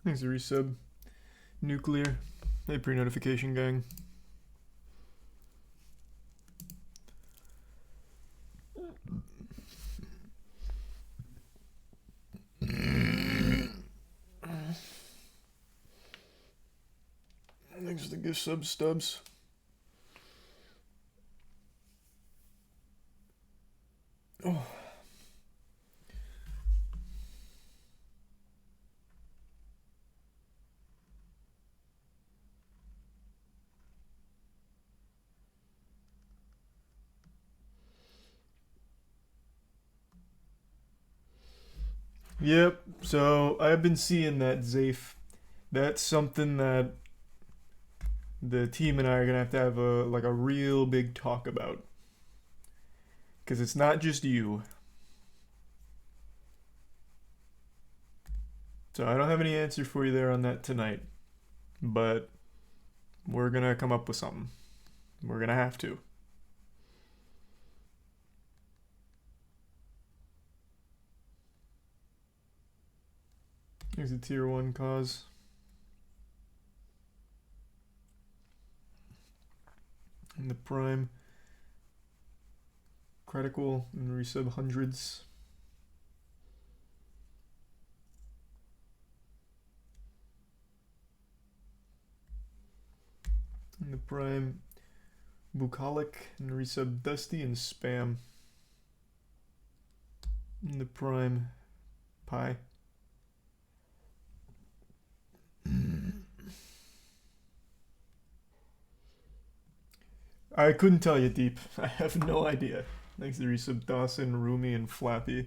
Thanks to resub. Nuclear. Hey, pre-notification gang. Thanks to the gift sub stubs. Oh. Yep, so I've been seeing that, Zafe. That's something that the team and I are gonna have a real big talk about. Cause it's not just you. So I don't have any answer for you there on that tonight. But we're gonna come up with something. We're gonna have to. Here's a tier 1 cause. And the prime. Cr1tikal and resub hundreds. And the prime. Bucolic and resub Dusty and Spam. And the prime. Pie. I couldn't tell you, Deep. I have no idea. Thanks to resub Dawson, Roomy, and Flappy.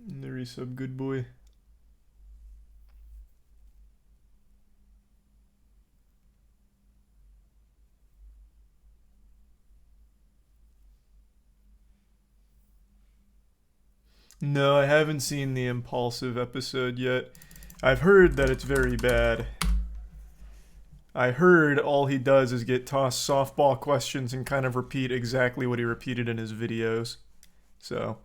And the resub Good Boy. No, I haven't seen the Impulsive episode yet. I've heard that it's very bad. I heard all he does is get tossed softball questions and kind of repeat exactly what he repeated in his videos. So,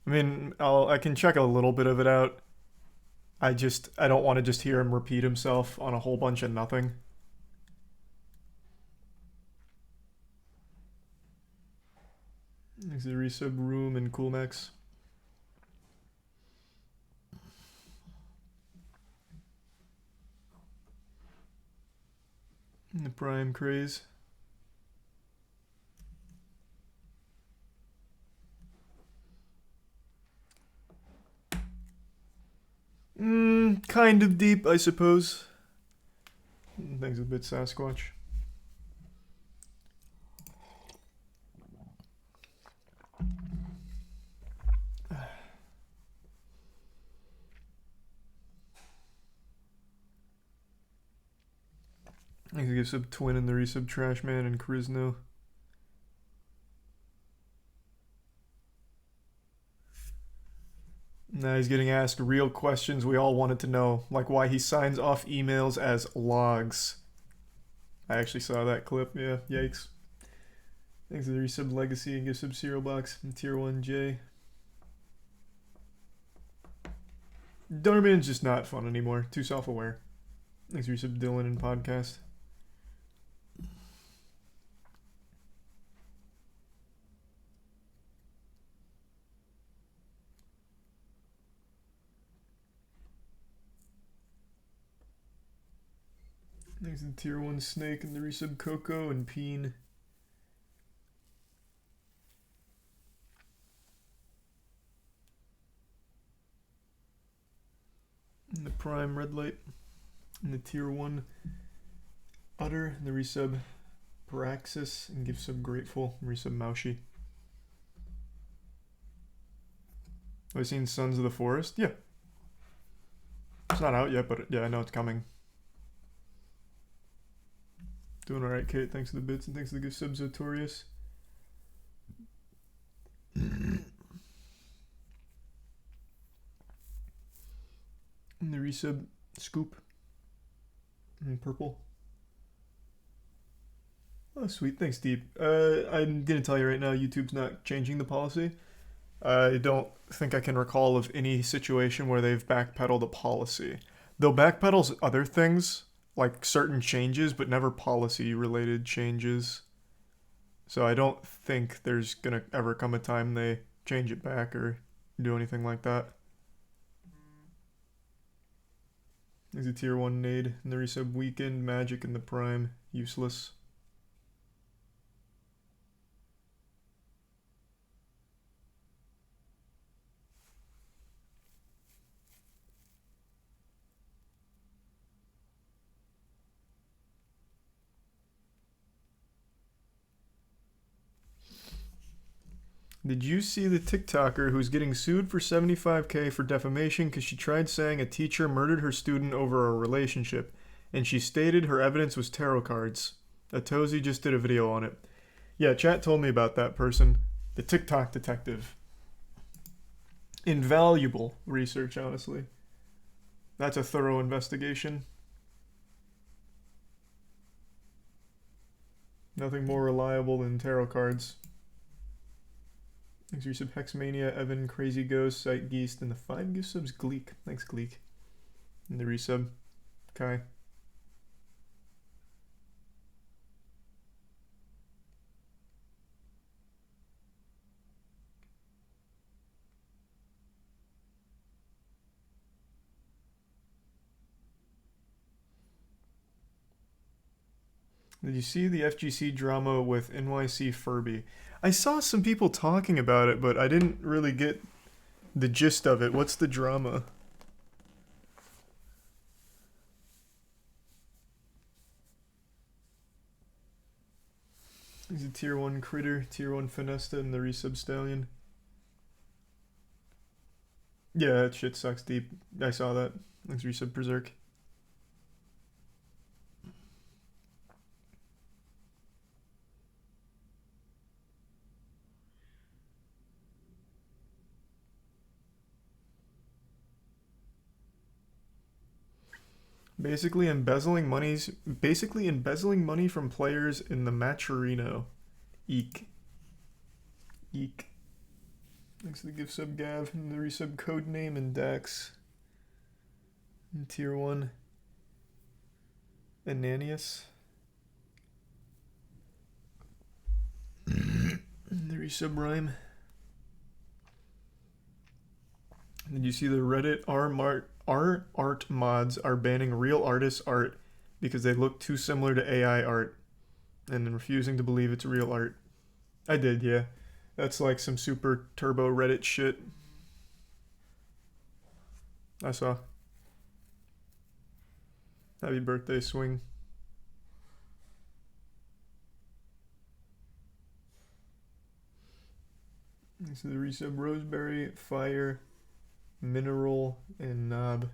I mean, I can check a little bit of it out. I don't want to just hear him repeat himself on a whole bunch of nothing. There's the resub Room and Coolmax. And the prime craze. Kind of deep, I suppose. Thanks a bit, Sasquatch. I can give sub Twin and the resub Trashman and Charisno. Now he's getting asked real questions we all wanted to know, like why he signs off emails as logs. I actually saw that clip, yeah, yikes. Thanks to the resub Legacy and give sub Cereal Box and Tier 1J. Darman's just not fun anymore, too self-aware. Thanks to resub Dylan and Podcast. Thanks to Tier 1 Snake and the resub Coco and Peen. And the Prime Red Light. And the Tier 1 Utter and the resub Paraxis and give sub Grateful and resub Maushi. Have I seen Sons of the Forest? Yeah. It's not out yet, but yeah, I know it's coming. Doing alright, Kate. Thanks for the bits and thanks for the gift sub Zotorius. And the resub Scoop. And Purple. Oh, sweet. Thanks, Deep. I'm gonna tell you right now, YouTube's not changing the policy. I don't think I can recall of any situation where they've backpedaled a policy. They'll backpedal other things, like certain changes, but never policy-related changes. So I don't think there's gonna ever come a time they change it back or do anything like that. Is a tier 1 nade in the resub weekend, magic in the prime, useless. Did you see the TikToker who's getting sued for 75K for defamation because she tried saying a teacher murdered her student over a relationship, and she stated her evidence was tarot cards? Atozy just did a video on it. Yeah, chat told me about that person. The TikTok detective. Invaluable research, honestly. That's a thorough investigation. Nothing more reliable than tarot cards. Thanks for your sub, Hexmania, Evan, Crazy Ghost, Sight Geist, and the 5 gift subs, Gleek. Thanks, Gleek. And the resub, Kai. Did you see the FGC drama with NYC Furby? I saw some people talking about it, but I didn't really get the gist of it. What's the drama? He's a tier 1 critter, tier 1 Finesta, and the resub stallion. Yeah, that shit sucks deep. I saw that. Thanks, resub Berserk. Basically embezzling money from players in the Matcherino. Eek. Eek. Thanks to the gift sub Gav and the resub code name and Dex. And tier 1. Ananias. And the resub rhyme. Did you see the Reddit R art mods are banning real artists' art because they look too similar to AI art and then refusing to believe it's real art? I did, yeah. That's like some super turbo Reddit shit. I saw. Happy birthday, Swing. This is the resub Roseberry, Fire, Mineral, and Knob.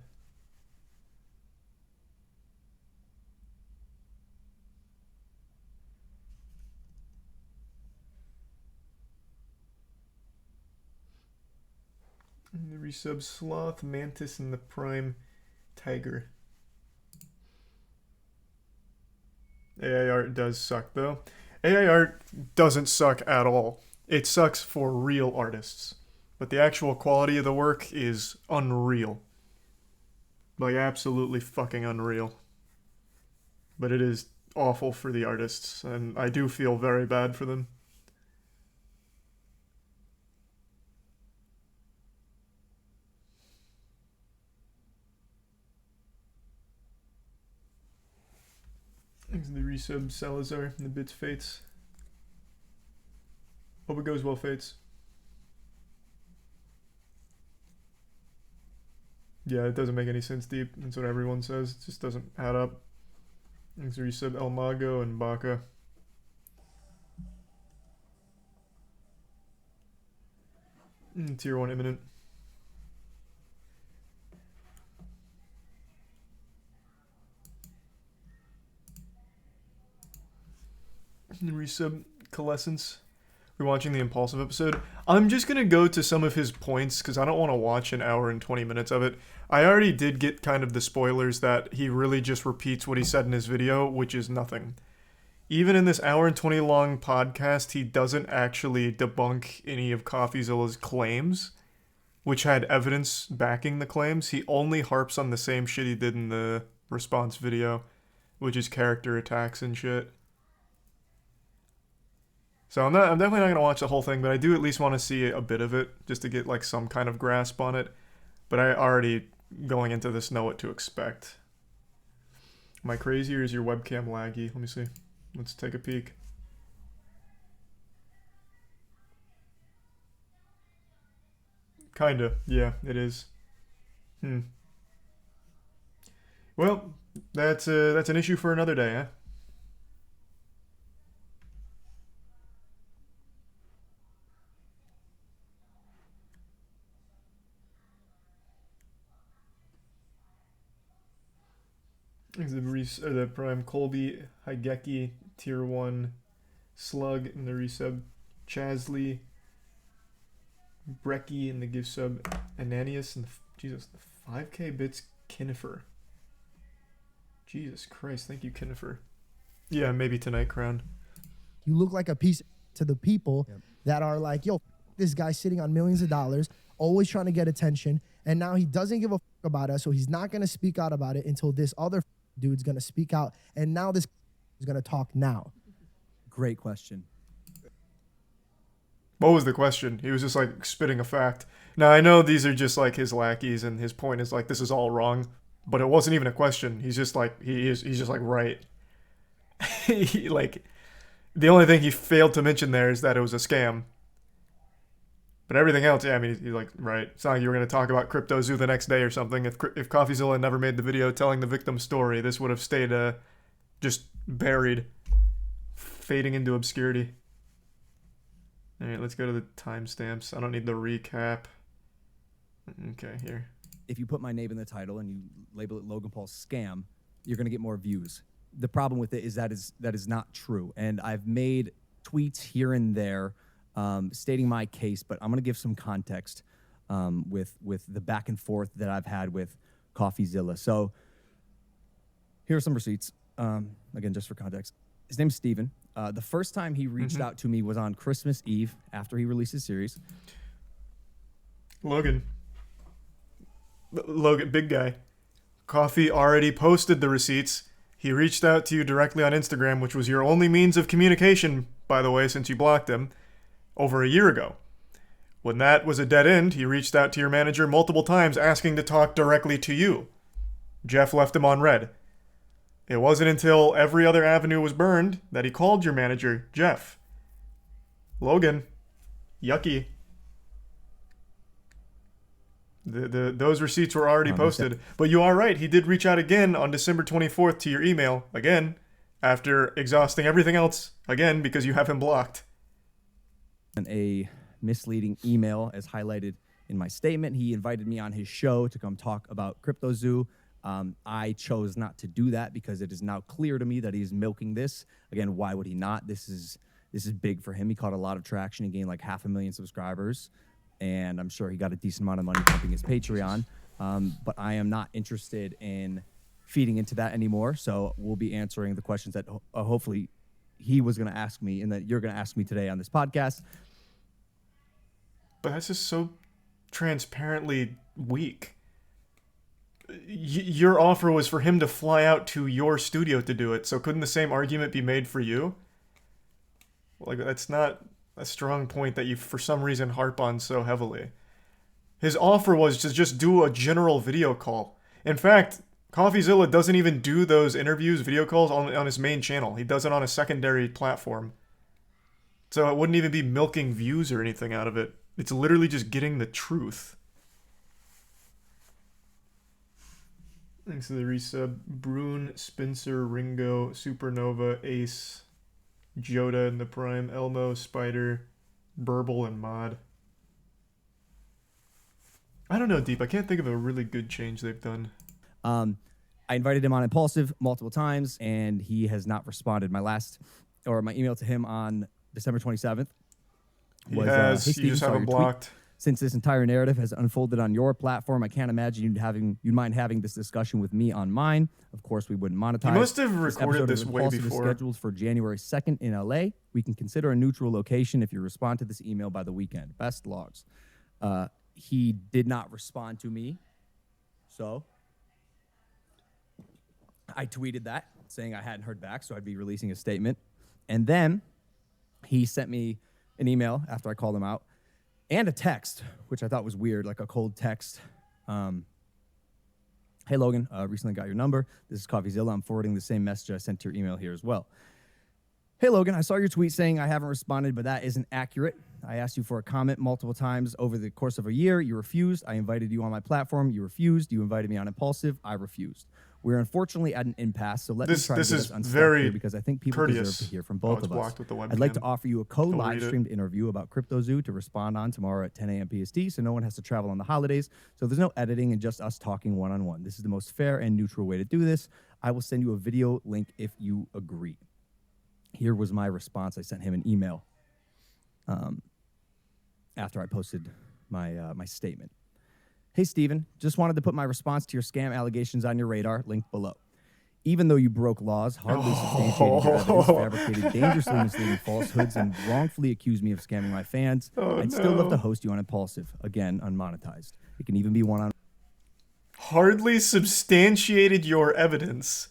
And the resub Sloth, Mantis, and the Prime Tiger. AI art does suck though. AI art doesn't suck at all. It sucks for real artists. But the actual quality of the work is unreal. Like, absolutely fucking unreal. But it is awful for the artists, and I do feel very bad for them. Thanks to the resub Salazar and the bits Fates. Hope it goes well, Fates. Yeah, it doesn't make any sense deep. That's what everyone says. It just doesn't add up. Thanks to resub El Mago and Baka. And tier 1 imminent. And resub Coalescence. We're watching the Impulsive episode. I'm just gonna go to some of his points because I don't want to watch an hour and 20 minutes of it. I already did get kind of the spoilers that he really just repeats what he said in his video, which is nothing. even in this hour and 20 long podcast, he doesn't actually debunk any of CoffeeZilla's claims, which had evidence backing the claims. He only harps on the same shit he did in the response video, which is character attacks and shit. So I'm definitely not gonna watch the whole thing, but I do at least want to see a bit of it just to get like some kind of grasp on it. But I already, going into this, know what to expect. Am I crazy or is your webcam laggy? Let me see. Let's take a peek. Kinda, yeah, it is. Well, that's an issue for another day, huh? The Prime Colby, Higeki, Tier 1, Slug in the resub, Chasley, Brecky in the gift sub, Ananias and Jesus, the 5K bits, Kinnifer. Jesus Christ, thank you, Kinnifer. Yeah, maybe tonight, Crown. You look like a piece to the people that are like, yo, this guy's sitting on millions of dollars, always trying to get attention, and now he doesn't give a about us, so he's not going to speak out about it until this other dude's going to speak out, and now this is going to talk now. Great question. What was the question? He was just like spitting a fact. Now, I know these are just like his lackeys, and his point is like, this is all wrong, but it wasn't even a question. He's just like, he's just like, right. Like, the only thing he failed to mention there is that it was a scam. But everything else, yeah, I mean, he's like, right. It's not like you were going to talk about CryptoZoo the next day or something. If CoffeeZilla never made the video telling the victim's story, this would have stayed just buried, fading into obscurity. All right, let's go to the timestamps. I don't need the recap. Okay, here. If you put my name in the title and you label it Logan Paul scam, you're going to get more views. The problem with it is that is not true. And I've made tweets here and there stating my case, but I'm going to give some context with the back and forth that I've had with CoffeeZilla. So here are some receipts. Again, just for context. His name's Steven. The first time he reached out to me was on Christmas Eve after he released his series. Logan, big guy. Coffee already posted the receipts. He reached out to you directly on Instagram, which was your only means of communication, by the way, since you blocked him, over a year ago. When that was a dead end, he reached out to your manager multiple times asking to talk directly to you. Jeff left him on red. It wasn't until every other avenue was burned that he called your manager, Jeff. Logan, yucky. Those receipts were already posted. But you are right, he did reach out again on December 24th to your email, again, after exhausting everything else, again, because you have him blocked. And a misleading email, as highlighted in my statement. He invited me on his show to come talk about CryptoZoo. I chose not to do that because it is now clear to me that he's milking this. Again, why would he not? This is big for him. He caught a lot of traction. He gained like 500,000 subscribers, and I'm sure he got a decent amount of money pumping his Patreon. But I am not interested in feeding into that anymore. So we'll be answering the questions that hopefully he was going to ask me and that you're going to ask me today on this podcast. But that's just so transparently weak. Your offer was for him to fly out to your studio to do it, so couldn't the same argument be made for you? Like, that's not a strong point that you, for some reason, harp on so heavily. His offer was to just do a general video call. In fact, CoffeeZilla doesn't even do those interviews, video calls, on his main channel. He does it on a secondary platform. So it wouldn't even be milking views or anything out of it. It's literally just getting the truth. Thanks to the resub. Brune, Spencer, Ringo, Supernova, Ace, Joda in the Prime, Elmo, Spider, Burble, and Mod. I don't know, Deep. I can't think of a really good change they've done. I invited him on Impulsive multiple times, and he has not responded. My email to him on December 27th was, you just have him blocked. Since this entire narrative has unfolded on your platform, I can't imagine you'd mind having this discussion with me on mine. Of course, we wouldn't monetize. You must have This recorded episode this of way Impulsive is before. scheduled for January 2nd in LA. We can consider a neutral location if you respond to this email by the weekend. Best logs. He did not respond to me, so I tweeted that, saying I hadn't heard back, so I'd be releasing a statement. And then he sent me an email after I called him out, and a text, which I thought was weird, like a cold text. Hey, Logan, recently got your number. This is CoffeeZilla. I'm forwarding the same message I sent to your email here as well. Hey, Logan, I saw your tweet saying I haven't responded, but that isn't accurate. I asked you for a comment multiple times over the course of a year. You refused. I invited you on my platform. You refused. You invited me on Impulsive. I refused. We're unfortunately at an impasse, so let me try to get us unstuck here because I think people deserve to hear from both of us. I'd like to offer you a co-live streamed interview about CryptoZoo to respond on tomorrow at 10 a.m. PST, so no one has to travel on the holidays, so there's no editing and just us talking one-on-one. This is the most fair and neutral way to do this. I will send you a video link if you agree. Here was my response. I sent him an email after I posted my statement. Hey, Steven, just wanted to put my response to your scam allegations on your radar, linked below. Even though you broke laws, hardly substantiated your evidence, fabricated dangerously misleading falsehoods, and wrongfully accused me of scamming my fans, I'd still love to host you on Impulsive, again, unmonetized. It can even be one-on-one. Hardly substantiated your evidence.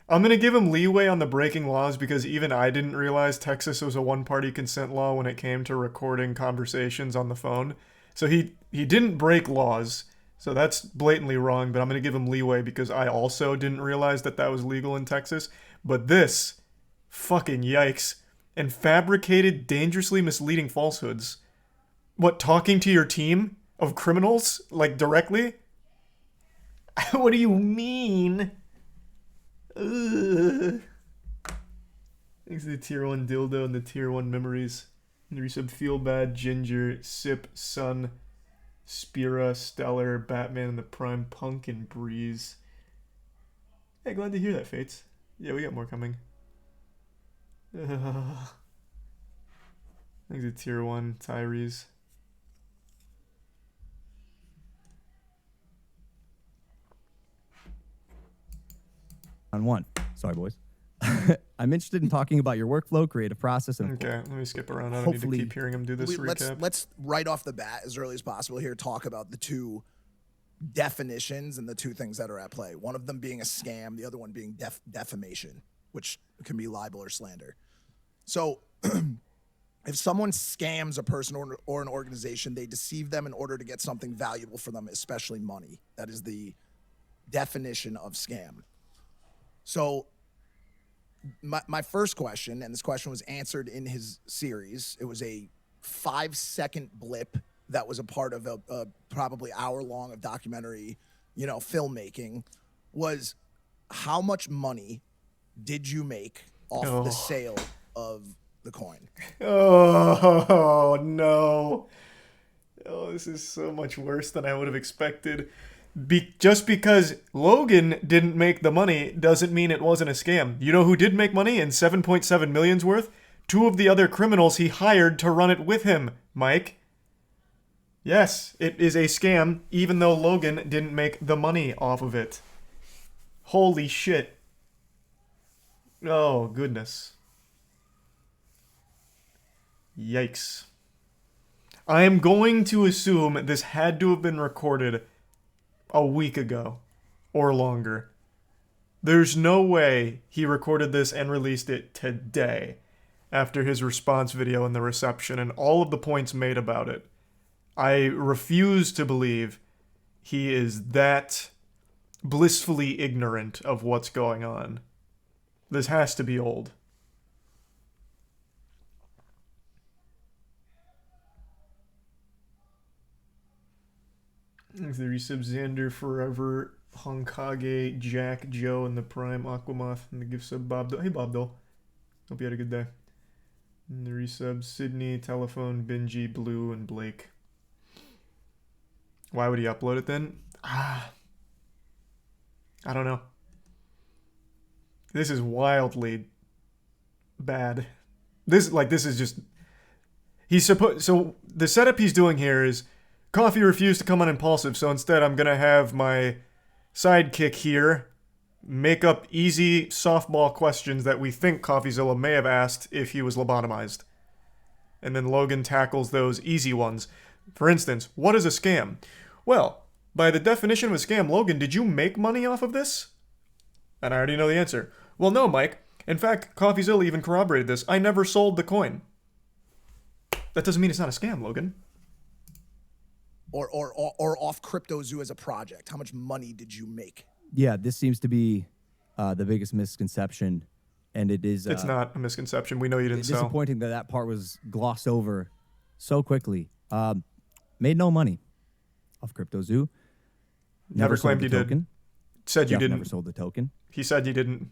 I'm going to give him leeway on the breaking laws because even I didn't realize Texas was a one-party consent law when it came to recording conversations on the phone. So he didn't break laws, so that's blatantly wrong, but I'm going to give him leeway because I also didn't realize that that was legal in Texas. But this, fucking yikes. And fabricated, dangerously misleading falsehoods. What, talking to your team of criminals? Like, directly? What do you mean? Ugh. Thanks to the tier 1 dildo and the tier 1 memories. Resub Feel Bad, Ginger, Sip, Sun, Spira, Stellar, Batman and the Prime, Punk, and Breeze. Hey, glad to hear that, Fates. Yeah, we got more coming. Thanks to tier 1, Tyrese. On one. Sorry, boys. I'm interested in talking about your workflow, creative process, and okay, let me skip around. I don't need to keep hearing him do this recap. Let's right off the bat, as early as possible here, talk about the two definitions and the two things that are at play. One of them being a scam, the other one being defamation, which can be libel or slander. So if someone scams a person or an organization, they deceive them in order to get something valuable for them, especially money. That is the definition of scam. So my first question, and this question was answered in his series, it was a 5-second blip that was a part of a probably hour-long of documentary, filmmaking, was how much money did you make off the sale of the coin? Oh, no. Oh, this is so much worse than I would have expected. Just because Logan didn't make the money doesn't mean it wasn't a scam. You know who did make money and 7.7 million's worth? 2 of the other criminals he hired to run it with him, Mike. Yes, it is a scam, even though Logan didn't make the money off of it. Holy shit. Oh, goodness. Yikes. I am going to assume this had to have been recorded a week ago or longer. There's no way he recorded this and released it today after his response video and the reception and all of the points made about it. I refuse to believe he is that blissfully ignorant of what's going on. This has to be old. Thanks to the resub Xander Forever, Honkage, Jack, Joe, and the Prime Aquamoth, and the gift sub Bob. Hey Bob Dole. Hope you had a good day. And the resub Sydney, Telephone, Benji, Blue, and Blake. Why would he upload it then? I don't know. This is wildly bad. This is just... So the setup he's doing here is Coffee refused to come on Impulsive, so instead I'm gonna have my sidekick here make up easy softball questions that we think CoffeeZilla may have asked if he was lobotomized. And then Logan tackles those easy ones. For instance, what is a scam? Well, by the definition of a scam, Logan, did you make money off of this? And I already know the answer. Well, no, Mike. In fact, CoffeeZilla even corroborated this. I never sold the coin. That doesn't mean it's not a scam, Logan. Or off CryptoZoo as a project. How much money did you make? Yeah, this seems to be the biggest misconception, and it is. It's not a misconception. We know you didn't It's sell. disappointing that part was glossed over so quickly. Made no money off CryptoZoo. Never sold claimed the you did. token. Said you Jeff didn't. never sold the token. He said you didn't.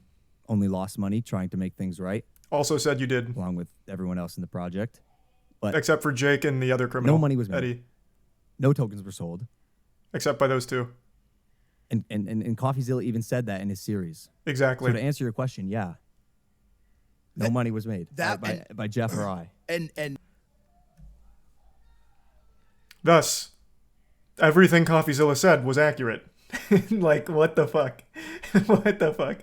Only lost money trying to make things right, Also said you did. along with everyone else in the project. But Except for Jake and the other criminal. no money was made. Eddie. No tokens were sold. Except by those two. And CoffeeZilla even said that in his series. Exactly. So to answer your question, yeah. No money was made by Jeff or I. And Thus, everything CoffeeZilla said was accurate. Like, what the fuck? What the fuck?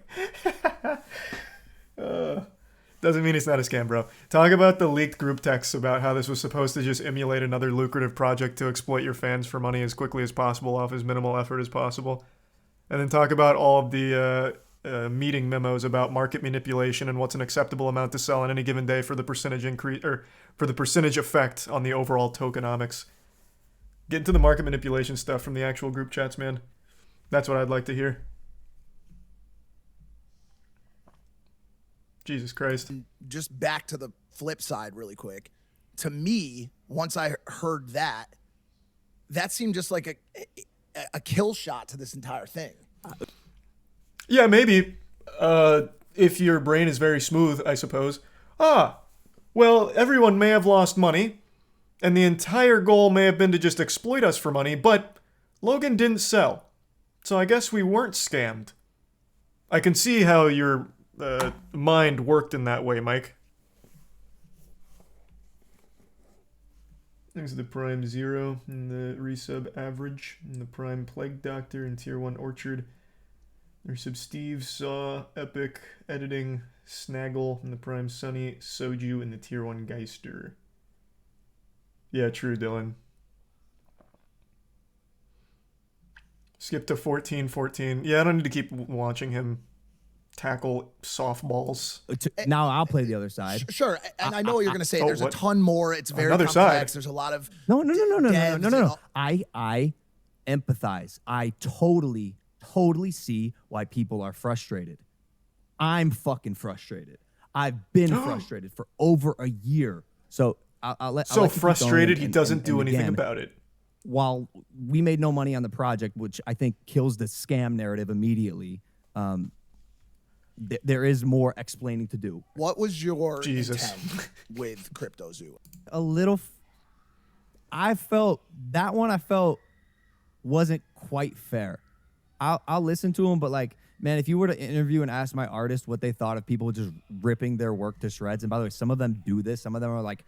Doesn't mean it's not a scam, bro. Talk about the leaked group texts about how this was supposed to just emulate another lucrative project to exploit your fans for money as quickly as possible off as minimal effort as possible. And then talk about all of the meeting memos about market manipulation and what's an acceptable amount to sell on any given day for the percentage increase or for the percentage effect on the overall tokenomics. Get into the market manipulation stuff from the actual group chats, man. That's what I'd like to hear. Jesus Christ. just back to the flip side really quick. To me, once I heard that seemed just like a kill shot to this entire thing. Yeah, maybe. If your brain is very smooth, I suppose. Well, everyone may have lost money, and the entire goal may have been to just exploit us for money, but Logan didn't sell. So I guess we weren't scammed. I can see how your mind worked in that way, Mike. There's the Prime Zero and the Resub Average and the Prime Plague Doctor and Tier 1 Orchard. There's some Steve, Saw, Epic, Editing, Snaggle, and the Prime Sunny, Soju, and the Tier 1 Geister. Yeah, true, Dylan. Skip to 14-14. Yeah, I don't need to keep watching him tackle softballs. Now I'll play the other side. Sure, and I know what you're going to say. There's what? a ton more. It's very Another complex. side. There's a lot of No. devs and all- I empathize. I totally see why people are frustrated. I'm fucking frustrated. I've been frustrated for over a year. So I'll let So you keep going frustrated, he and- doesn't and do anything again, about it. While we made no money on the project, which I think kills the scam narrative immediately, there is more explaining to do. What was your Jesus. intent with CryptoZoo? A little. I felt wasn't quite fair. I'll listen to him, but like, man, if you were to interview and ask my artist what they thought of people just ripping their work to shreds, and by the way, some of them do this. Some of them are like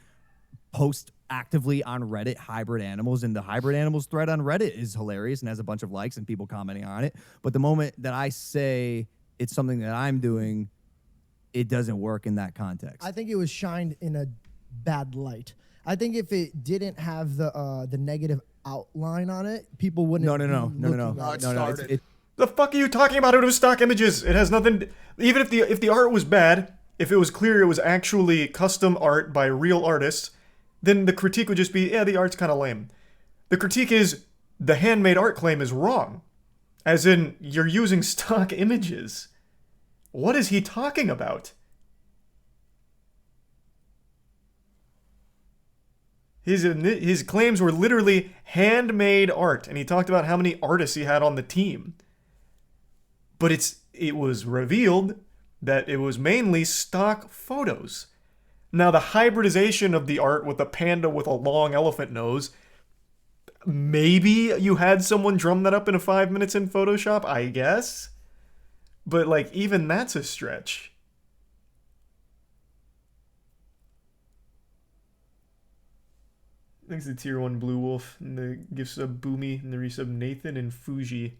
post actively on Reddit hybrid animals, and the hybrid animals thread on Reddit is hilarious and has a bunch of likes and people commenting on it. But the moment that I say it's something that I'm doing, it doesn't work in that context. I think it was shined in a bad light. I think if it didn't have the negative outline on it, people wouldn't. No. it started. The fuck are you talking about? It was stock images. It has nothing. Even if the art was bad, if it was clear it was actually custom art by real artists, then the critique would just be, yeah, the art's kind of lame. The critique is the handmade art claim is wrong, as in you're using stock images. What is he talking about? His claims were literally handmade art, and he talked about how many artists he had on the team. But it was revealed that it was mainly stock photos. Now, the hybridization of the art with a panda with a long elephant nose, maybe you had someone drum that up in 5 minutes in Photoshop, I guess. But, like, even that's a stretch. Thanks to Tier 1 Blue Wolf, and the gift sub Boomy, and the resub Nathan and Fuji.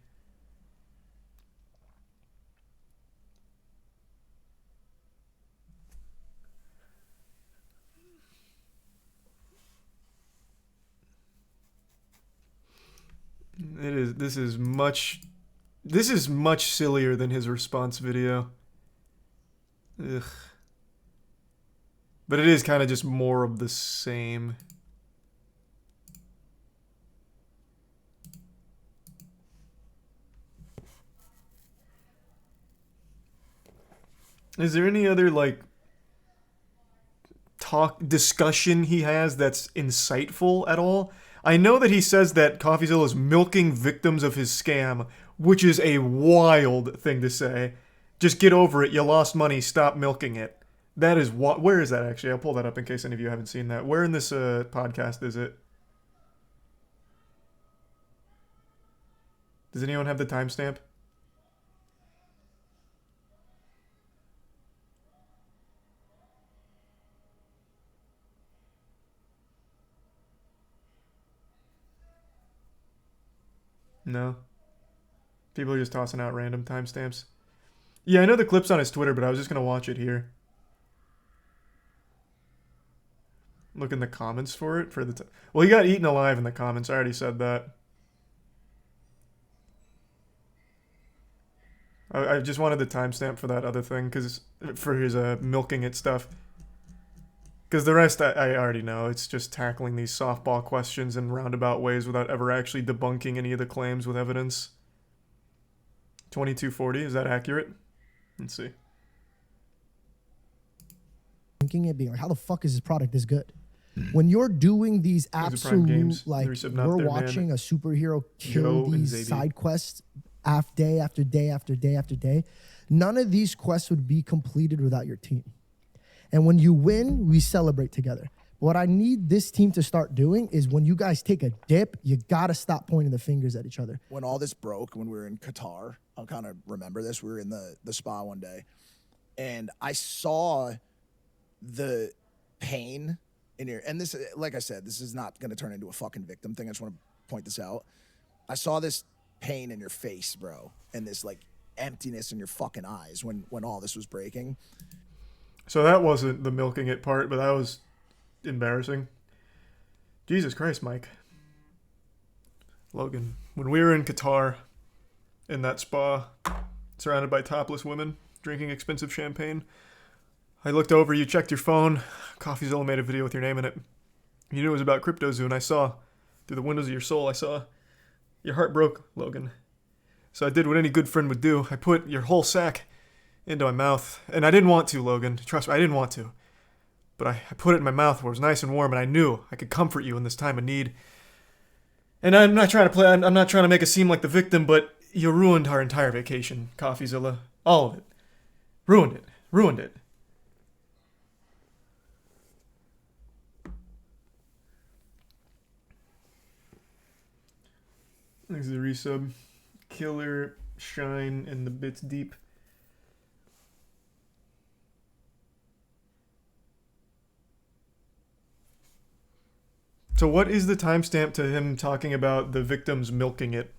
This is much sillier than his response video. Ugh. But it is kind of just more of the same. Is there any other like discussion he has that's insightful at all? I know that he says that CoffeeZilla is milking victims of his scam, which is a wild thing to say. Just get over it. You lost money. Stop milking it. That is what. Where is that actually? I'll pull that up in case any of you haven't seen that. Where in this podcast is it? Does anyone have the timestamp? No. People are just tossing out random timestamps. Yeah, I know the clip's on his Twitter, but I was just going to watch it here. Look in the comments for it. Well, he got eaten alive in the comments. I already said that. I just wanted the timestamp for that other thing, for his milking it stuff. Because the rest I already know. It's just tackling these softball questions in roundabout ways without ever actually debunking any of the claims with evidence. 2240, is that accurate? Let's see. Thinking it, being like, how the fuck is this product this good? When you're doing these absolute, games. like, we're watching a superhero kill these side quests day after day after day after day, none of these quests would be completed without your team. And when you win, we celebrate together. What I need this team to start doing is when you guys take a dip, you gotta stop pointing the fingers at each other. When all this broke, when we were in Qatar, I'll kind of remember this. We were in the spa one day, and I saw the pain in your, and this, like I said, this is not going to turn into a fucking victim thing. I just want to point this out. I saw this pain in your face, bro, and this like emptiness in your fucking eyes when all this was breaking. So that wasn't the milking it part, but that was embarrassing. Jesus Christ, Mike. Logan, when we were in Qatar, in that spa, surrounded by topless women, drinking expensive champagne, I looked over, you checked your phone, CoffeeZilla made a video with your name in it. You knew it was about CryptoZoo, and I saw, through the windows of your soul, I saw your heart broke, Logan. So I did what any good friend would do. I put your whole sack into my mouth, and I didn't want to, Logan. Trust me, I didn't want to. But I put it in my mouth where it was nice and warm, and I knew I could comfort you in this time of need. And I'm not trying to make it seem like the victim, but you ruined our entire vacation, CoffeeZilla. All of it. Ruined it. Ruined it. Thanks to the resub. Killer, Shine, and the Bits Deep. So what is the timestamp to him talking about the victims milking it?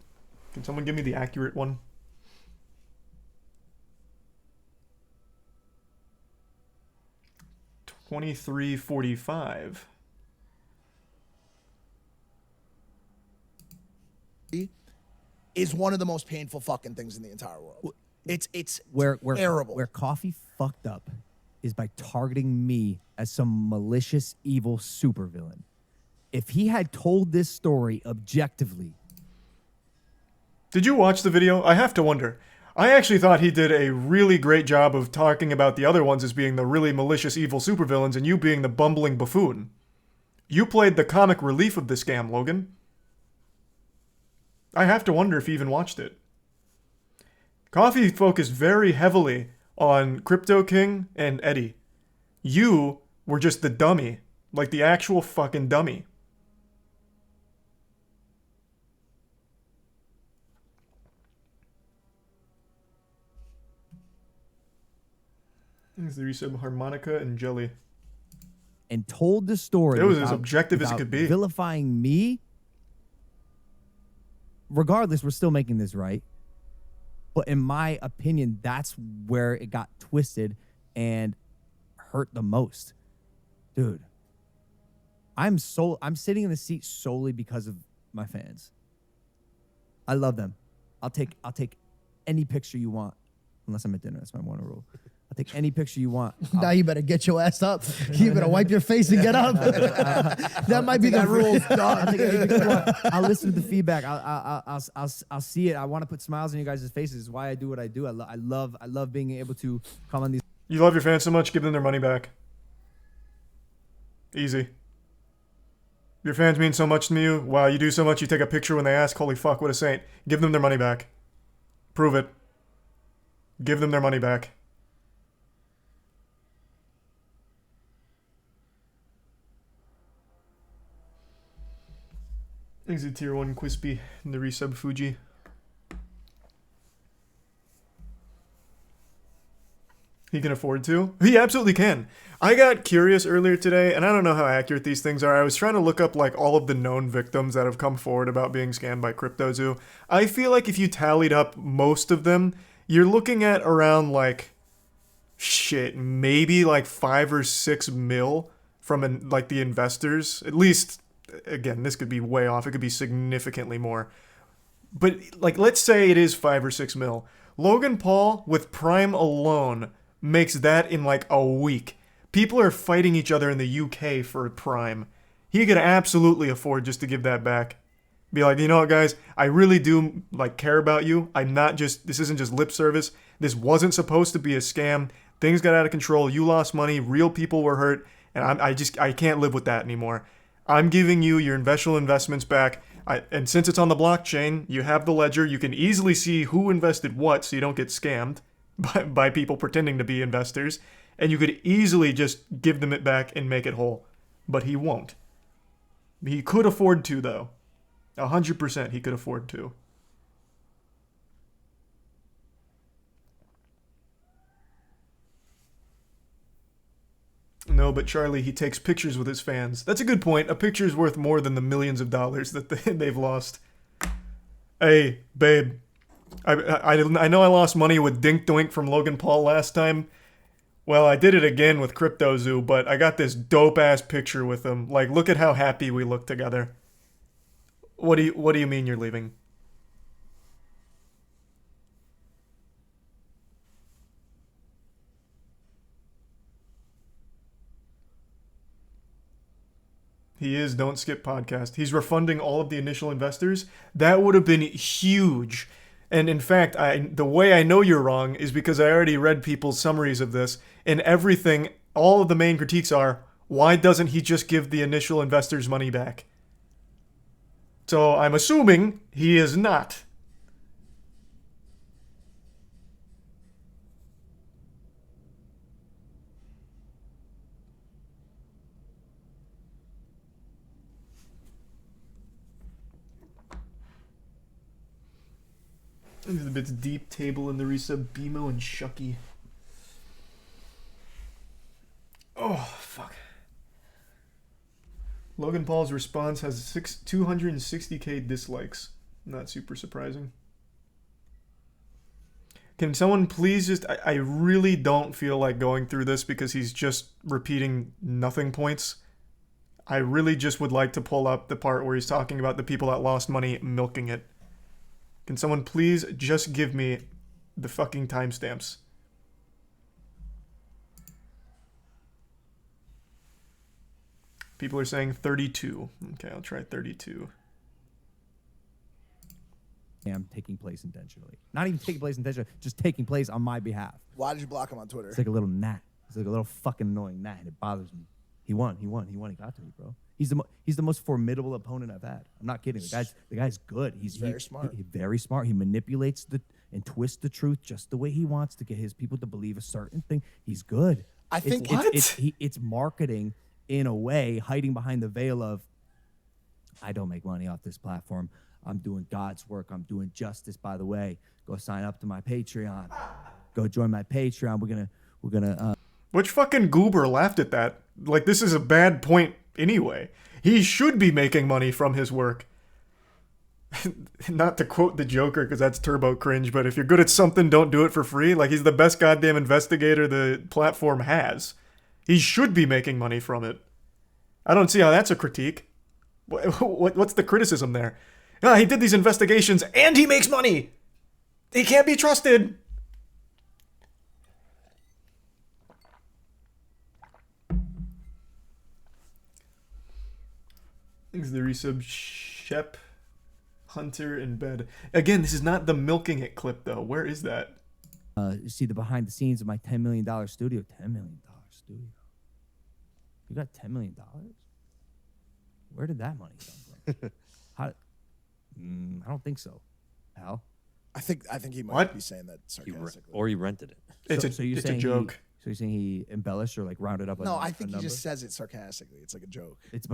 Can someone give me the accurate one? $23:45. Is one of the most painful fucking things in the entire world. It's where terrible. Where Coffee fucked up is by targeting me as some malicious, evil supervillain. If he had told this story objectively. Did you watch the video? I have to wonder. I actually thought he did a really great job of talking about the other ones as being the really malicious, evil supervillains and you being the bumbling buffoon. You played the comic relief of the scam, Logan. I have to wonder if he even watched it. Coffee focused very heavily on Crypto King and Eddie. You were just the dummy, like the actual fucking dummy. Thanks the resub Harmonica and Jelly. and told the story. It was as objective as it could be. Vilifying me. Regardless, we're still making this right. But in my opinion, that's where it got twisted and hurt the most. Dude, I'm sitting in the seat solely because of my fans. I love them. I'll take any picture you want, unless I'm at dinner. That's my one rule. I'll take any picture you want. Now you better get your ass up. You better wipe your face and get up. That might be the rule. I'll listen to the feedback. I'll see it. I want to put smiles on you guys' faces. It's why I do what I do. I love being able to come on these. You love your fans so much, give them their money back. Easy. Your fans mean so much to you. Wow, you do so much. You take a picture when they ask. Holy fuck, what a saint. Give them their money back. Prove it. Give them their money back. Exit tier 1 Quispy in the resub Fuji. He can afford to? He absolutely can. I got curious earlier today, and I don't know how accurate these things are. I was trying to look up like all of the known victims that have come forward about being scammed by CryptoZoo. I feel like if you tallied up most of them, you're looking at around like shit, maybe like 5 or 6 mil from like the investors. At least, again, this could be way off. It could be significantly more. But like, let's say it is 5 or 6 mil. Logan Paul with Prime alone makes that in like a week. People are fighting each other in the UK for Prime. He could absolutely afford just to give that back. Be like, you know what, guys? I really do like care about you. I'm not just, this isn't just lip service. This wasn't supposed to be a scam. Things got out of control. You lost money. Real people were hurt. And I can't live with that anymore. I'm giving you your initial investments back. And since it's on the blockchain, you have the ledger. You can easily see who invested what so you don't get scammed by people pretending to be investors. And you could easily just give them it back and make it whole. But he won't. He could afford to, though. 100% he could afford to. No, but Charlie, he takes pictures with his fans. That's a good point. A picture is worth more than the millions of dollars that they've lost. Hey, babe. I know I lost money with Dink Doink from Logan Paul last time. Well, I did it again with CryptoZoo, but I got this dope-ass picture with him. Like, look at how happy we look together. What do you mean you're leaving? He is Don't Skip Podcast. He's refunding all of the initial investors. That would have been huge. And in fact, the way I know you're wrong is because I already read people's summaries of this. And everything, all of the main critiques are, why doesn't he just give the initial investors money back? So I'm assuming he is not. Look at the bits deep table in the resub BMO and Shucky. Oh, fuck. Logan Paul's response has 260k dislikes. Not super surprising. Can someone please just... I really don't feel like going through this because he's just repeating nothing points. I really just would like to pull up the part where he's talking about the people that lost money milking it. Can someone please just give me the fucking timestamps? People are saying 32. Okay, I'll try 32. Am taking place intentionally. Not even taking place intentionally, just taking place on my behalf. Why did you block him on Twitter? It's like a little gnat. It's like a little fucking annoying gnat, and it bothers me. He won. He got to me, bro. He's the most formidable opponent I've had. I'm not kidding. The guy's good. He's very smart. He's very smart. He manipulates and twists the truth just the way he wants to get his people to believe a certain thing. He's good. I think it's marketing in a way, hiding behind the veil of, I don't make money off this platform. I'm doing God's work. I'm doing justice. By the way, go sign up to my Patreon. Go join my Patreon. We're gonna Which fucking goober laughed at that? Like, this is a bad point anyway. He should be making money from his work. Not to quote the Joker, because that's turbo cringe, but if you're good at something, don't do it for free. Like, he's the best goddamn investigator the platform has. He should be making money from it. I don't see how that's a critique. What's the criticism there? Ah, he did these investigations and he makes money. He can't be trusted. Thanks the resub Shep Hunter in bed. Again, this is not the milking it clip though. Where is that? You see the behind the scenes of my $10 million studio. $10 million studio. You got $10 million? Where did that money come from? How? I don't think so. Al? I think he might What? be saying that sarcastically. Or he rented it. It's you're a saying joke. So you're saying he embellished or like rounded up? No, a I think he number? just says it sarcastically. It's like a joke. It's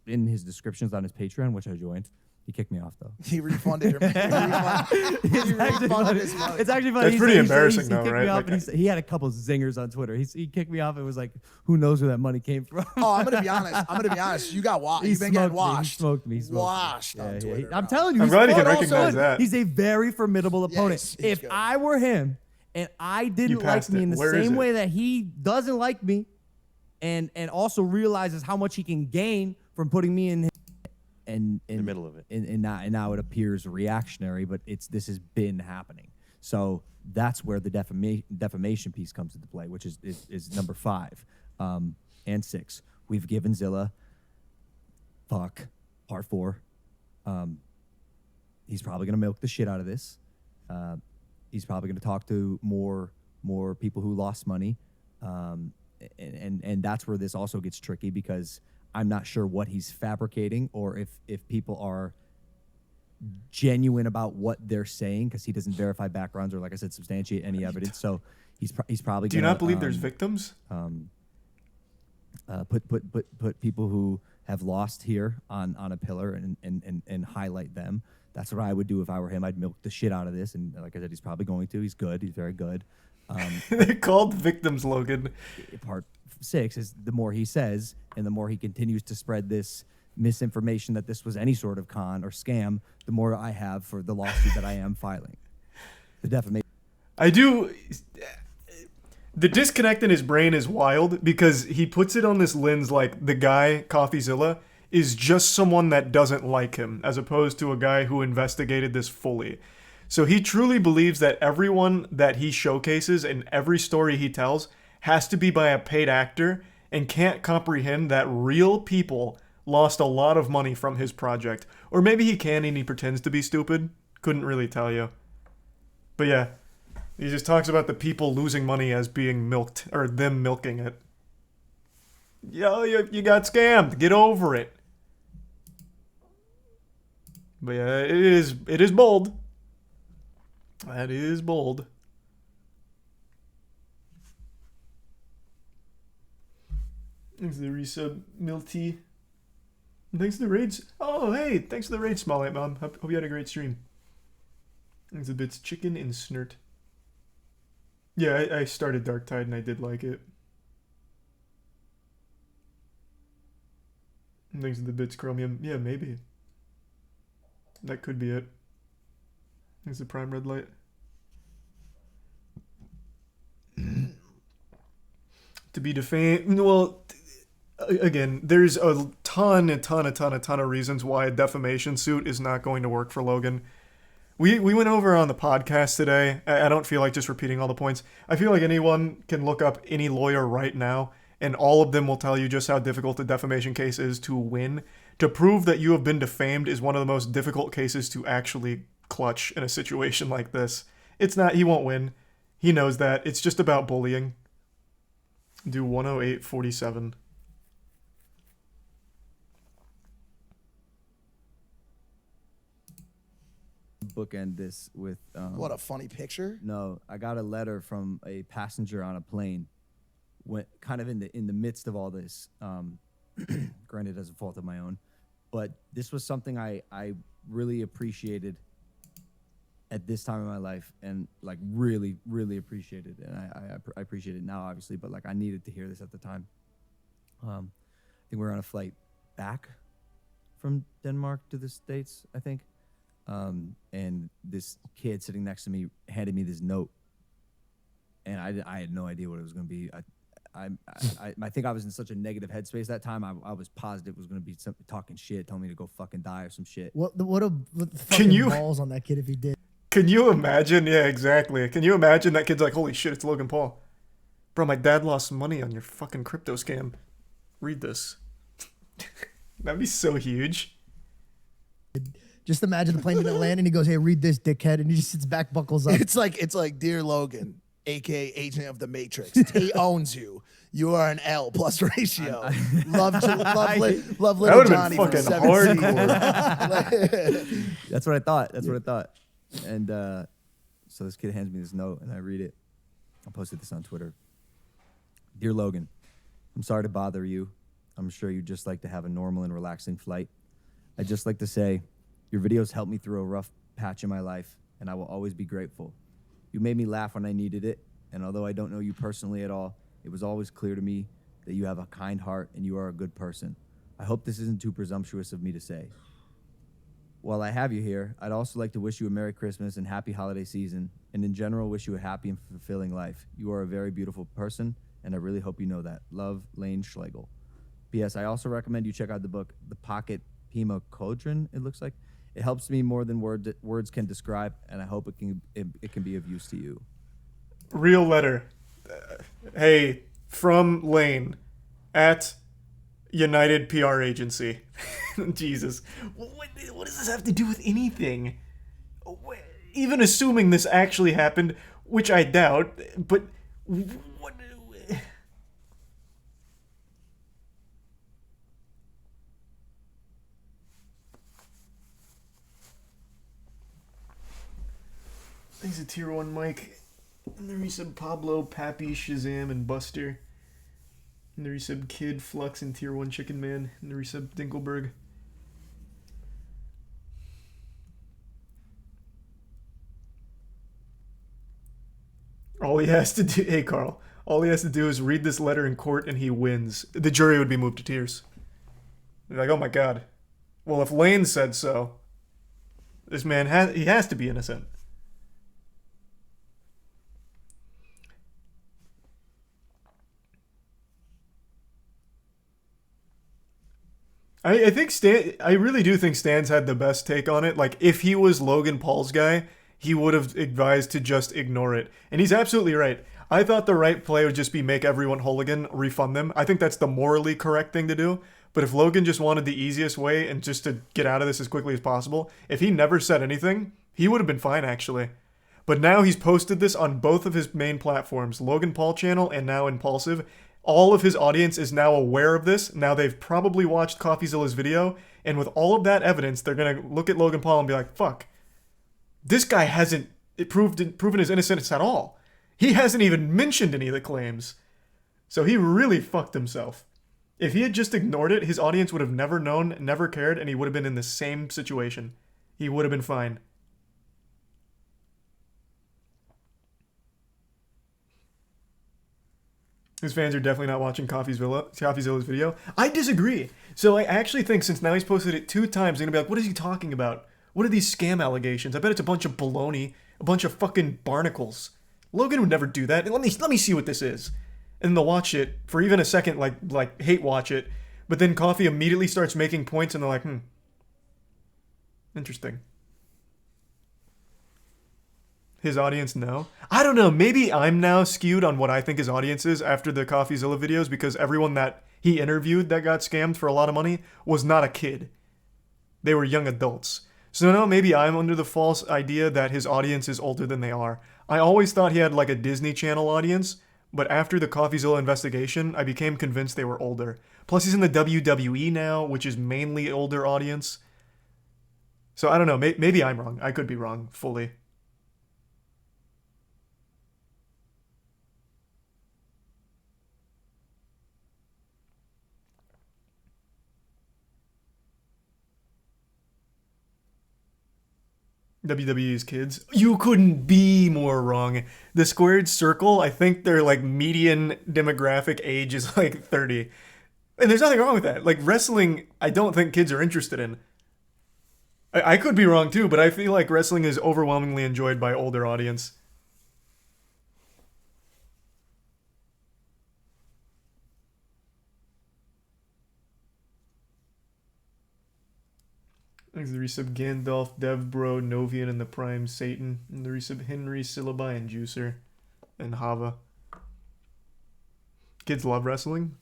in his descriptions on his Patreon, which I joined. He kicked me off though. He refunded he refunded his money. It's actually funny. That's pretty embarrassing he though, kicked right? Me off Like, and he had a couple zingers on Twitter. He kicked me off. It was like, who knows where that money came from? Oh, I'm gonna be honest. You got washed. He You've been getting smoked me. washed. He smoked me. He smoked me. Washed Yeah, on yeah. Twitter. I'm bro. telling you, I'm he's glad he can fun. recognize Also, that. He's a very formidable opponent. Yes, he's If good. I were him and I didn't like passed me it. in the Where is same it? way that he doesn't like me, and also realizes how much he can gain from putting me in in the middle of it. And now it appears reactionary, but this has been happening. So that's where the defamation piece comes into play, which is number 5 and 6. We've given Zilla part 4. He's probably gonna milk the shit out of this. He's probably gonna talk to more people who lost money, and that's where this also gets tricky, because I'm not sure what he's fabricating, or if people are genuine about what they're saying, because he doesn't verify backgrounds or, like I said, substantiate any evidence. So he's probably. Do you not believe there's victims? Put people who have lost here on a pillar and highlight them. That's what I would do if I were him. I'd milk the shit out of this, and like I said, he's probably going to. He's good. He's very good. They're called victims, Logan. Part 6 is the more he says and the more he continues to spread this misinformation that this was any sort of con or scam, the more I have for the lawsuit that I am filing. The defamation. I do. The disconnect in his brain is wild, because he puts it on this lens like the guy, CoffeeZilla, is just someone that doesn't like him, as opposed to a guy who investigated this fully. So he truly believes that everyone that he showcases and every story he tells has to be by a paid actor, and can't comprehend that real people lost a lot of money from his project. Or maybe he can and he pretends to be stupid. Couldn't really tell you. But yeah, he just talks about the people losing money as being milked, or them milking it. Yo, you got scammed. Get over it. But yeah, it is bold. That is bold. Thanks to the resub, Milty. Thanks to the raids. Oh, hey, thanks to the raid, Smallite Mom. Hope you had a great stream. Thanks to bits, chicken and snert. Yeah, I started Dark Tide and I did like it. Thanks to the bits, Chromium. Yeah, maybe. That could be it. Thanks to Prime Red Light. To be defamed. Well, again, there's a ton of reasons why a defamation suit is not going to work for Logan. We went over on the podcast today. I don't feel like just repeating all the points. I feel like anyone can look up any lawyer right now, and all of them will tell you just how difficult a defamation case is to win. To prove that you have been defamed is one of the most difficult cases to actually clutch in a situation like this. It's not, he won't win. He knows that. It's just about bullying. Do 108.47. Bookend this with What a funny picture. No, I got a letter from a passenger on a plane, went kind of in the midst of all this. Granted, as a fault of my own, but this was something I really appreciated at this time in my life, and like really, really appreciate it. And I appreciate it now, obviously, but like I needed to hear this at the time. I think we were on a flight back from Denmark to the States, I think. And this kid sitting next to me handed me this note, and I had no idea what it was going to be. I think I was in such a negative headspace that time. I was positive it was going to be something talking shit, telling me to go fucking die or some shit. What the fucking balls on that kid if he did. Can you imagine? Yeah, exactly. Can you imagine that kid's like, holy shit, it's Logan Paul. Bro, my dad lost some money on your fucking crypto scam. Read this. That'd be so huge. Just imagine the plane didn't land and he goes, hey, read this, dickhead. And he just sits back, buckles up. It's like, Dear Logan, aka Agent of the Matrix. Tay owns you. You are an L plus ratio. Love little Johnny from fucking 17. That's what I thought. That's what I thought. And so this kid hands me this note, and I read it. I posted this on Twitter. Dear Logan, I'm sorry to bother you. I'm sure you'd just like to have a normal and relaxing flight. I'd just like to say, your videos helped me through a rough patch in my life, and I will always be grateful. You made me laugh when I needed it, and although I don't know you personally at all, it was always clear to me that you have a kind heart and you are a good person. I hope this isn't too presumptuous of me to say. While I have you here, I'd also like to wish you a Merry Christmas and Happy Holiday Season, and in general, wish you a happy and fulfilling life. You are a very beautiful person, and I really hope you know that. Love, Lane Schlegel. P.S. I also recommend you check out the book, The Pocket Pima Codron, it looks like. It helps me more than words can describe, and I hope it can be of use to you. Real letter. Hey, from Lane at United PR Agency. Jesus. What does this have to do with anything? Even assuming this actually happened, which I doubt, but what? Thanks to Tier 1 Mike. And the resub Pablo, Pappy, Shazam, and Buster. And the resub Kid, Flux, and Tier 1 Chicken Man. And the resub Dinkelberg. All he has to do... Hey, Carl. All he has to do is read this letter in court and he wins. The jury would be moved to tears. They're like, oh my god. Well, if Lane said so, this man has to be innocent. I think I really do think Stan's had the best take on it. Like, if he was Logan Paul's guy, he would have advised to just ignore it. And he's absolutely right. I thought the right play would just be make everyone hooligan, refund them. I think that's the morally correct thing to do. But if Logan just wanted the easiest way and just to get out of this as quickly as possible, if he never said anything, he would have been fine, actually. But now he's posted this on both of his main platforms, Logan Paul channel and now Impulsive. All of his audience is now aware of this. Now they've probably watched CoffeeZilla's video, and with all of that evidence, they're going to look at Logan Paul and be like, fuck, this guy hasn't proven his innocence at all. He hasn't even mentioned any of the claims. So he really fucked himself. If he had just ignored it, his audience would have never known, never cared, and he would have been in the same situation. He would have been fine. His fans are definitely not watching CoffeeZilla's video. I disagree. So I actually think since now he's posted it 2 times, they're going to be like, what is he talking about? What are these scam allegations? I bet it's a bunch of baloney, a bunch of fucking barnacles. Logan would never do that. Let me see what this is. And they'll watch it for even a second, like hate watch it. But then Coffee immediately starts making points and they're like, interesting. His audience, no. I don't know. Maybe I'm now skewed on what I think his audience is after the CoffeeZilla videos because everyone that he interviewed that got scammed for a lot of money was not a kid. They were young adults. So now maybe I'm under the false idea that his audience is older than they are. I always thought he had like a Disney Channel audience, but after the CoffeeZilla investigation, I became convinced they were older. Plus he's in the WWE now, which is mainly older audience. So I don't know. Maybe I'm wrong. I could be wrong fully. WWE's kids. You couldn't be more wrong. The squared circle, I think their like median demographic age is like 30. And there's nothing wrong with that. Like wrestling, I don't think kids are interested in. I could be wrong too, but I feel like wrestling is overwhelmingly enjoyed by older audience. There's the resub Gandalf, Devbro, Novian, and the Prime Satan. And the resub Henry, Syllabi, and Juicer. And Hava. Kids love wrestling.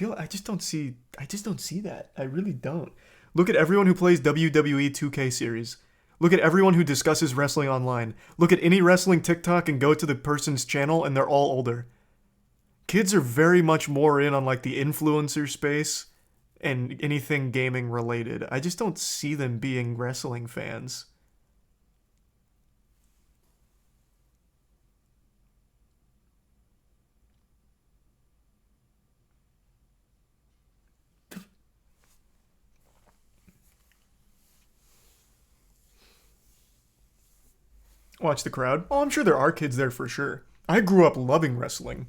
I just don't see that. I really don't. Look at everyone who plays WWE 2K series. Look at everyone who discusses wrestling online. Look at any wrestling TikTok and go to the person's channel and they're all older. Kids are very much more in on like the influencer space and anything gaming related. I just don't see them being wrestling fans. Watch the crowd. Oh, I'm sure there are kids there for sure. I grew up loving wrestling.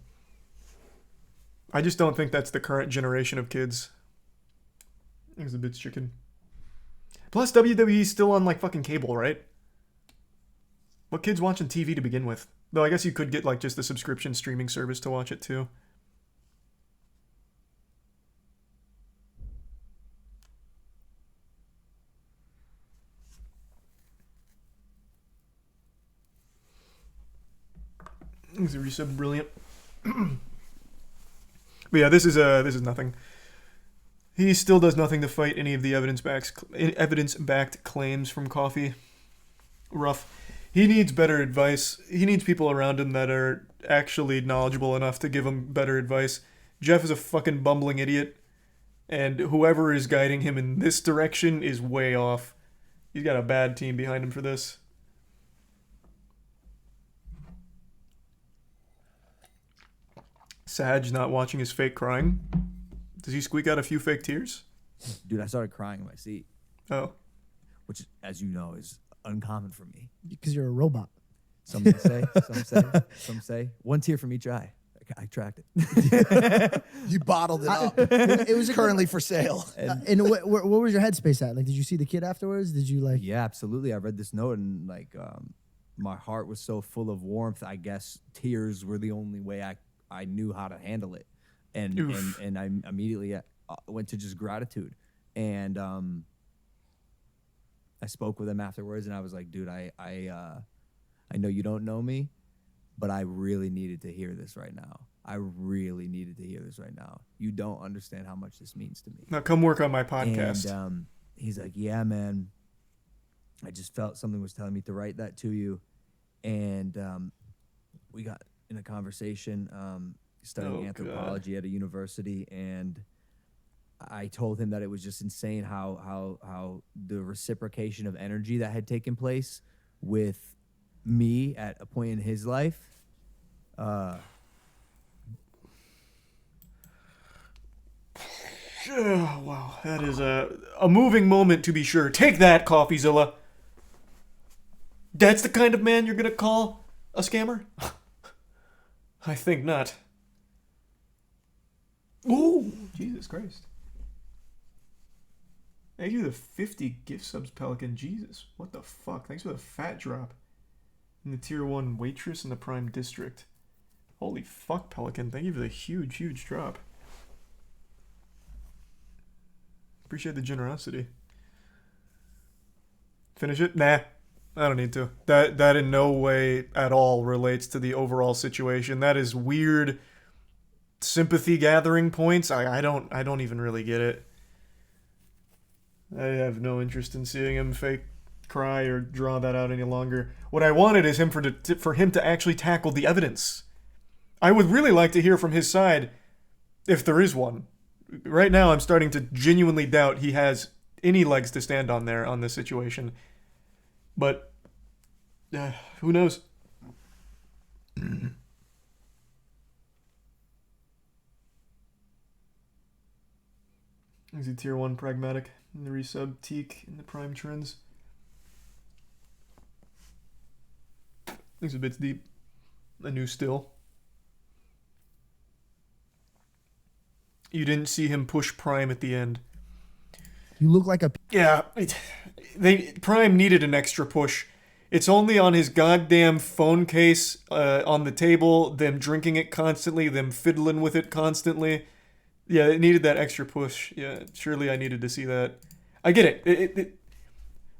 I just don't think that's the current generation of kids. There's a bitch chicken. Plus, WWE's still on like fucking cable, right? What kids watching TV to begin with? Though I guess you could get like just the subscription streaming service to watch it too. This is resub brilliant. But yeah, this is nothing. He still does nothing to fight any of the evidence-backed claims from Coffee. Rough. He needs better advice. He needs people around him that are actually knowledgeable enough to give him better advice. Jeff is a fucking bumbling idiot, and whoever is guiding him in this direction is way off. He's got a bad team behind him for this. Saj not watching his fake crying. Does he squeak out a few fake tears? Dude, I started crying in my seat. Oh. Which, as you know, is uncommon for me. Because you're a robot. Some say, some say. One tear from each eye. I tracked it. You bottled it up. It was Currently for sale. And what was your headspace at? Like, did you see the kid afterwards? Did you like? Yeah, absolutely. I read this note and like my heart was so full of warmth. I guess tears were the only way I knew how to handle it. And I immediately went to just gratitude. And I spoke with him afterwards, and I was like, dude, I know you don't know me, but I really needed to hear this right now. I really needed to hear this right now. You don't understand how much this means to me. Now come work on my podcast. And he's like, yeah, man, I just felt something was telling me to write that to you. And we got in a conversation studying anthropology at a university, and I told him that it was just insane how the reciprocation of energy that had taken place with me at a point in his life. Oh, wow, that is a moving moment to be sure. Take that, CoffeeZilla. That's the kind of man you're gonna call a scammer? I think not. Ooh, Jesus Christ. Thank you for the 50 gift subs, Pelican. Jesus, what the fuck? Thanks for the fat drop. And the tier 1 waitress in the Prime District. Holy fuck, Pelican. Thank you for the huge, huge drop. Appreciate the generosity. Finish it? Nah, I don't need to. That in no way at all relates to the overall situation. That is weird sympathy gathering points. I don't even really get it. I have no interest in seeing him fake cry or draw that out any longer. What I wanted is for him to actually tackle the evidence. I would really like to hear from his side, if there is one. Right now, I'm starting to genuinely doubt he has any legs to stand on there on this situation. But who knows? Is he tier 1 pragmatic in the resub? Teak in the prime trends. Thanks a bit deep. A new still. You didn't see him push Prime at the end. You look like a. Yeah, Prime needed an extra push. It's only on his goddamn phone case on the table, them drinking it constantly, them fiddling with it constantly. Yeah, it needed that extra push. Yeah, surely I needed to see that. I get it.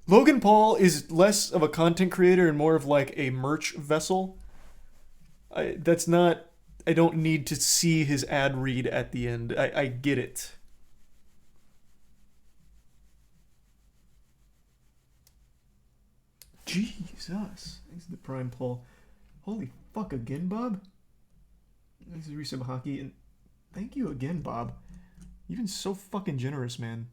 Logan Paul is less of a content creator and more of like a merch vessel. I don't need to see his ad read at the end. I get it. Jesus. Thanks to the Prime Paul. Holy fuck again, Bob? This is Resub Hockey, and thank you again, Bob. You've been so fucking generous, man.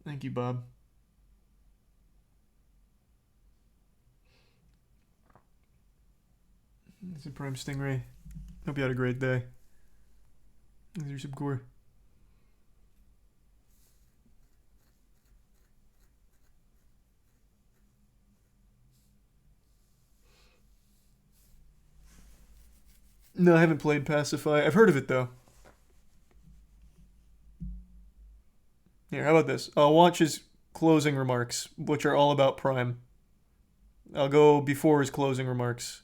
Thank you, Bob. This is Prime Stingray. Hope you had a great day. This is Resub Core. No, I haven't played Pacify. I've heard of it, though. Here, how about this? I'll watch his closing remarks, which are all about Prime. I'll go before his closing remarks.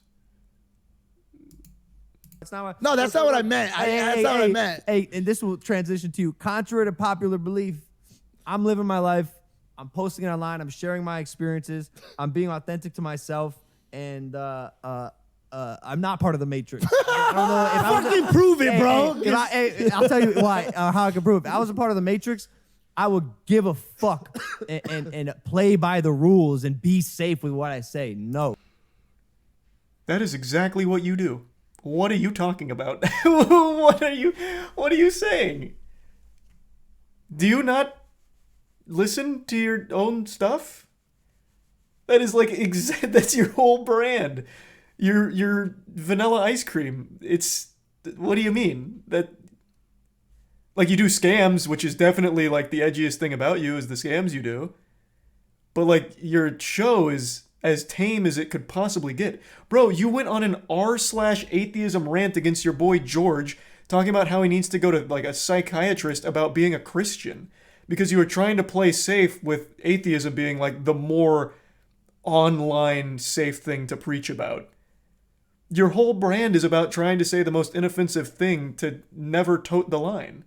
That's not what, No, that's not what I meant. That's not what I meant. Hey, and this will transition to, contrary to popular belief, I'm living my life. I'm posting it online. I'm sharing my experiences. I'm being authentic to myself. And I'm not part of the Matrix. I don't know if I was Fucking prove it, bro. I'll tell you why, how I can prove it. If I was a part of the Matrix, I would give a fuck and play by the rules and be safe with what I say. No. That is exactly what you do. What are you talking about? What are you saying? Do you not listen to your own stuff? That is like that's your whole brand. Your vanilla ice cream. What do you mean? That like you do scams, which is definitely like the edgiest thing about you is the scams you do. But like your show is as tame as it could possibly get. Bro, you went on an r/atheism rant against your boy George, talking about how he needs to go to like a psychiatrist about being a Christian. Because you were trying to play safe with atheism being like the more online safe thing to preach about. Your whole brand is about trying to say the most inoffensive thing to never tote the line.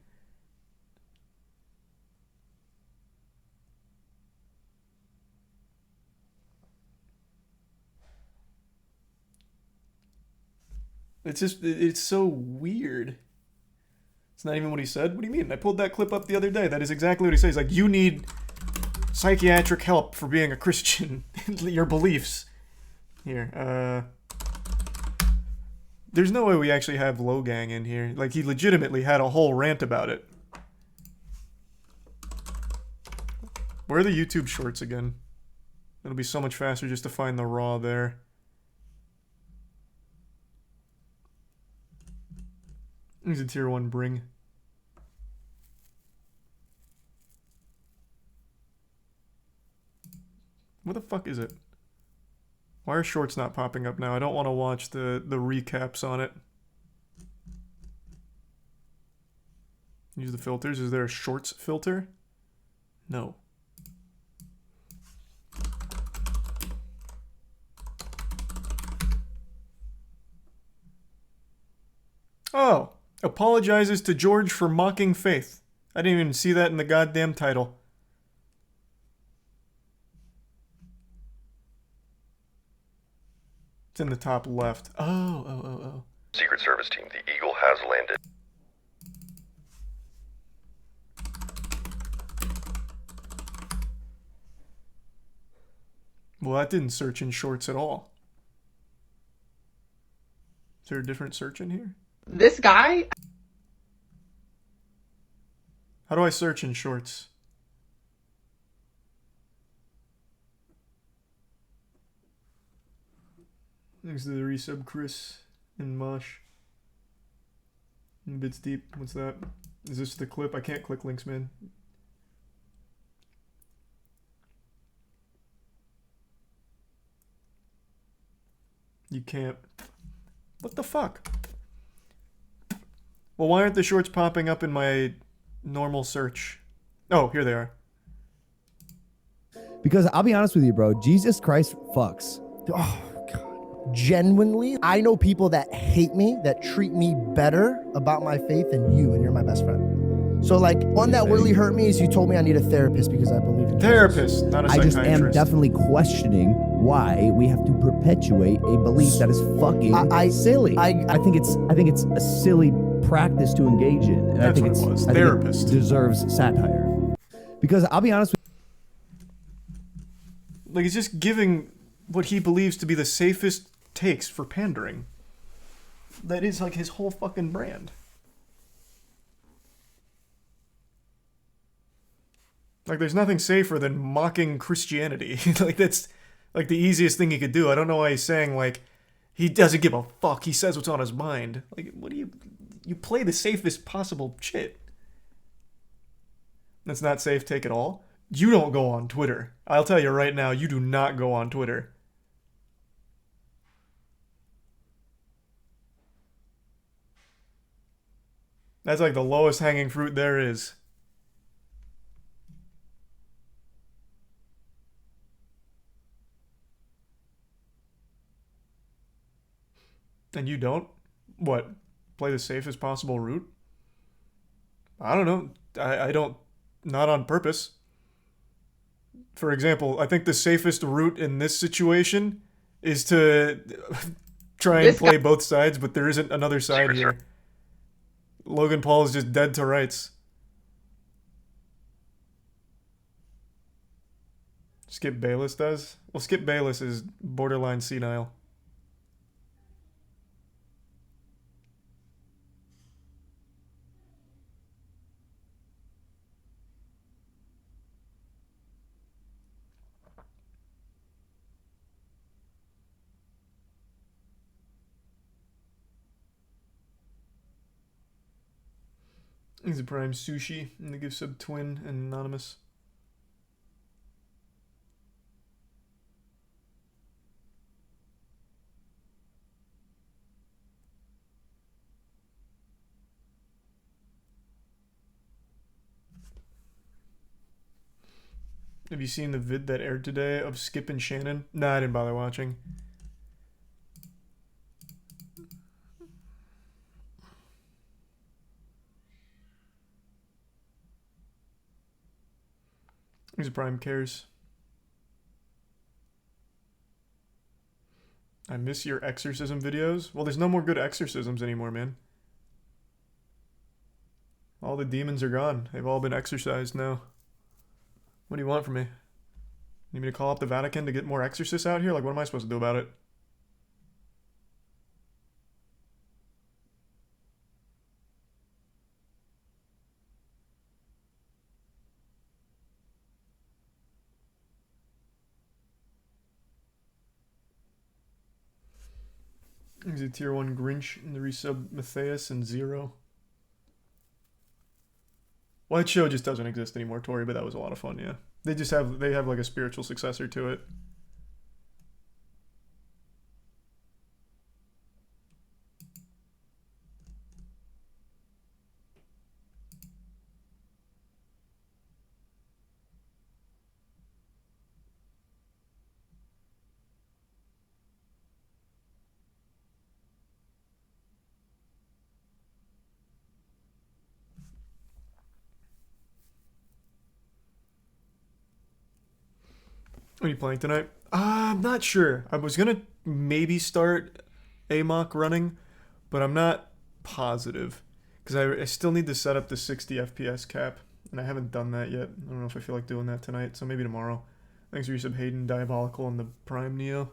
It's so weird. It's not even what he said. What do you mean? I pulled that clip up the other day. That is exactly what he says. Like, you need psychiatric help for being a Christian. Your beliefs. Here, there's no way we actually have Logang in here. Like, he legitimately had a whole rant about it. Where are the YouTube shorts again? It'll be so much faster just to find the raw there. Here's a tier 1 bring. What the fuck is it? Why are shorts not popping up now? I don't want to watch the recaps on it. Use the filters. Is there a shorts filter? No. Oh. Apologizes to George for mocking faith. I didn't even see that in the goddamn title. It's in the top left. Oh. Secret Service team, the Eagle has landed. Well, that didn't search in shorts at all. Is there a different search in here? This guy? How do I search in shorts? Thanks to the resub, Chris and Mosh. Bits deep. What's that? Is this the clip? I can't click links, man. You can't. What the fuck? Well, why aren't the shorts popping up in my normal search? Oh, here they are. Because I'll be honest with you, bro. Jesus Christ fucks. Oh, God. Genuinely, I know people that hate me, that treat me better about my faith than you, and you're my best friend. So, like, one that really hurt me is you told me I need a therapist because I believe in Jesus. Therapist, not a I just psychiatrist. am definitely questioning why we have to perpetuate a belief that is fucking silly. I think it's a silly practice to engage in, and That's I think what it it's was. I think Therapist. it deserves satire. Because I'll be honest with Like, he's just giving what he believes to be the safest takes for pandering. That is, like, his whole fucking brand. Like, there's nothing safer than mocking Christianity. Like, that's, like, the easiest thing he could do. I don't know why he's saying, like, he doesn't give a fuck. He says what's on his mind. Like, what do you... You play the safest possible shit. That's not safe take at all. You don't go on Twitter. I'll tell you right now, you do not go on Twitter. That's like the lowest hanging fruit there is. And you don't? What? Play the safest possible route? I don't know. I don't... Not on purpose. For example, I think the safest route in this situation is to try and play both sides, but there isn't another side here. Logan Paul is just dead to rights. Skip Bayless does? Well, Skip Bayless is borderline senile. He's a prime sushi in the gift sub twin and anonymous. Have you seen the vid that aired today of Skip and Shannon? Nah, I didn't bother watching. He's a prime cares. I miss your exorcism videos. Well, there's no more good exorcisms anymore, man. All the demons are gone. They've all been exorcised now. What do you want from me? Need me to call up the Vatican to get more exorcists out here? Like, what am I supposed to do about it? He's a tier 1 Grinch in the resub Matthias and Zero. White Show just doesn't exist anymore, Tori, but that was a lot of fun, yeah. They have like a spiritual successor to it. What are you playing tonight? I'm not sure. I was gonna maybe start AMOC running, but I'm not positive. Because I still need to set up the 60 FPS cap, and I haven't done that yet. I don't know if I feel like doing that tonight, so maybe tomorrow. Thanks for your sub, Hayden, Diabolical, and the Prime Neo.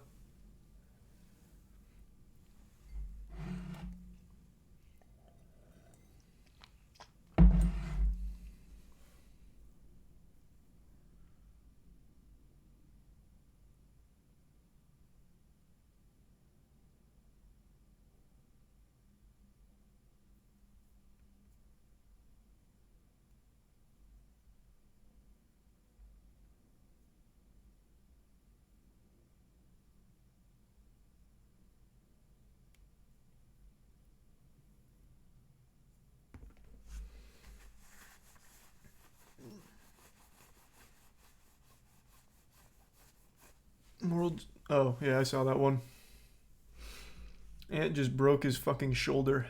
World. Oh, yeah, I saw that one. Ant just broke his fucking shoulder.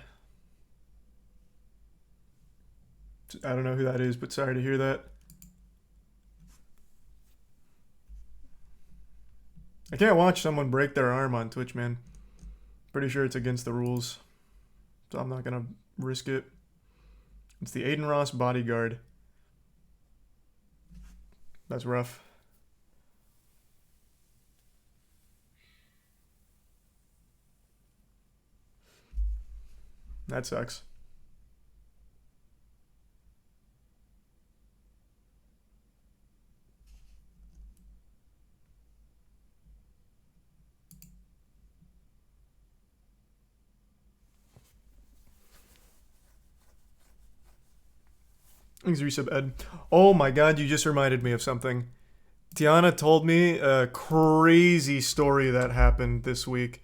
I don't know who that is, but sorry to hear that. I can't watch someone break their arm on Twitch, man. Pretty sure it's against the rules. So I'm not gonna risk it. It's the Aiden Ross bodyguard. That's rough. That sucks. Thanks, resub Ed. Oh my god, you just reminded me of something. Tiana told me a crazy story that happened this week.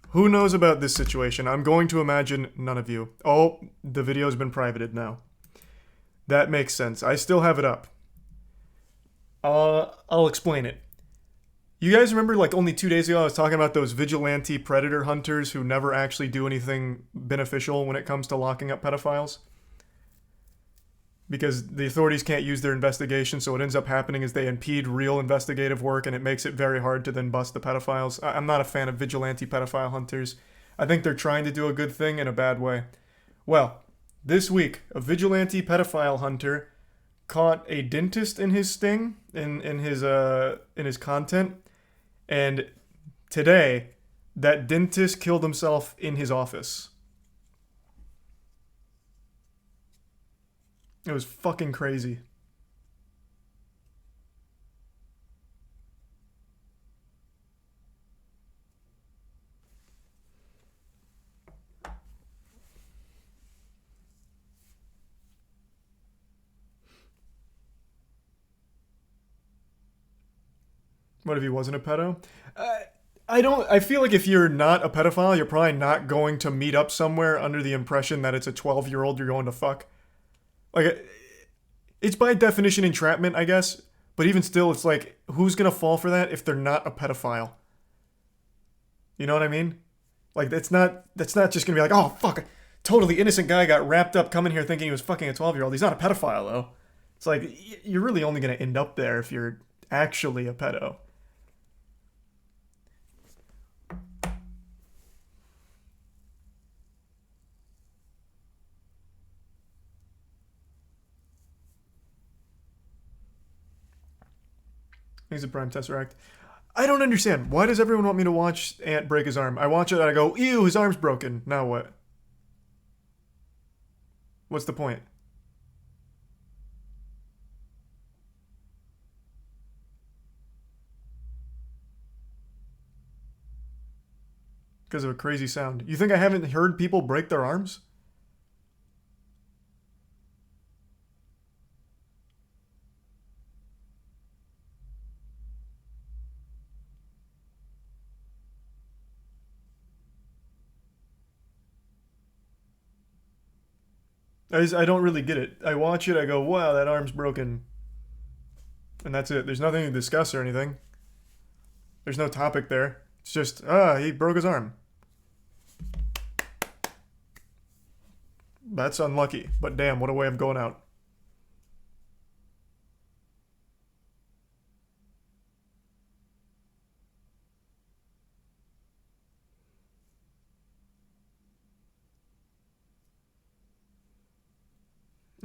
Who knows about this situation? I'm going to imagine none of you. Oh, the video's been privated now. That makes sense. I still have it up. I'll explain it. You guys remember, like, only 2 days ago I was talking about those vigilante predator hunters who never actually do anything beneficial when it comes to locking up pedophiles? Because the authorities can't use their investigation, so what ends up happening is they impede real investigative work, and it makes it very hard to then bust the pedophiles. I'm not a fan of vigilante pedophile hunters. I think they're trying to do a good thing in a bad way. Well, this week, a vigilante pedophile hunter caught a dentist in his sting, in his content, and today, that dentist killed himself in his office. It was fucking crazy. What if he wasn't a pedo? I feel like if you're not a pedophile, you're probably not going to meet up somewhere under the impression that it's a 12-year-old you're going to fuck. Like, it's by definition entrapment, I guess. But even still, it's like, who's gonna fall for that if they're not a pedophile? You know what I mean? Like, that's not just gonna be like, oh, fuck, totally innocent guy got wrapped up coming here thinking he was fucking a 12-year-old. He's not a pedophile, though. It's like, you're really only gonna end up there if you're actually a pedo. He's a Prime Tesseract. I don't understand. Why does everyone want me to watch Ant break his arm? I watch it and I go, ew, his arm's broken. Now what? What's the point? Because of a crazy sound. You think I haven't heard people break their arms? I don't really get it. I watch it, I go, wow, that arm's broken. And that's it. There's nothing to discuss or anything. There's no topic there. It's just, he broke his arm. That's unlucky. But damn, what a way of going out.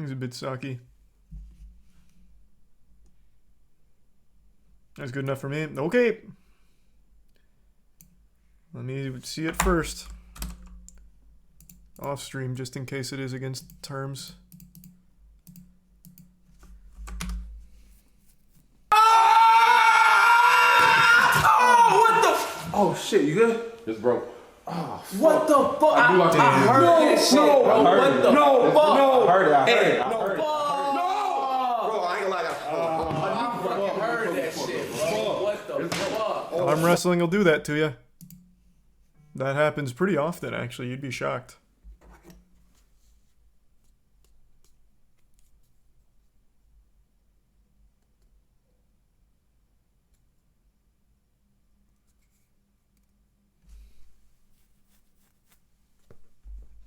He's a bit sucky. That's good enough for me. Okay. Let me see it first. Off stream, just in case it is against terms. Oh, what the? Oh shit, you good? It's broke. Oh, what the fuck? I heard that shit, bro. What the fuck? I heard it. I heard it. No, Bro, I ain't gonna lie. I fucking heard that shit, bro. What the fuck? Arm wrestling will do that to you. That happens pretty often, actually. You'd be shocked.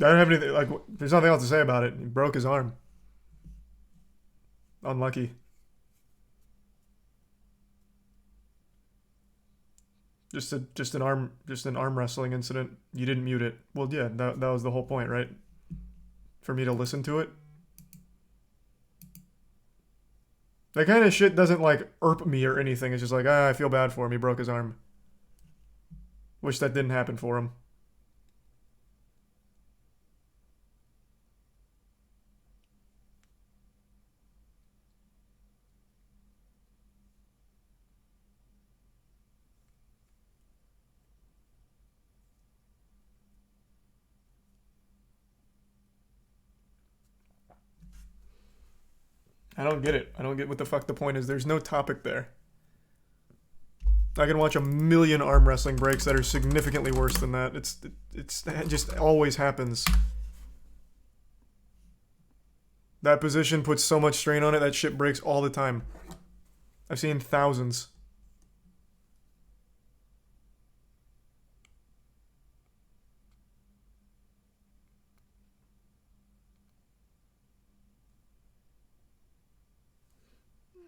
I don't have anything, like, there's nothing else to say about it. He broke his arm. Unlucky. Just an arm wrestling incident. You didn't mute it. Well, yeah, that was the whole point, right? For me to listen to it. That kind of shit doesn't like irp me or anything. It's just like, I feel bad for him. He broke his arm. Wish that didn't happen for him. I don't get it. I don't get what the fuck the point is. There's no topic there. I can watch a million arm wrestling breaks that are significantly worse than that. It just always happens. That position puts so much strain on it, that shit breaks all the time. I've seen thousands.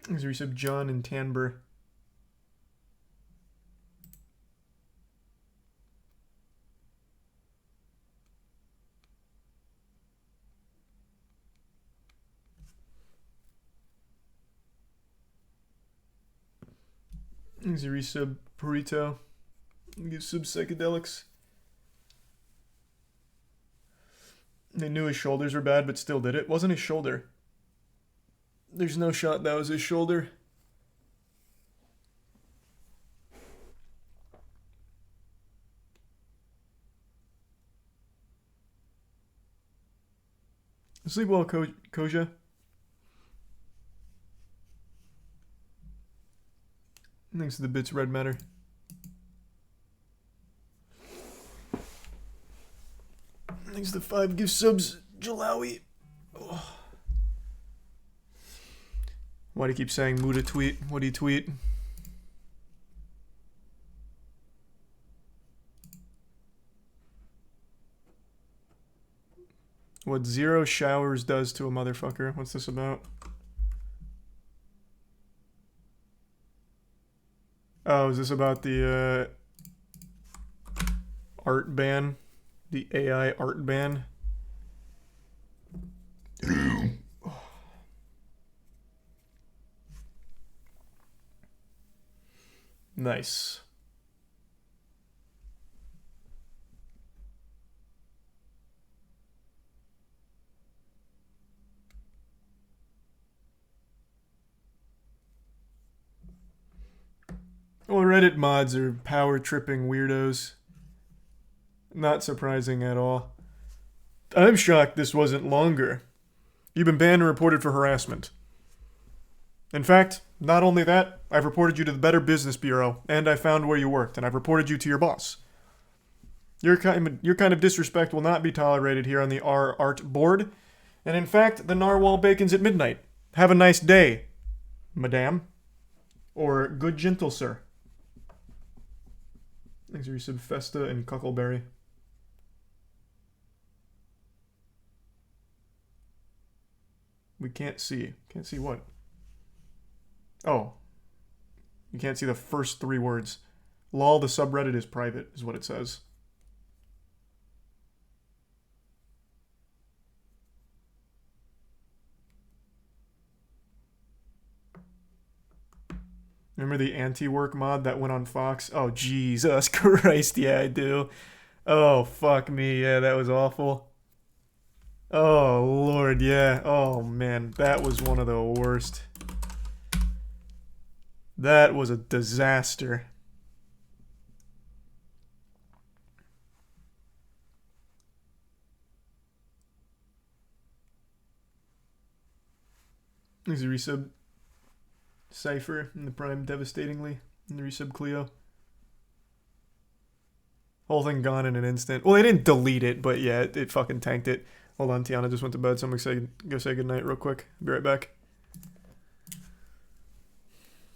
There's a resub John and Tanber. There's a resub Burrito. Give sub Psychedelics. They knew his shoulders were bad, but still did it. Wasn't his shoulder. There's no shot that was his shoulder. Sleep well, Koja. Thanks to the bits, Red Matter. Thanks to the 5 gift subs, Jalawi. Oh. Why do you keep saying Muda tweet? What do you tweet? What 0 showers does to a motherfucker. What's this about? Oh, is this about the art ban? The AI art ban? Nice. Well, Reddit mods are power tripping weirdos. Not surprising at all. I'm shocked this wasn't longer. You've been banned and reported for harassment. In fact, not only that, I've reported you to the Better Business Bureau, and I found where you worked, and I've reported you to your boss. Your kind of disrespect will not be tolerated here on the R Art board, and in fact, the narwhal bacons at midnight. Have a nice day, madame. Or good gentle sir. Thanks for your sub Festa and Cuckleberry. We can't see. Can't see what? Oh. You can't see the first 3 words. Lol, the subreddit is private, is what it says. Remember the anti-work mod that went on Fox? Oh, Jesus Christ, yeah, I do. Oh, fuck me, yeah, that was awful. Oh, Lord, yeah. Oh, man, that was one of the worst. That was a disaster. There's a resub. Cypher in the Prime devastatingly. In the resub Cleo. Whole thing gone in an instant. Well, they didn't delete it, but yeah, it fucking tanked it. Hold on, Tiana just went to bed, so I'm gonna go say goodnight real quick. Be right back.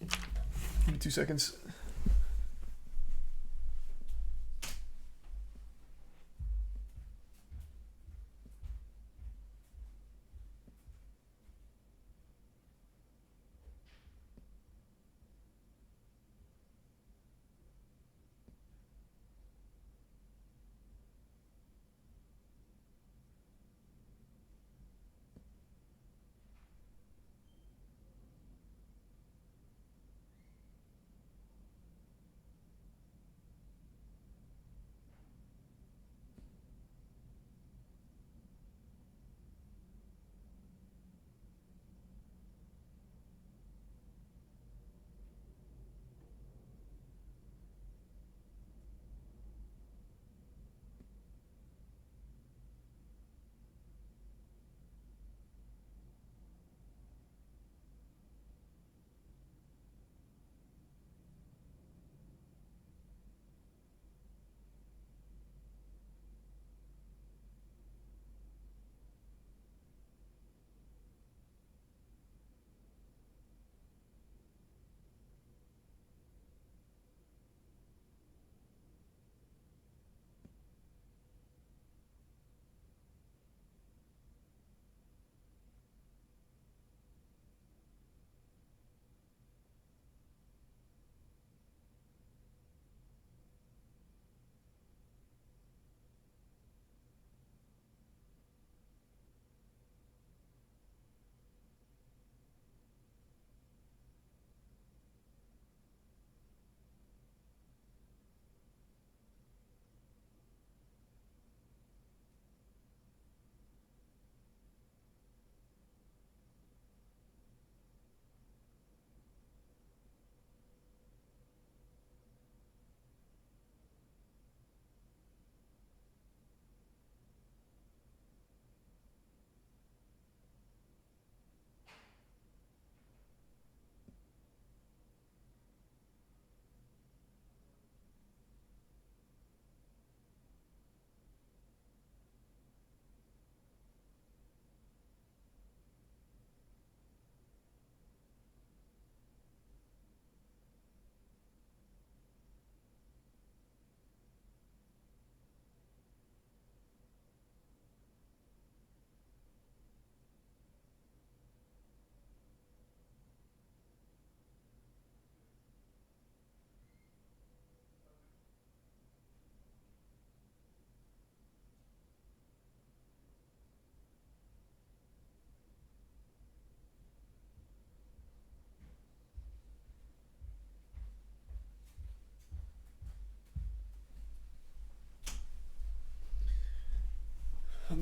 Give me 2 seconds.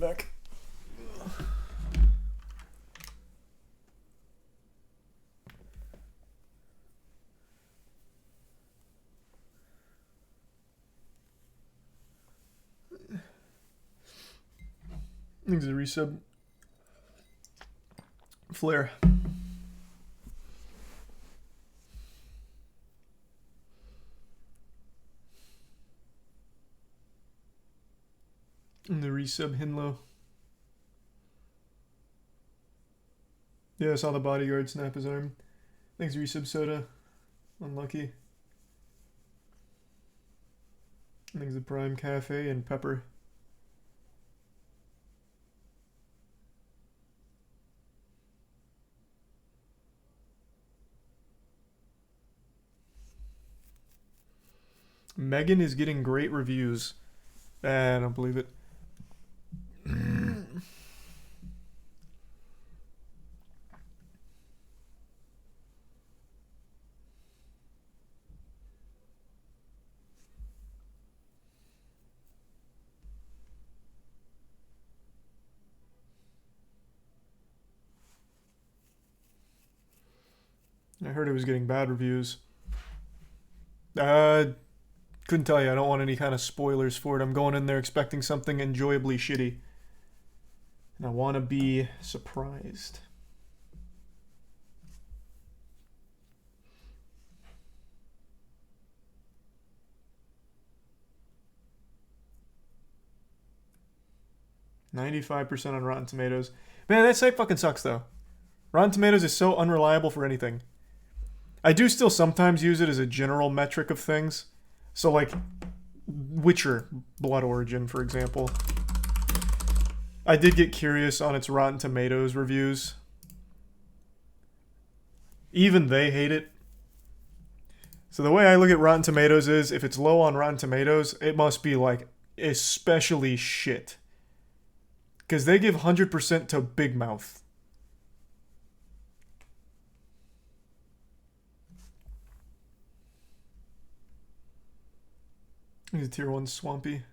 back. I think it's a resub. Flare. And the resub Hinlow. Yeah, I saw the bodyguard snap his arm. Thanks, resub Soda. Unlucky. Thanks, the Prime Cafe and Pepper. Megan is getting great reviews. I don't believe it. I heard it was getting bad reviews. Couldn't tell you. I don't want any kind of spoilers for it. I'm going in there expecting something enjoyably shitty. And I want to be surprised. %95 on Rotten Tomatoes. Man, that site fucking sucks though. Rotten Tomatoes is so unreliable for anything. I do still sometimes use it as a general metric of things. So like Witcher Blood Origin, for example. I did get curious on its Rotten Tomatoes reviews. Even they hate it. So the way I look at Rotten Tomatoes is, if it's low on Rotten Tomatoes, it must be like especially shit. Because they give 100% to Big Mouth. He's a tier 1 Swampy.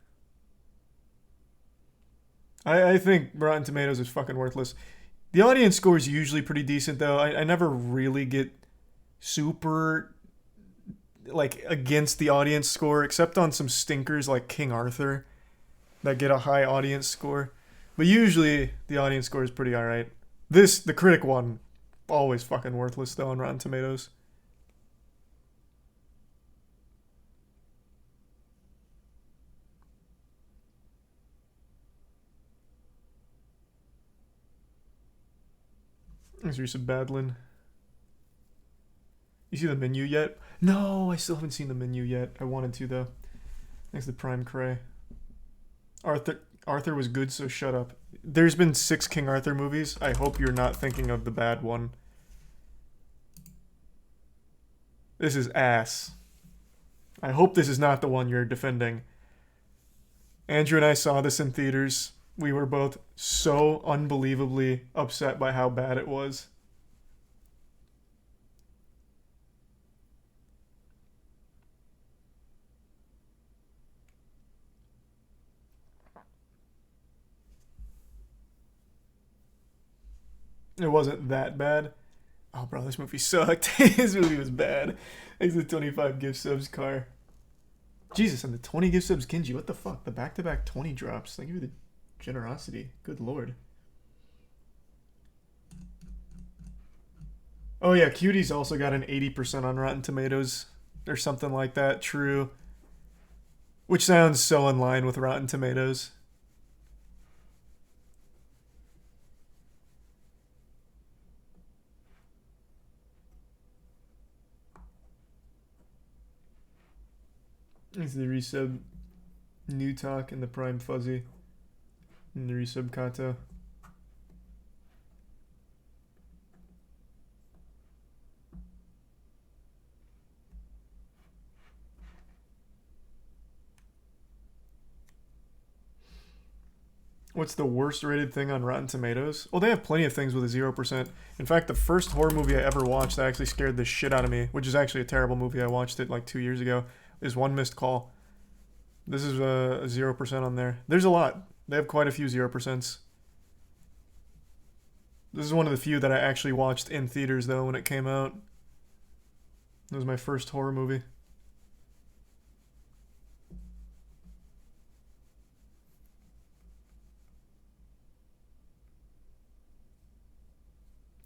I think Rotten Tomatoes is fucking worthless. The audience score is usually pretty decent, though. I never really get super, like, against the audience score, except on some stinkers like King Arthur that get a high audience score. But usually, the audience score is pretty alright. The critic one, always fucking worthless, though, on Rotten Tomatoes. There's Risa Badlin. You see the menu yet? No, I still haven't seen the menu yet. I wanted to, though. Thanks to Prime Cray. Arthur was good, so shut up. There's been 6 King Arthur movies. I hope you're not thinking of the bad one. This is ass. I hope this is not the one you're defending. Andrew and I saw this in theaters. We were both so unbelievably upset by how bad it was. It wasn't that bad. Oh, bro, this movie sucked. This movie was bad. Thanks to the 25 gift subs, Car. Jesus, and the 20 gift subs, Kinji. What the fuck? The back-to-back 20 drops. Thank you for the generosity. Good lord. Oh yeah, Cutie's also got an 80% on Rotten Tomatoes. Or something like that. True. Which sounds so in line with Rotten Tomatoes. This is the resub New Talk and the Prime Fuzzy. And the resub Kato. What's the worst rated thing on Rotten Tomatoes? Well, they have plenty of things with a 0%. In fact, the first horror movie I ever watched that actually scared the shit out of me, which is actually a terrible movie. I watched it like 2 years ago, is One Missed Call. This is a 0% on there. There's a lot. They have quite a few 0%. This is one of the few that I actually watched in theaters, though, when it came out. It was my first horror movie.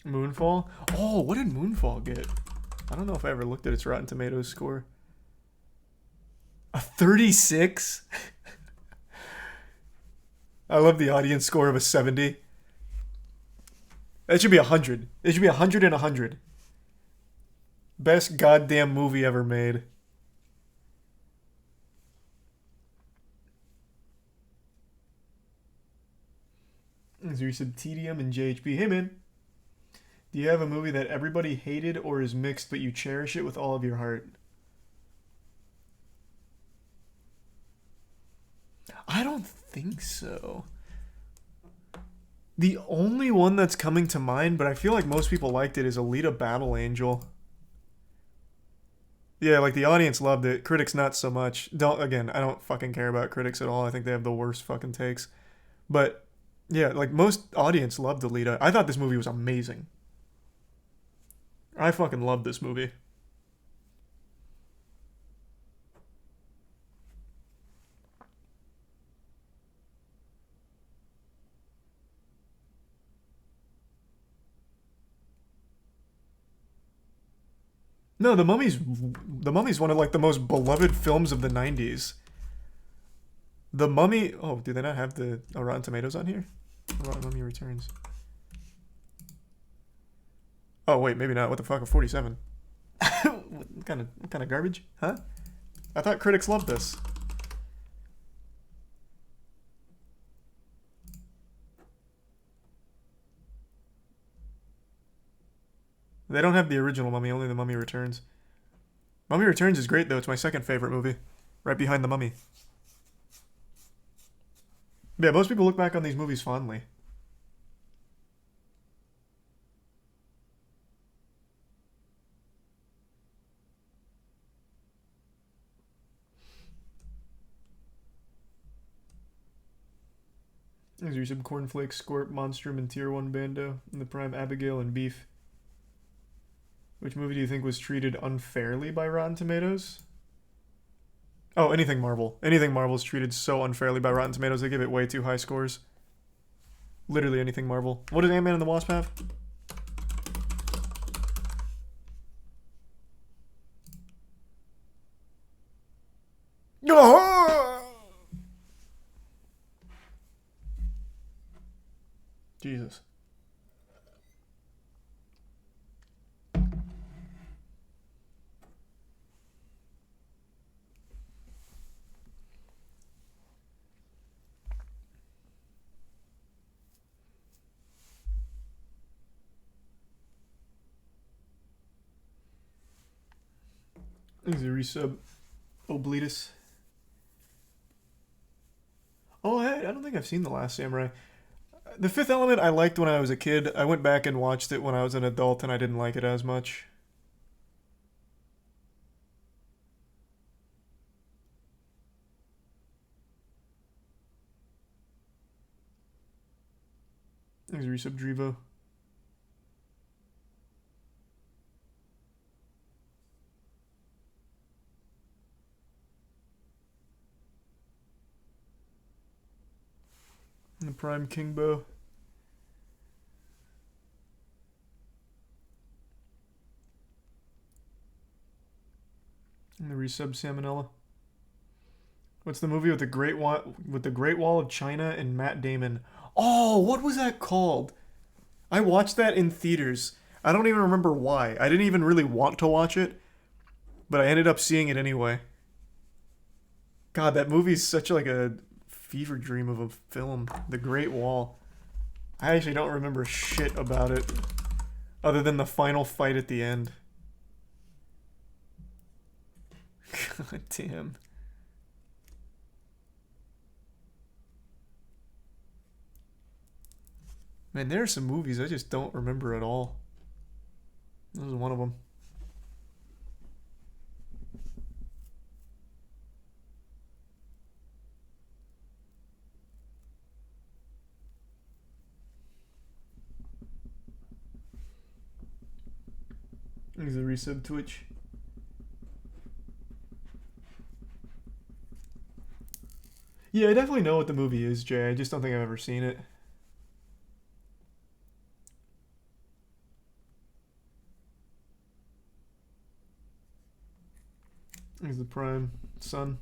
Moonfall? Oh, what did Moonfall get? I don't know if I ever looked at its Rotten Tomatoes score. A 36? I love the audience score of a 70. That should be 100. It should be 100 and 100. Best goddamn movie ever made. Is there some TDM and JHP? Hey man, do you have a movie that everybody hated or is mixed but you cherish it with all of your heart? I don't think so. The only one that's coming to mind, but I feel like most people liked it, is Alita Battle Angel. Yeah, like the audience loved it. Critics not so much. Again, I don't fucking care about critics at all. I think they have the worst fucking takes. But yeah, like most audience loved Alita. I thought this movie was amazing. I fucking loved this movie. No, The Mummy's one of like the most beloved films of the 90s. The Mummy... Oh, do they not have the Rotten Tomatoes on here? Rotten Mummy Returns. Oh, wait, maybe not. What the fuck? A 47. What kind of garbage? Huh? I thought critics loved this. They don't have the original Mummy, only The Mummy Returns. Mummy Returns is great, though. It's my second favorite movie. Right behind The Mummy. Yeah, most people look back on these movies fondly. These are some Cornflakes, Scorp, Monstrum, and Tier 1 Bando, and the Prime Abigail and Beef. Which movie do you think was treated unfairly by Rotten Tomatoes? Oh, anything Marvel. Anything Marvel's treated so unfairly by Rotten Tomatoes, they give it way too high scores. Literally anything Marvel. What did Ant-Man and the Wasp have? Jesus. This is a resub. Obletus. Oh, I don't think I've seen The Last Samurai. The Fifth Element I liked when I was a kid. I went back and watched it when I was an adult and I didn't like it as much. There's a resub Drivo. And the Prime Kingbo. And the resub Salmonella. What's the movie with the Great Wall of China and Matt Damon? Oh, what was that called? I watched that in theaters. I don't even remember why. I didn't even really want to watch it, but I ended up seeing it anyway. God, that movie's such like a fever dream of a film. The Great Wall. I actually don't remember shit about it other than the final fight at the end. God damn. Man, there are some movies I just don't remember at all. This is one of them. He's a resub Twitch. Yeah, I definitely know what the movie is, Jay. I just don't think I've ever seen it. He's the prime son.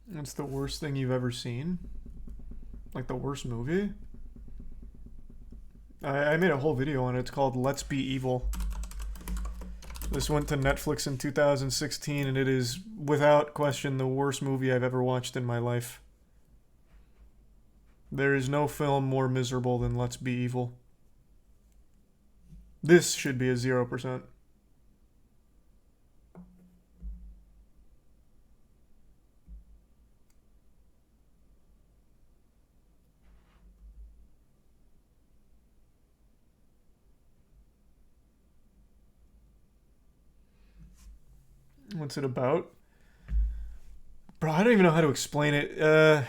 That's the worst thing you've ever seen? Like the worst movie? I made a whole video on it. It's called Let's Be Evil. This went to Netflix in 2016, and it is, without question, the worst movie I've ever watched in my life. There is no film more miserable than Let's Be Evil. This should be a 0%. What's it about? Bro, I don't even know how to explain it.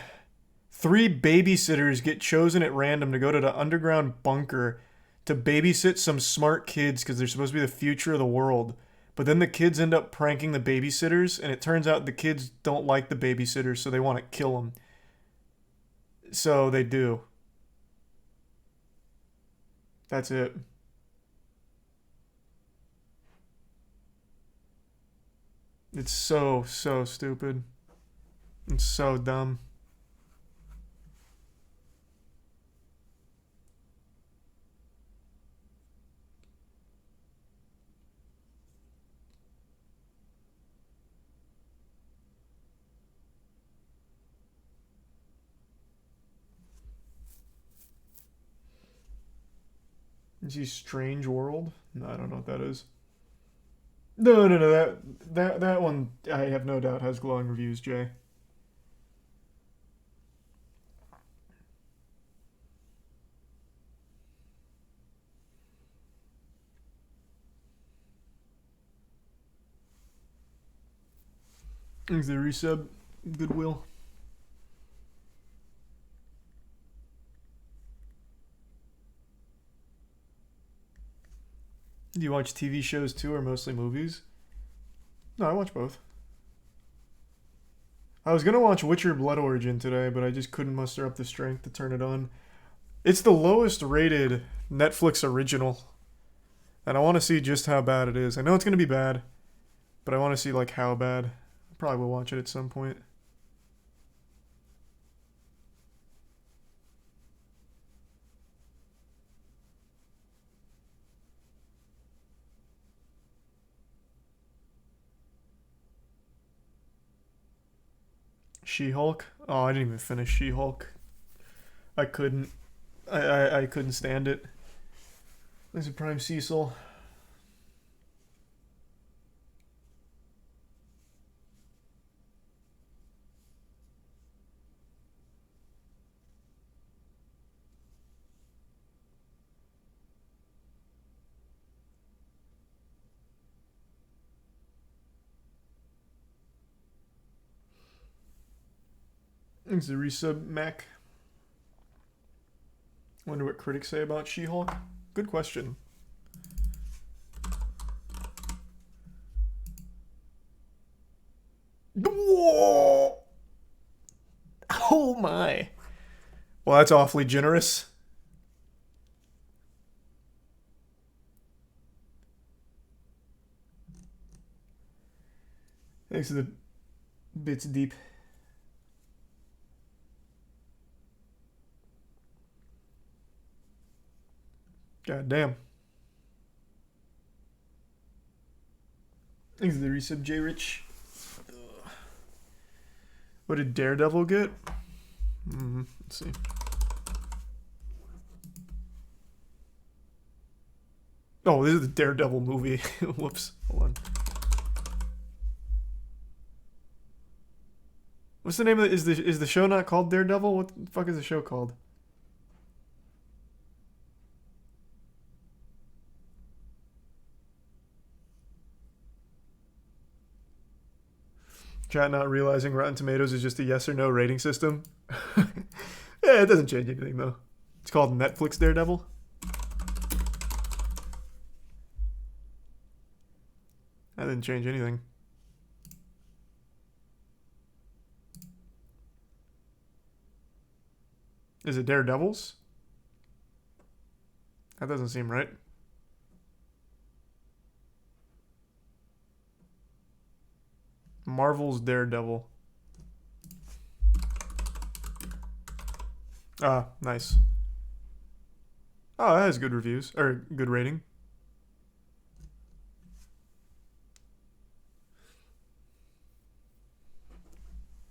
3 babysitters get chosen at random to go to the underground bunker to babysit some smart kids because they're supposed to be the future of the world. But then the kids end up pranking the babysitters, and it turns out the kids don't like the babysitters, so they want to kill them. So they do. That's it. It's so stupid. It's so dumb. Is he Strange World? No, I don't know what that is. No, that one I have no doubt has glowing reviews, Jay. Is the resub Goodwill? Do you watch TV shows too, or mostly movies? No, I watch both. I was gonna watch Witcher Blood Origin today, but I just couldn't muster up the strength to turn it on. It's the lowest rated Netflix original, and I want to see just how bad it is. I know it's gonna be bad, but I want to see like how bad. I probably will watch it at some point. She-Hulk? Oh, I didn't even finish She-Hulk. I couldn't. I couldn't stand it. There's a Prime Cecil. There's the resub Mac. Wonder what critics say about She-Hulk. Good question. Whoa! Oh my. Well, that's awfully generous. Thanks for the bits deep. God damn. Thanks for the resub, J Rich. What did Daredevil get? Let's see. Oh, this is the Daredevil movie. Whoops. Hold on. What's the name of it? Is the show not called Daredevil? What the fuck is the show called? Chat not realizing Rotten Tomatoes is just a yes or no rating system. Yeah, it doesn't change anything though. It's called Netflix Daredevil. That didn't change anything. Is it Daredevils? That doesn't seem right. Marvel's Daredevil. Ah, nice. Oh, that has good reviews. Or good rating.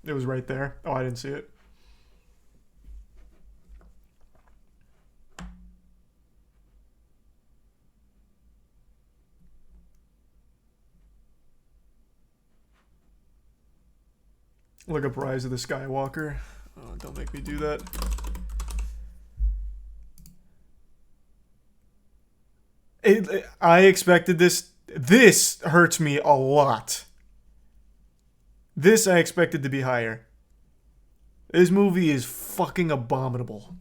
It was right there. Oh, I didn't see it. Look up Rise of the Skywalker. Oh, don't make me do that. I expected this. This hurts me a lot. This I expected to be higher. This movie is fucking abominable.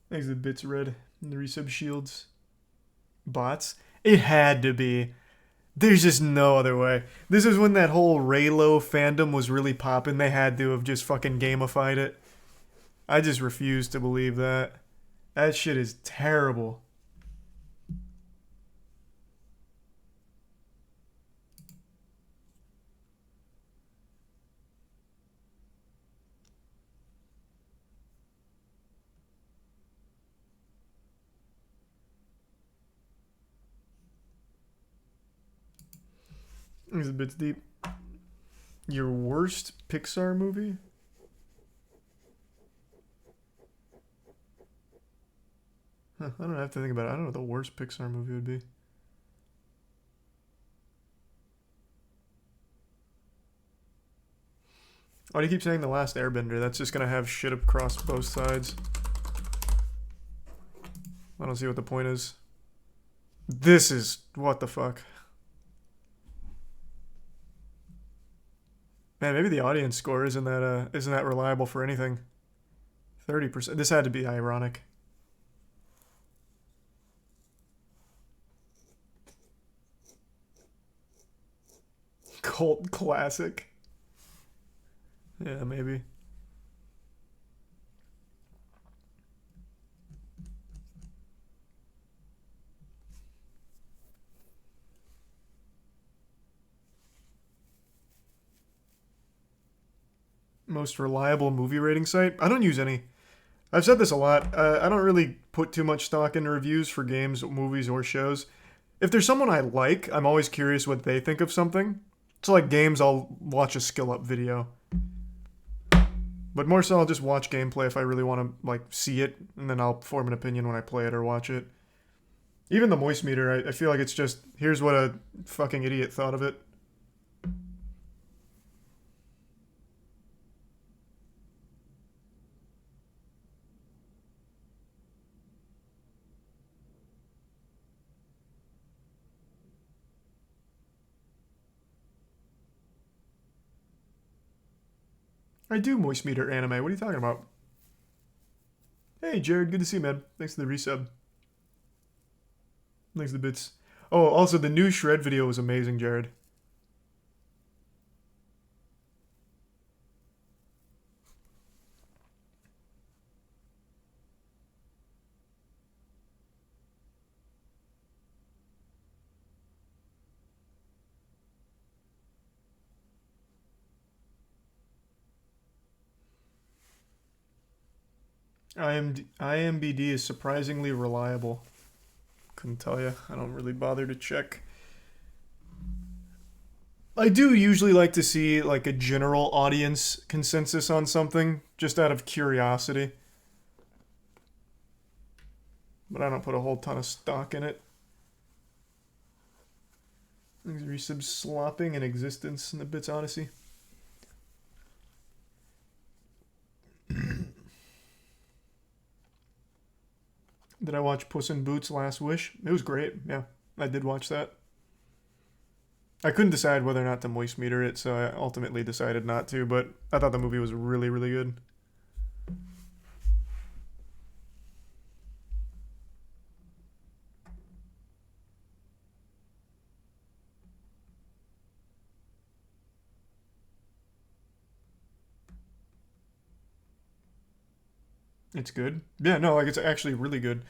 Thanks to the bits red and the resub shields. Bots? It had to be. There's just no other way. This is when that whole Raylo fandom was really popping. They had to have just fucking gamified it. I just refuse to believe that. That shit is terrible. It's a bit deep. Your worst Pixar movie? Huh, I don't have to think about it. I don't know what the worst Pixar movie would be. Why do you keep saying The Last Airbender? That's just gonna have shit across both sides. I don't see what the point is. This is... what the fuck? Man, maybe the audience score isn't that reliable for anything. 30%. This had to be ironic. Cult classic. Yeah, maybe. Most reliable movie rating site? I don't use any. I've said this a lot. I don't really put too much stock into reviews for games, movies, or shows. If there's someone I like, I'm always curious what they think of something. So like games, I'll watch a skill up video. But more so, I'll just watch gameplay if I really want to like see it, and then I'll form an opinion when I play it or watch it. Even the moist meter, I feel like it's just, here's what a fucking idiot thought of it. I do moist meter anime. What are you talking about? Hey, Jared. Good to see you, man. Thanks for the resub. Thanks for the bits. Oh, also, the new Shred video was amazing, Jared. IMBD is surprisingly reliable. Couldn't tell you. I don't really bother to check. I do usually like to see like a general audience consensus on something, just out of curiosity. But I don't put a whole ton of stock in it. Thanks for resub slopping and existence in the Bits Odyssey. Did I watch Puss in Boots Last Wish? It was great. Yeah, I did watch that. I couldn't decide whether or not to moist meter it, so I ultimately decided not to, but I thought the movie was really, really good. It's good. Yeah, no, like it's actually really good.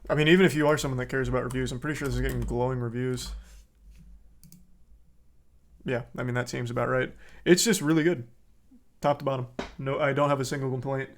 I mean, even if you are someone that cares about reviews, I'm pretty sure this is getting glowing reviews. Yeah, I mean, that seems about right. It's just really good. Top to bottom. No, I don't have a single complaint.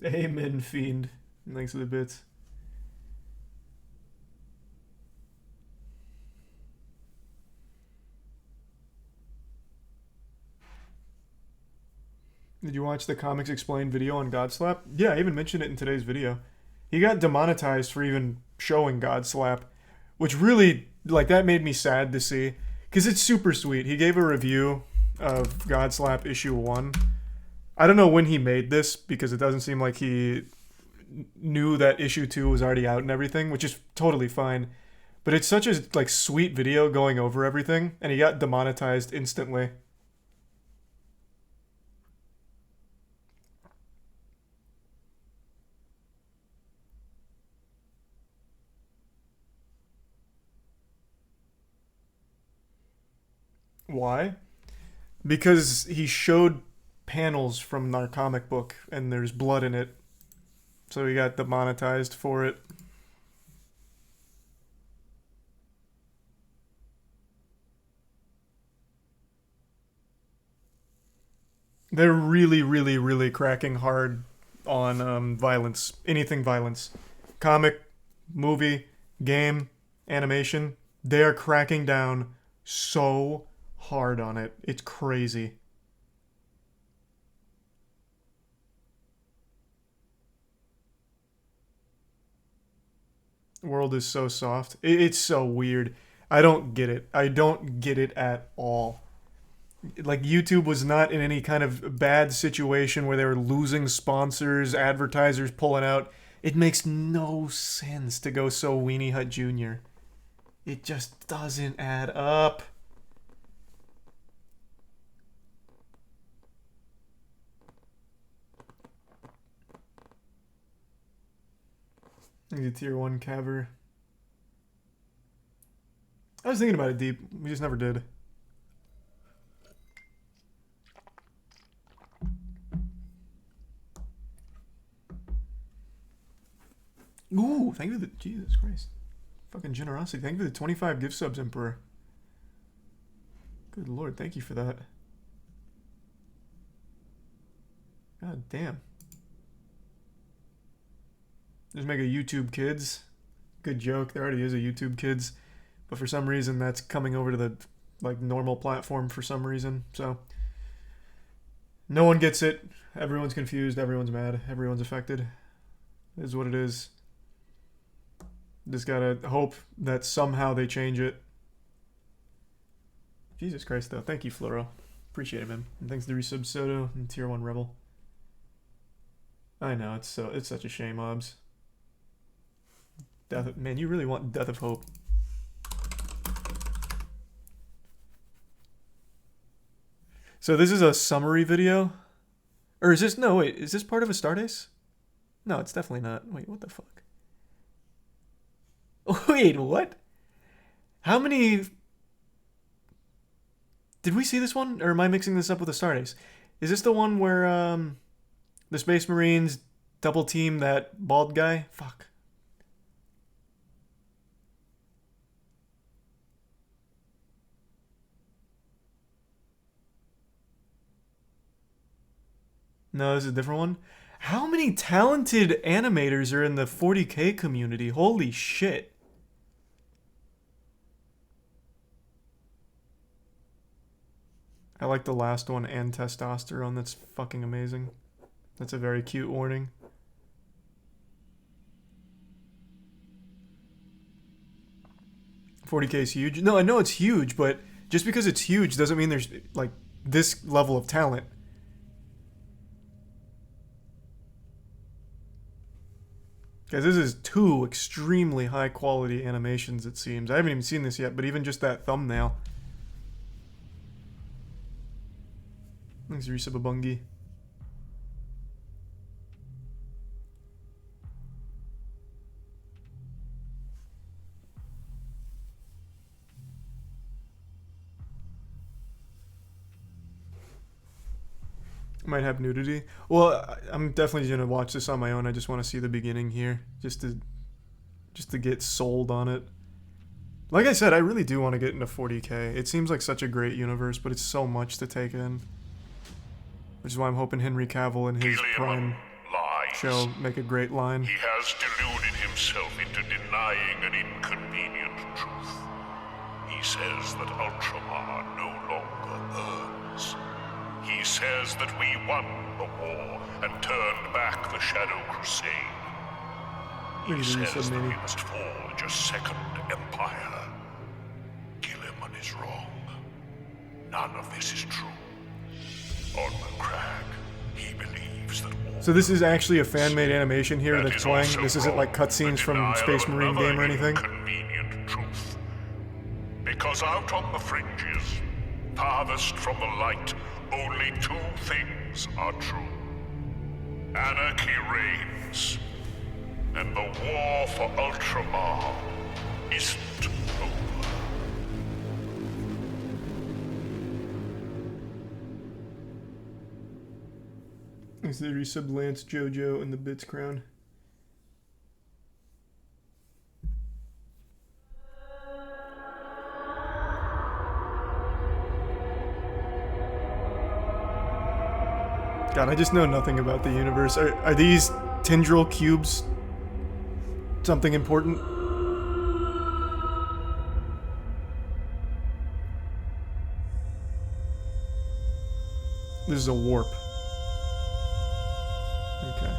Amen, Fiend. Thanks for the bits. Did you watch the Comics Explained video on Godslap? Yeah, I even mentioned it in today's video. He got demonetized for even showing Godslap, which really, like, that made me sad to see. Because it's super sweet. He gave a review of Godslap issue 1. I don't know when he made this, because it doesn't seem like he knew that issue 2 was already out and everything, which is totally fine. But it's such a, like, sweet video going over everything, and he got demonetized instantly. Why? Because he showed panels from our comic book and there's blood in it. So he got demonetized for it. They're really, really, really cracking hard on violence. Anything violence. Comic, movie, game, animation. They are cracking down so hard on it. It's crazy. The world is so soft. It's so weird. I don't get it. I don't get it at all. Like, YouTube was not in any kind of bad situation where they were losing sponsors, advertisers pulling out. It makes no sense to go so Weenie Hut Jr. It just doesn't add up. The tier 1 caver. I was thinking about it deep. We just never did. Ooh, thank you for the... Jesus Christ. Fucking generosity. Thank you for the 25 gift subs, Emperor. Good lord, thank you for that. God damn. Just make a YouTube Kids. Good joke. There already is a YouTube Kids. But for some reason, that's coming over to the, like, normal platform for some reason. So, no one gets it. Everyone's confused. Everyone's mad. Everyone's affected. It is what it is. Just gotta hope that somehow they change it. Jesus Christ, though. Thank you, Floro. Appreciate it, man. And thanks to resub Soto and Tier 1 Rebel. I know, it's such a shame, Obs. Man, you really want Death of Hope. So this is a summary video? Or is this... No, wait. Is this part of a Stardust? No, it's definitely not. Wait, what the fuck? Wait, what? How many... Did we see this one? Or am I mixing this up with a Stardust? Is this the one where the Space Marines double team that bald guy? Fuck. No, this is a different one. How many talented animators are in the 40K community? Holy shit. I like the last one, and testosterone. That's fucking amazing. That's a very cute warning. $40K is huge. No, I know it's huge, but just because it's huge doesn't mean there's like this level of talent. Guys, this is 2 extremely high quality animations, it seems. I haven't even seen this yet, but even just that thumbnail. Thanks, Risa Babungi. Might have nudity. Well, I'm definitely gonna watch this on my own. I just want to see the beginning here, just to get sold on it. Like I said, I really do want to get into 40K. It seems like such a great universe, but it's so much to take in. Which is why I'm hoping Henry Cavill and his prime show make a great line. He has deluded himself into denying an inconvenient truth. He says that Ultramar no longer burns. He says that we won the war and turned back the Shadow Crusade. He says that we must forge a second empire. Kill him when he's wrong. None of this is true. On the crag, he believes that all. So this is actually a fan-made animation here that's playing. This isn't like cutscenes from Space Marine game or anything. Inconvenient truth. Because out on the fringes, farthest from the light, only 2 things are true. Anarchy reigns, and the war for Ultramar isn't over. Is the resub Lance JoJo and the Bits Crown? God, I just know nothing about the universe. Are these tendril cubes something important? This is a warp. Okay.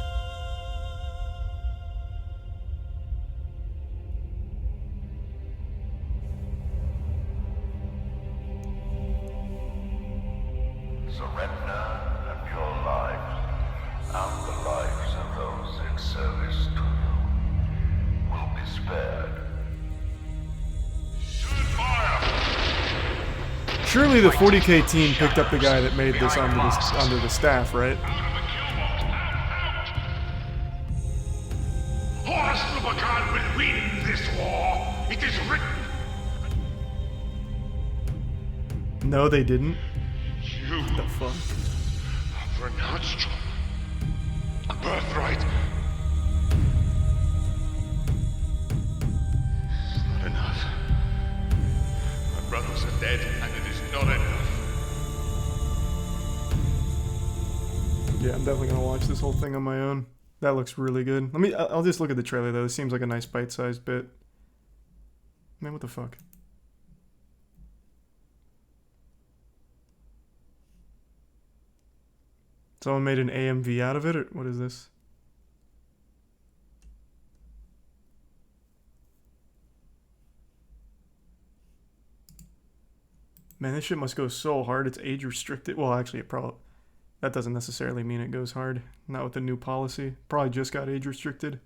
Surrender and your lives, and the lives of those in service to you, will be spared. Turn fire! Surely the 40K team picked up the guy that made this onto the staff, right? Horus Lubakan will win this war. It is written. No, they didn't. You The fuck? have renounced your birthright. It's not enough. My brothers are dead, and it is not enough. Yeah, I'm definitely gonna watch this whole thing on my own. That looks really good. I'll just look at the trailer though. This seems like a nice bite-sized bit. Man, what the fuck? Someone made an AMV out of it, or what is this? Man, this shit must go so hard. It's age restricted. Well, actually, that doesn't necessarily mean it goes hard. Not with the new policy. Probably just got age restricted.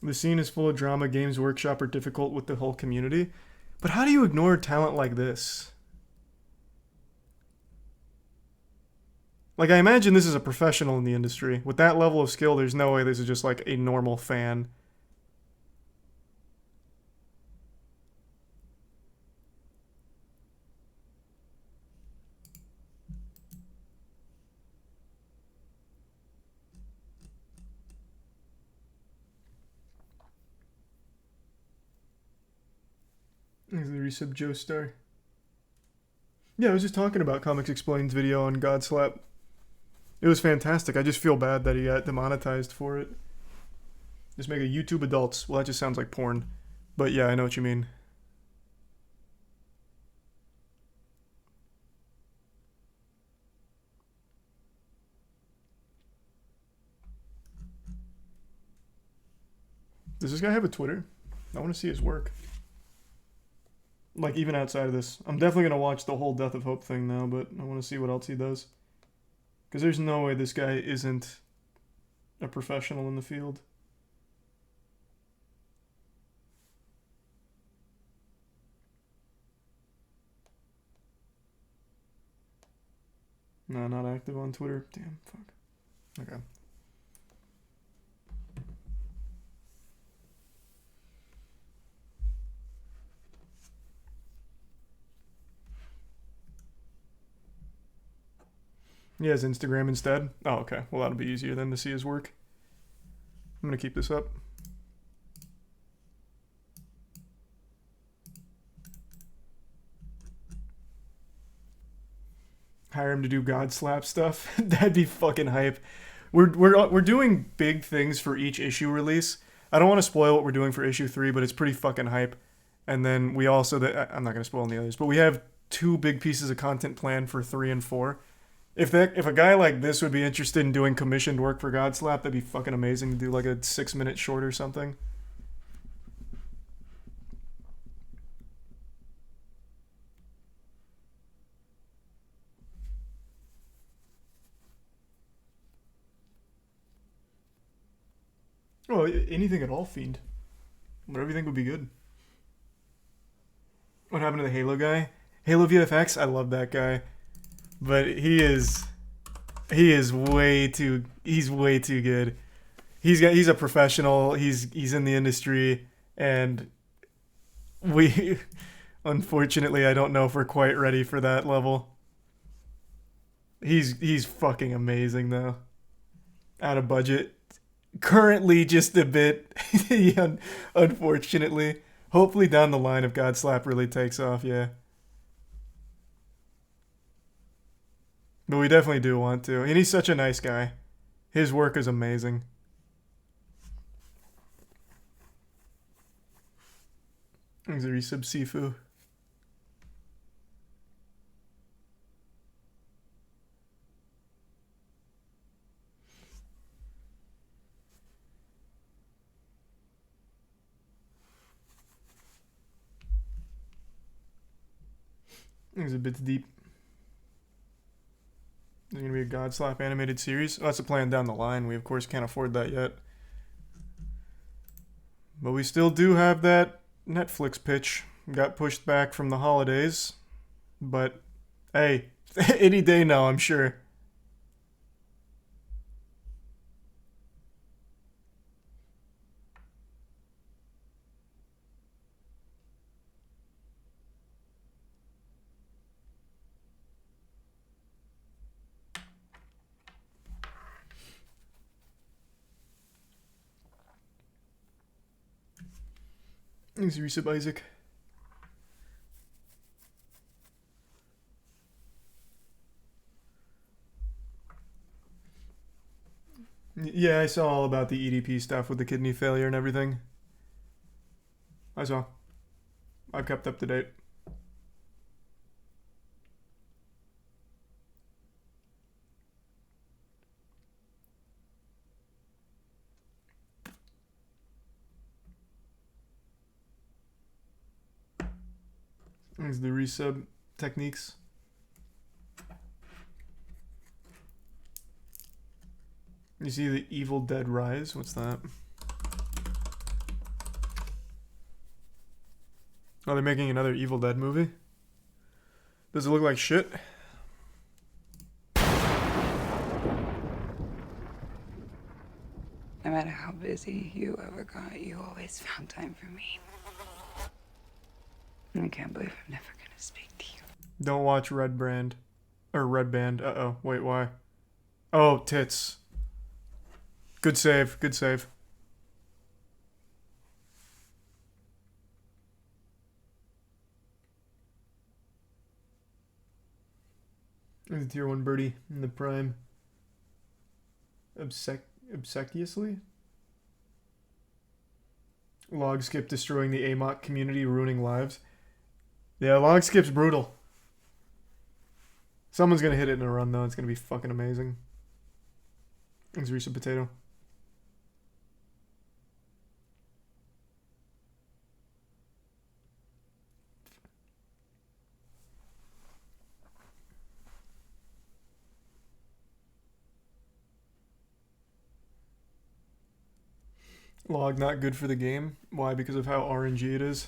The scene is full of drama. Games Workshop are difficult with the whole community. But how do you ignore talent like this? Like, I imagine this is a professional in the industry. With that level of skill, there's no way this is just like a normal fan. Thanks for the resub, Joe Star. Yeah, I was just talking about Comics Explained's video on Godslap. It was fantastic. I just feel bad that he got demonetized for it. Just make a YouTube adults. Well, that just sounds like porn. But yeah, I know what you mean. Does this guy have a Twitter? I want to see his work. Like, even outside of this. I'm definitely going to watch the whole Death of Hope thing now, but I want to see what else he does. Because there's no way this guy isn't a professional in the field. No, not active on Twitter. Damn, fuck. Okay. He has Instagram instead. Oh, okay. Well, that'll be easier then to see his work. I'm going to keep this up. Hire him to do God slap stuff. That'd be fucking hype. We're doing big things for each issue release. I don't want to spoil what we're doing for issue 3, but it's pretty fucking hype. And then we also, I'm not going to spoil any others, but we have 2 big pieces of content planned for 3 and 4. If a guy like this would be interested in doing commissioned work for Godslap, that'd be fucking amazing to do like a 6-minute short or something. Oh, anything at all, Fiend. Whatever you think would be good. What happened to the Halo guy? Halo VFX, I love that guy. But he's way too good. He's a professional. He's in the industry, and we unfortunately I don't know if we're quite ready for that level. He's fucking amazing though. Out of budget. Currently just a bit unfortunately. Hopefully down the line if Godslap really takes off, yeah. But we definitely do want to. And he's such a nice guy. His work is amazing. Thanks, resub Sifu. It's a bit deep. There's going to be a Godslap animated series. Oh, that's a plan down the line. We, of course, can't afford that yet. But we still do have that Netflix pitch. Got pushed back from the holidays. But, hey, any day now, I'm sure. Thanks, resub Isaac. Yeah, I saw all about the EDP stuff with the kidney failure and everything. I saw. I've kept up to date. Thanks, the resub techniques. You see the Evil Dead Rise? What's that? Oh, they're making another Evil Dead movie? Does it look like shit? No matter how busy you ever got, you always found time for me. I can't believe I'm never gonna speak to you. Don't watch Red Brand. Or Red Band. Uh-oh. Wait, why? Oh, tits. Good save. Good save. The tier 1 birdie in the prime. Obsequiously? Log skip destroying the AMOC community, ruining lives. Yeah, log skip's brutal. Someone's gonna hit it in a run though. It's gonna be fucking amazing. Thanks, Risa Potato. Log not good for the game. Why? Because of how RNG it is.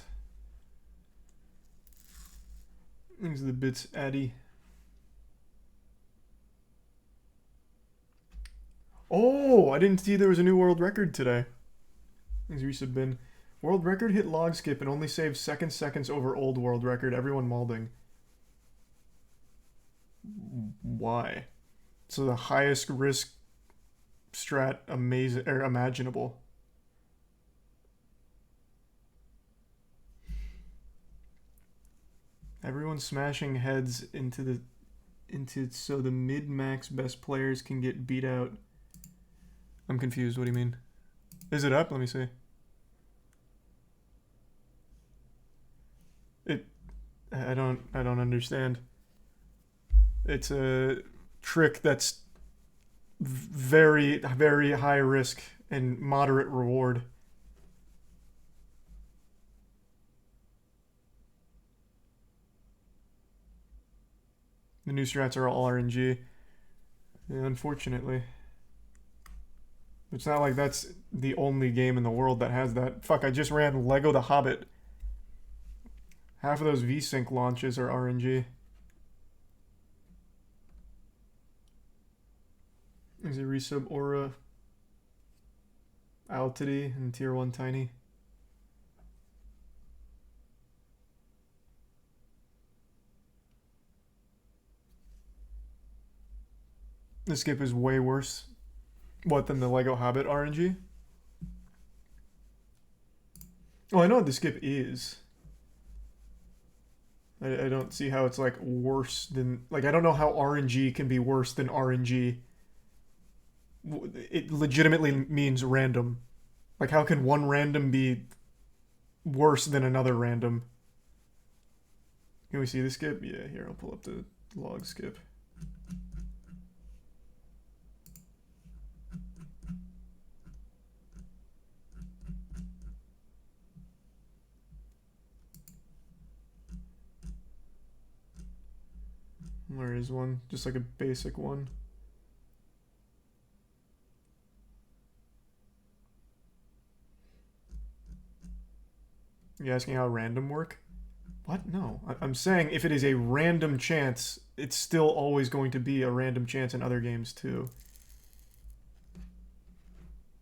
These are the bits, Addy. Oh, I didn't see there was a new world record today. These Risa Bin. World record hit log skip and only saves seconds over old world record. Everyone malding. Why? So the highest risk strat amazing or imaginable. Everyone's smashing heads into so the mid-max best players can get beat out. I'm confused. What do you mean? Is it up? Let me see. I don't understand. It's a trick that's very high risk and moderate reward. The new strats are all RNG. Yeah, unfortunately. It's not like that's the only game in the world that has that. Fuck, I just ran Lego the Hobbit. Half of those VSync launches are RNG. Is it resub Aura, Altity, and Tier 1 Tiny? The skip is way worse. What, than the Lego Hobbit RNG? Oh, I know what the skip is. I don't see how it's like worse than... Like, I don't know how RNG can be worse than RNG. It legitimately means random. Like, how can one random be worse than another random? Can we see the skip? Yeah, here, I'll pull up the log skip. Where is one? Just like a basic one. You asking how random work? What? No. I'm saying if it is a random chance, it's still always going to be a random chance in other games too.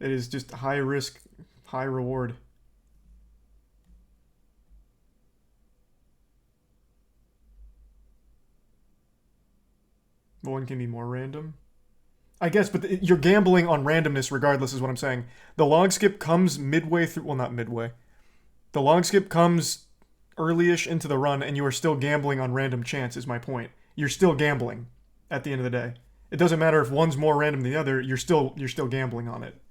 It is just high risk, high reward. One can be more random. I guess, but you're gambling on randomness regardless is what I'm saying. The log skip comes midway through... Well, not midway. The log skip comes early-ish into the run, and you are still gambling on random chance, is my point. You're still gambling at the end of the day. It doesn't matter if one's more random than the other, you're still gambling on it.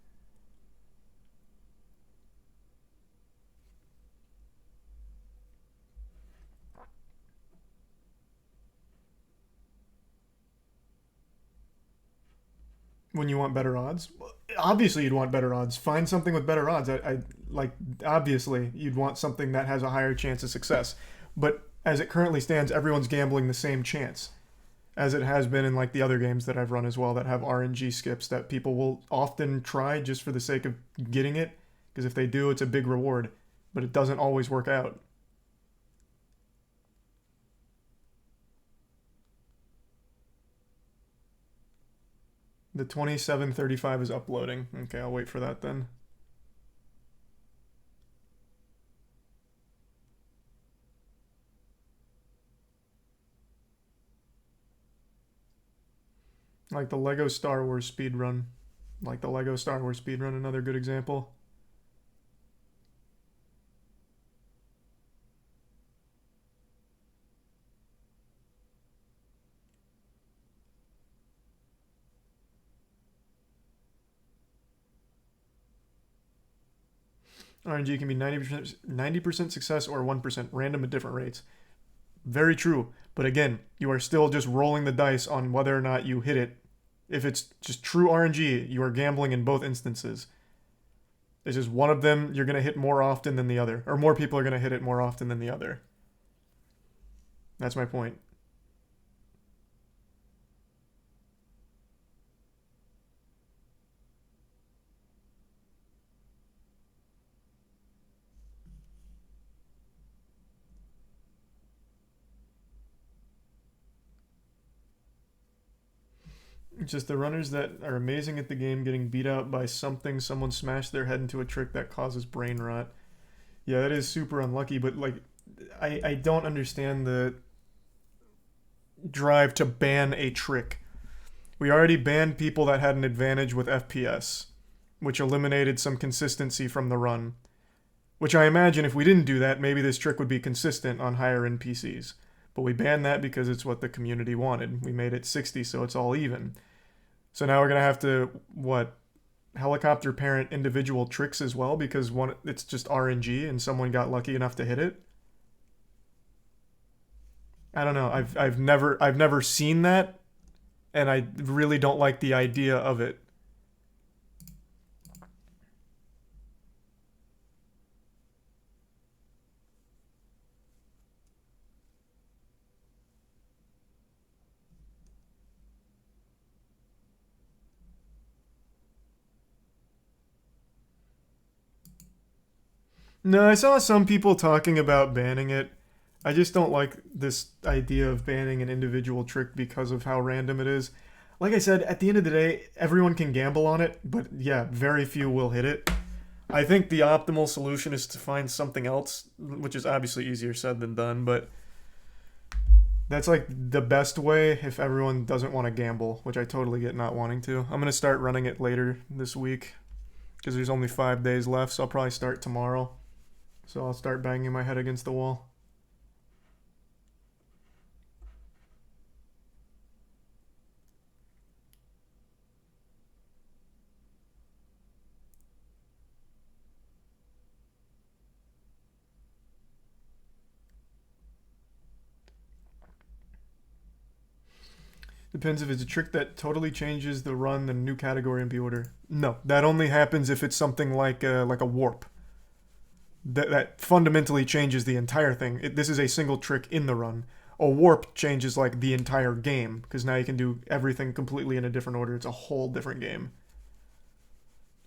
When you want better odds? Obviously you'd want better odds. Find something with better odds. Like, obviously you'd want something that has a higher chance of success. But as it currently stands, everyone's gambling the same chance. As it has been in like the other games that I've run as well that have RNG skips that people will often try just for the sake of getting it. Because if they do, it's a big reward. But it doesn't always work out. The 2735 is uploading. Okay, I'll wait for that then. Like the Lego Star Wars speedrun. Like the Lego Star Wars speedrun, another good example. RNG can be 90% success or 1% random at different rates. Very true. But again, you are still just rolling the dice on whether or not you hit it. If it's just true RNG, you are gambling in both instances. It's just one of them you're going to hit more often than the other. Or more people are going to hit it more often than the other. That's my point. It's just the runners that are amazing at the game getting beat out by something someone smashed their head into a trick that causes brain rot. Yeah, that is super unlucky, but like I don't understand the drive to ban a trick. We already banned people that had an advantage with FPS, which eliminated some consistency from the run. Which I imagine if we didn't do that, maybe this trick would be consistent on higher end PCs. But we banned that because it's what the community wanted. We made it 60 so it's all even. So now we're going to have to, helicopter parent individual tricks as well because it's just RNG and someone got lucky enough to hit it? I don't know. I've never seen that, and I really don't like the idea of it. No, I saw some people talking about banning it. I just don't like this idea of banning an individual trick because of how random it is. Like I said, at the end of the day, everyone can gamble on it, but yeah, very few will hit it. I think the optimal solution is to find something else, which is obviously easier said than done, but that's like the best way if everyone doesn't want to gamble, which I totally get not wanting to. I'm going to start running it later this week because there's only 5 days left, so I'll probably start tomorrow. So I'll start banging my head against the wall. Depends if it's a trick that totally changes the run, then new category MP order. No, that only happens if it's something like a warp. That fundamentally changes the entire thing. This is a single trick in the run. A warp changes like the entire game because now you can do everything completely in a different order. It's a whole different game.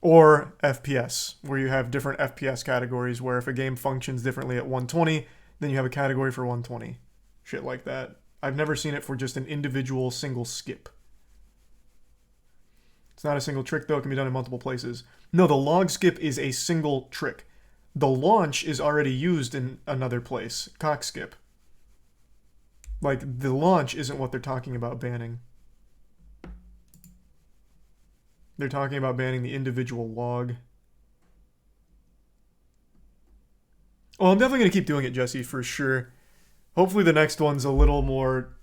Or FPS, where you have different FPS categories where if a game functions differently at 120, then you have a category for 120. Shit like that. I've never seen it for just an individual single skip. It's not a single trick though, it can be done in multiple places. No, the log skip is a single trick. The launch is already used in another place, cock skip. Like, the launch isn't what they're talking about banning. They're talking about banning the individual log. Well, I'm definitely going to keep doing it, Jesse, for sure. Hopefully the next one's a little more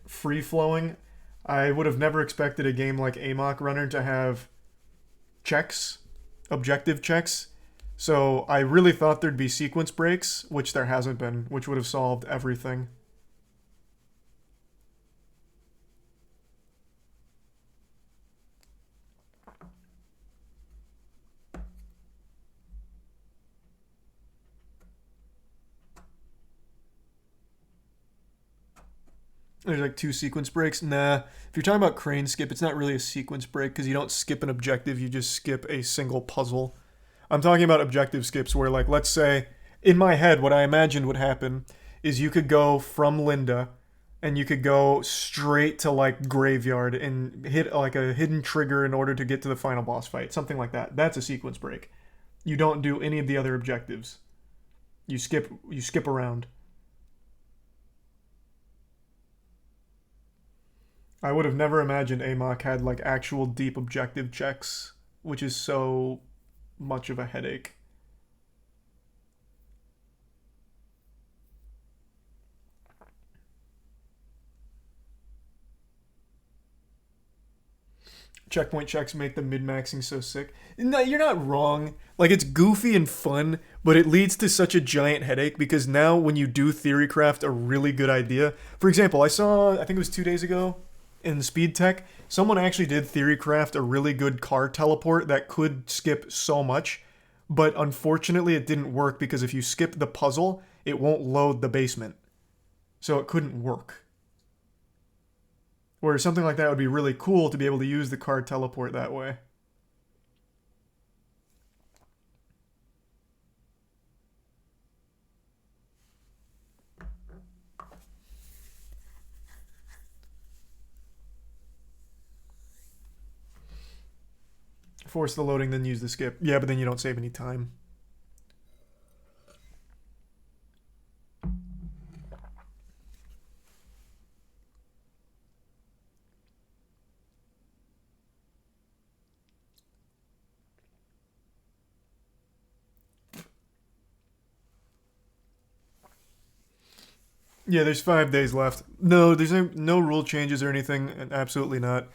free-flowing. I would have never expected a game like Amok Runner to have checks, objective checks. So I really thought there'd be sequence breaks, which there hasn't been, which would have solved everything. There's like 2 sequence breaks. Nah, if you're talking about crane skip, it's not really a sequence break because you don't skip an objective, you just skip a single puzzle. I'm talking about objective skips where, like, let's say, in my head, what I imagined would happen is you could go from Linda and you could go straight to, like, Graveyard and hit, like, a hidden trigger in order to get to the final boss fight. Something like that. That's a sequence break. You don't do any of the other objectives. You skip around. I would have never imagined Amok had, like, actual deep objective checks, which is so much of a headache. checkpoint checks make the min-maxing so sick. No, you're not wrong. Like, it's goofy and fun, but it leads to such a giant headache because now when you do theorycraft a really good idea... For example, I saw, I think it was 2 days ago, in Speed Tech, someone actually did theorycraft a really good car teleport that could skip so much, but unfortunately it didn't work because if you skip the puzzle, it won't load the basement. So it couldn't work. Where something like that would be really cool to be able to use the car teleport that way. Force the loading, then use the skip. Yeah, but then you don't save any time. Yeah, there's 5 days left. No, there's no rule changes or anything. Absolutely not.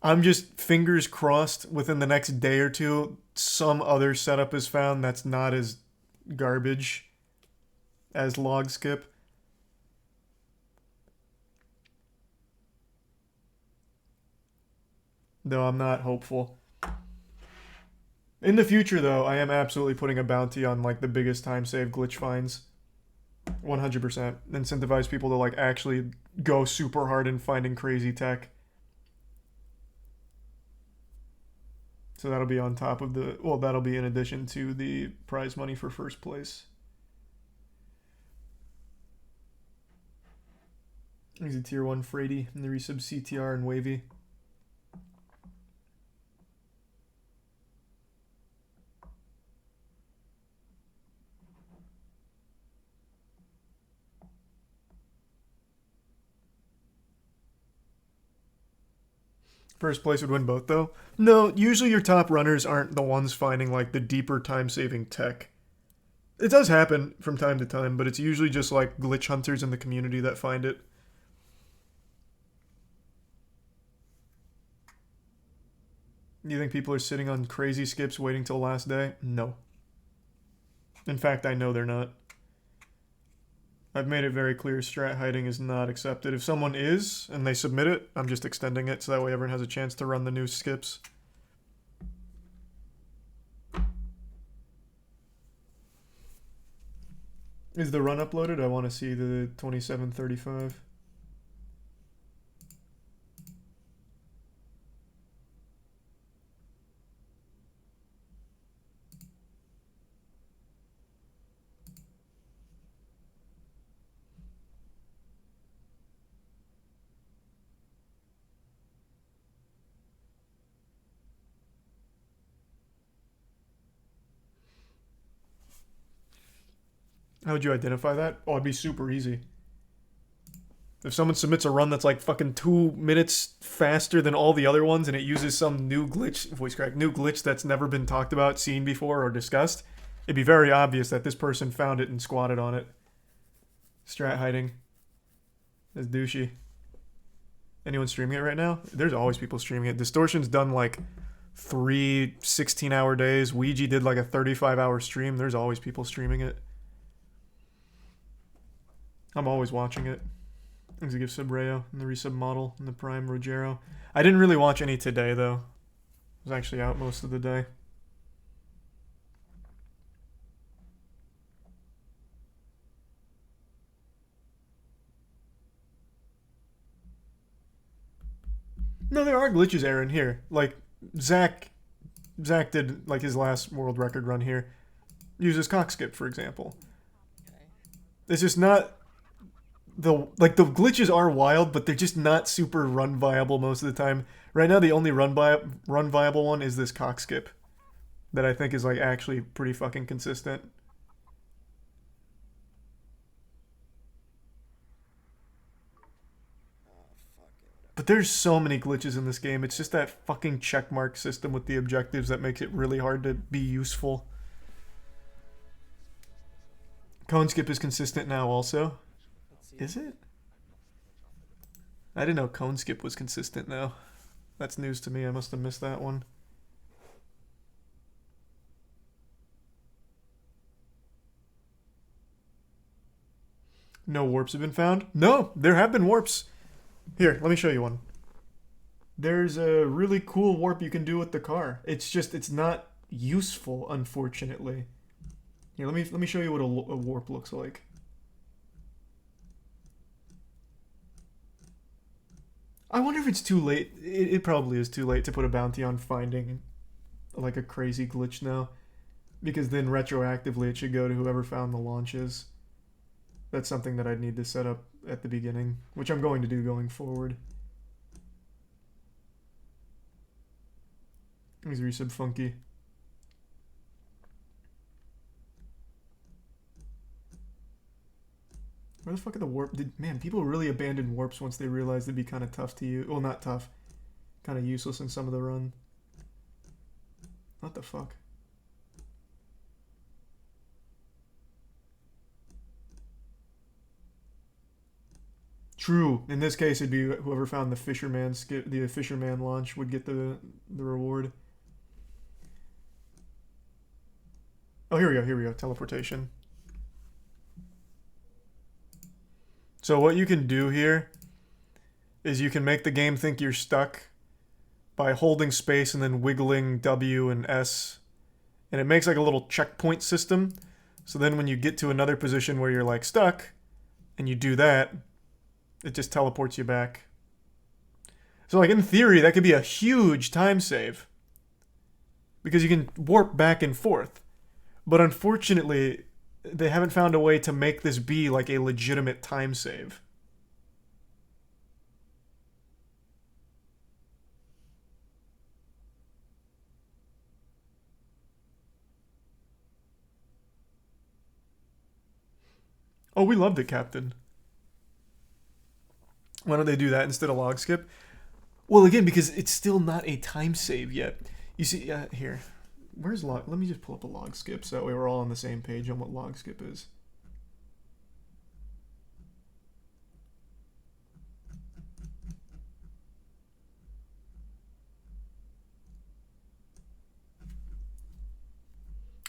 I'm just fingers crossed within the next day or two, some other setup is found that's not as garbage as log skip. Though I'm not hopeful. In the future, though, I am absolutely putting a bounty on, like, the biggest time save glitch finds. 100%. Incentivize people to, like, actually go super hard in finding crazy tech. So that'll be on top of the... Well, that'll be in addition to the prize money for first place. He's a tier 1 Frady and the resub CTR and Wavy. First place would win both, though. No, usually your top runners aren't the ones finding, like, the deeper time-saving tech. It does happen from time to time, but it's usually just, like, glitch hunters in the community that find it. You think people are sitting on crazy skips waiting till the last day? No. In fact, I know they're not. I've made it very clear strat hiding is not accepted. If someone is, and they submit it, I'm just extending it so that way everyone has a chance to run the new skips. Is the run uploaded? I want to see the 2735. How would you identify that? Oh, it'd be super easy. If someone submits a run that's like fucking 2 minutes faster than all the other ones and it uses some new glitch, voice crack, new glitch that's never been talked about, seen before, or discussed, it'd be very obvious that this person found it and squatted on it. Strat hiding. That's douchey. Anyone streaming it right now? There's always people streaming it. Distortion's done like 3 16-hour days. Ouija did like a 35-hour stream. There's always people streaming it. I'm always watching it. Thanks to give Subrayo and the resub model and the Prime Rogero. I didn't really watch any today though. I was actually out most of the day. No, there are glitches, Aaron, here. Like, Zach did, like, his last world record run here. Uses cockskip, for example. It's just not... the glitches are wild, but they're just not super run viable most of the time. Right now, the only run viable one is this cockskip. That I think is, like, actually pretty fucking consistent. But there's so many glitches in this game. It's just that fucking checkmark system with the objectives that makes it really hard to be useful. Cone skip is consistent now also. Is it? I didn't know cone skip was consistent now. That's news to me. I must have missed that one. No warps have been found? No, there have been warps. Here, let me show you one. There's a really cool warp you can do with the car. It's just, it's not useful, unfortunately. Here, let me show you what a warp looks like. I wonder if it's too late. It probably is too late to put a bounty on finding like a crazy glitch now. Because then retroactively it should go to whoever found the launches. That's something that I'd need to set up at the beginning, which I'm going to do going forward. He's resub funky. Where the fuck are the warp? Man, people really abandoned warps once they realized they'd be kind of tough to use. Well, not tough. Kind of useless in some of the run. What the fuck? True. In this case, it'd be whoever found the fisherman skip, the fisherman launch would get the reward. Oh, here we go. Here we go. Teleportation. So what you can do here is you can make the game think you're stuck by holding space and then wiggling W and S. And it makes like a little checkpoint system. So then when you get to another position where you're like stuck and you do that, it just teleports you back. So like in theory, that could be a huge time save. Because you can warp back and forth. But unfortunately, they haven't found a way to make this be like a legitimate time save. Oh, we loved it, Captain. Why don't they do that instead of log skip? Well, again, because it's still not a time save yet. You see, here. Where's log? Let me just pull up a log skip so that way we're all on the same page on what log skip is.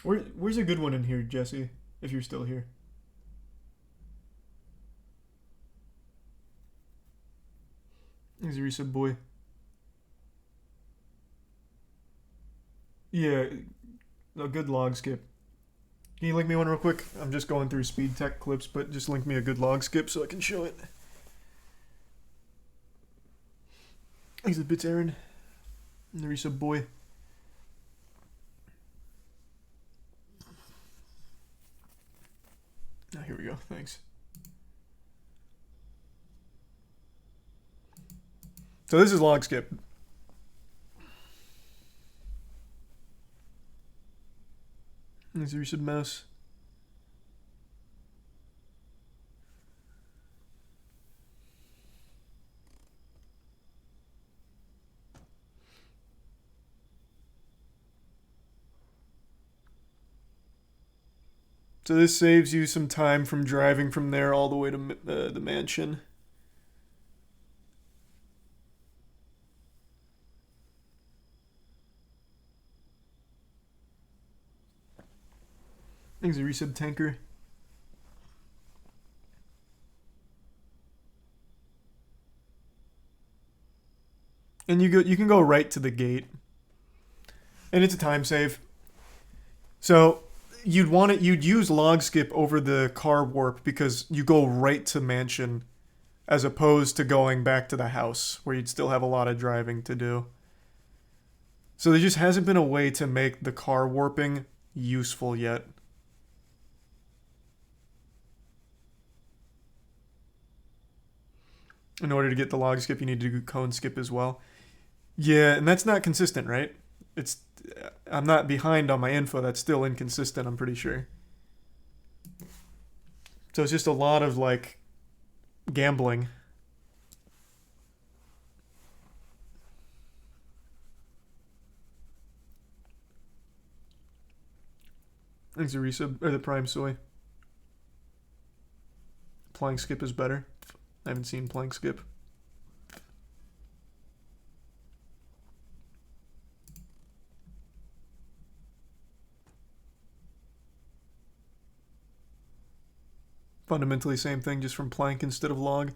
Where's a good one in here, Jesse, if you're still here? Here's a resub boy. Yeah, a good log skip. Can you link me one real quick? I'm just going through speed tech clips, but just link me a good log skip so I can show it. He's a bits Aaron. And the resub boy. Oh, here we go. Thanks. So this is log skip. There's the resub mouse. So this saves you some time from driving from there all the way to the mansion. Things a resub tanker. And you can go right to the gate. And it's a time save. So you'd use log skip over the car warp because you go right to mansion as opposed to going back to the house where you'd still have a lot of driving to do. So there just hasn't been a way to make the car warping useful yet. In order to get the log skip, you need to do cone skip as well. Yeah, and that's not consistent, right? I'm not behind on my info. That's still inconsistent, I'm pretty sure. So it's just a lot of, like, gambling. Thanks, the resub, or the prime soy. Playing skip is better. I haven't seen playing skip. fundamentally same thing, just from plank instead of log.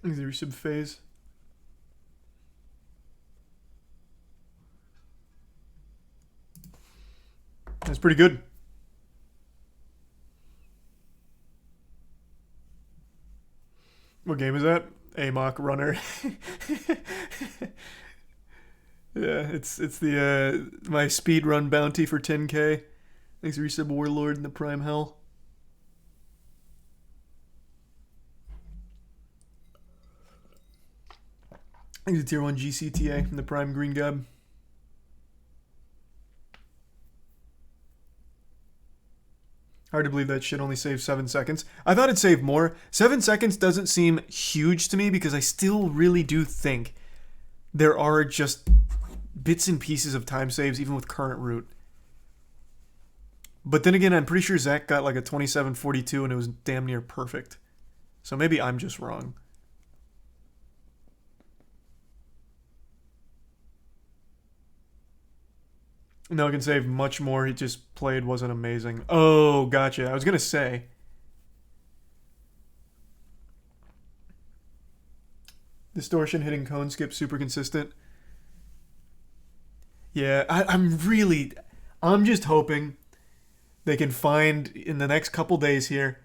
Is there some phase? That's pretty good. What game is that? Amok Runner. Yeah, it's the my speed run bounty for 10k. Thanks resub Warlord in the Prime Hell. Thanks to Tier 1 GCTA in the Prime Green Gab. Hard to believe that shit only saved 7 seconds. I thought it saved more. 7 seconds doesn't seem huge to me because I still really do think there are just bits and pieces of time saves even with current route. But then again, I'm pretty sure Zach got like a 2742 and it was damn near perfect. So maybe I'm just wrong. No, it can save much more. He just played wasn't amazing. Oh, gotcha. I was going to say. Distortion, hitting cone skip, super consistent. Yeah, I'm just hoping they can find in the next couple days here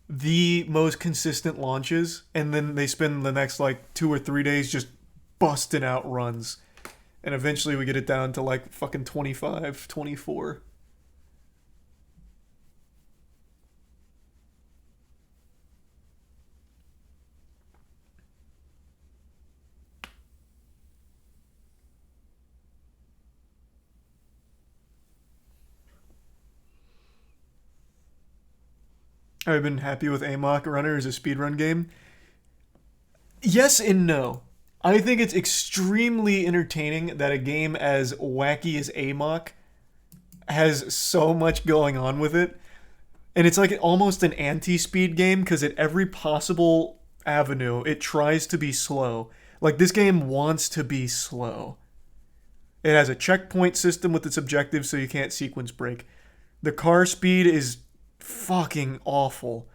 the most consistent launches, and then they spend the next like 2 or 3 days just busting out runs. And eventually we get it down to like fucking 25, 24. I've been happy with Amok Runner as a speedrun game. Yes and no. I think it's extremely entertaining that a game as wacky as Amok has so much going on with it. And it's like almost an anti-speed game because at every possible avenue, it tries to be slow. Like this game wants to be slow. It has a checkpoint system with its objectives so you can't sequence break. The car speed is fucking awful.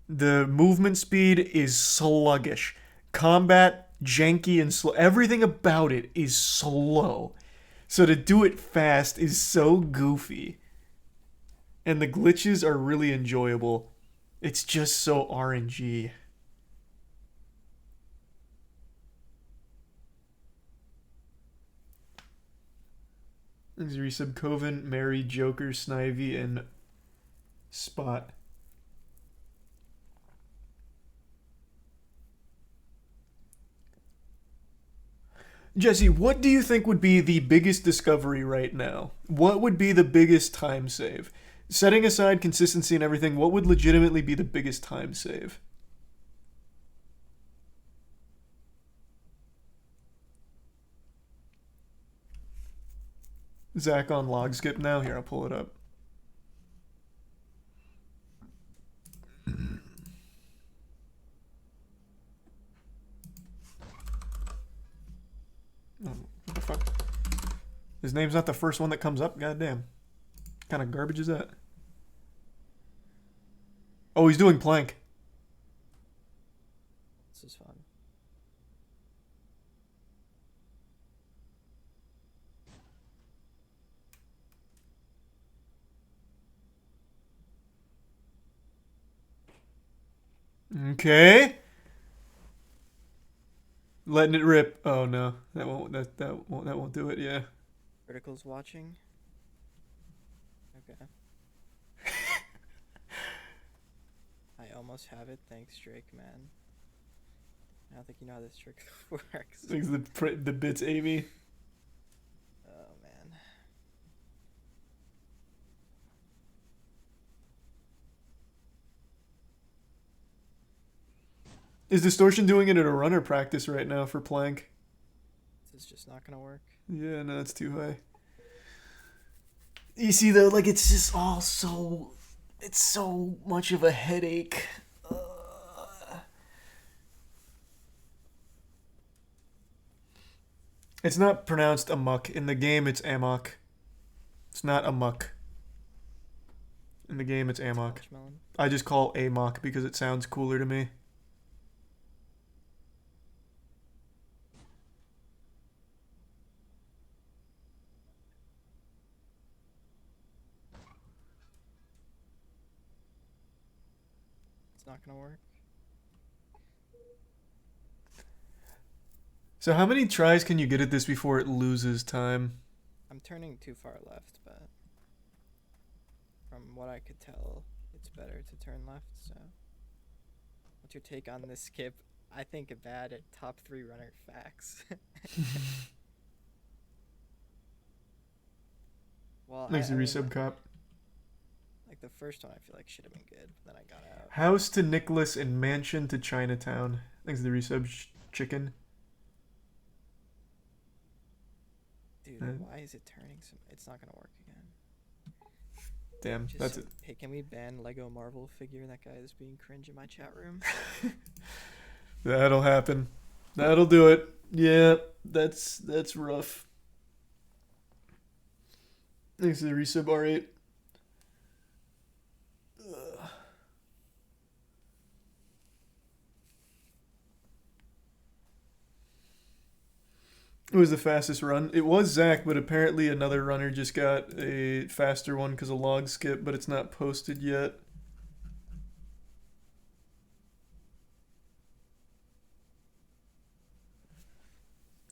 The movement speed is sluggish. Combat janky and slow. Everything about it is slow. So to do it fast is so goofy. And the glitches are really enjoyable. It's just so RNG. There's resub Coven, Mary, Joker, Snivy, and Spot. Jesse, what do you think would be the biggest discovery right now? What would be the biggest time save? Setting aside consistency and everything, what would legitimately be the biggest time save? Zach on log skip now? Here, I'll pull it up. What the fuck? His name's not the first one that comes up? Goddamn. What kind of garbage is that? Oh, he's doing plank. This is fun. Okay. Letting it rip. Oh no, that won't do it. Yeah. Critical's watching. Okay. I almost have it. Thanks, Drake, man. I don't think you know how this trick works. Thanks the bits, Amy. Oh man. Is Distortion doing it at a runner practice right now for plank? This is just not gonna work. Yeah, no, it's too high. You see though, like it's just all so, it's so much of a headache. It's not pronounced amok. In the game, it's amok. It's not amok. In the game, it's amok. I just call amok because it sounds cooler to me. It's not gonna work. So how many tries can you get at this before it loses time? I'm turning too far left, but from what I could tell, it's better to turn left, so. What's your take on this skip? I think a bad at top 3 runner facts. Well, Thanks to I mean, resub cop. like the first one I feel like should have been good, but then I got out. House to Nicholas and mansion to Chinatown. Thanks to the resub chicken. Dude, why is it turning so? It's not gonna work again. Damn, Just, that's it. Hey, can we ban Lego Marvel figure? That guy is being cringe in my chat room. That'll happen. That'll do it. Yeah, that's rough. Thanks to the resub R8. It was the fastest run. It was Zach, but apparently another runner just got a faster one because of log skip, but it's not posted yet.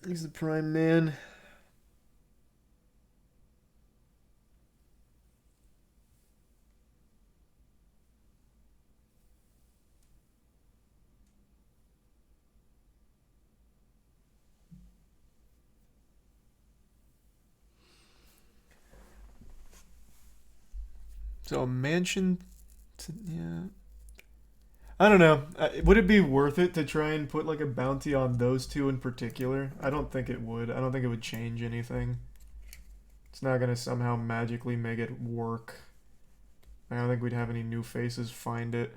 He's the prime man. So a mansion, yeah. I don't know. Would it be worth it to try and put like a bounty on those two in particular? I don't think it would. I don't think it would change anything. It's not gonna somehow magically make it work. I don't think we'd have any new faces find it.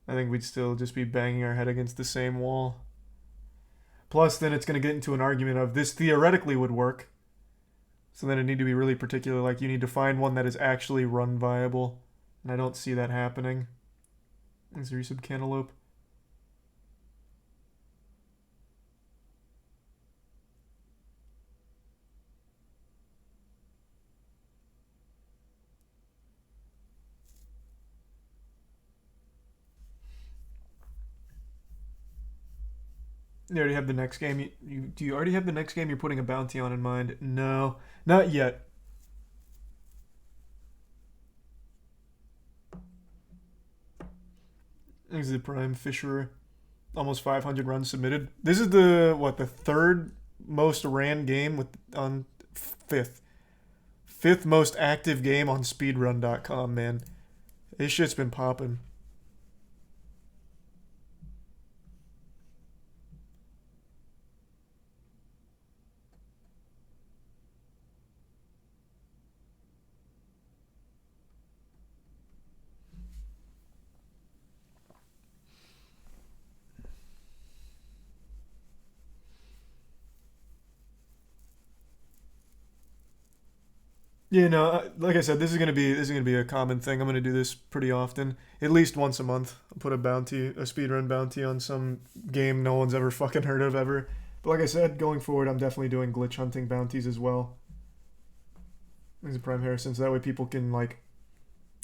I think we'd still just be banging our head against the same wall. Plus, then it's gonna get into an argument of this theoretically would work. So then it need to be really particular, like you need to find one that is actually run viable. And I don't see that happening. Is there some cantaloupe? You already have the next game. Do you already have the next game you're putting a bounty on in mind? No, not yet. This is the prime fisher. Almost 500 runs submitted. This is the the third most ran game on fifth most active game on speedrun.com, man. This shit's been popping. Yeah, no, like I said, this is gonna be a common thing. I'm gonna do this pretty often, at least once a month. I'll put a speedrun bounty on some game no one's ever fucking heard of ever. But like I said, going forward, I'm definitely doing glitch hunting bounties as well. As a Prime Harrison, so that way people can like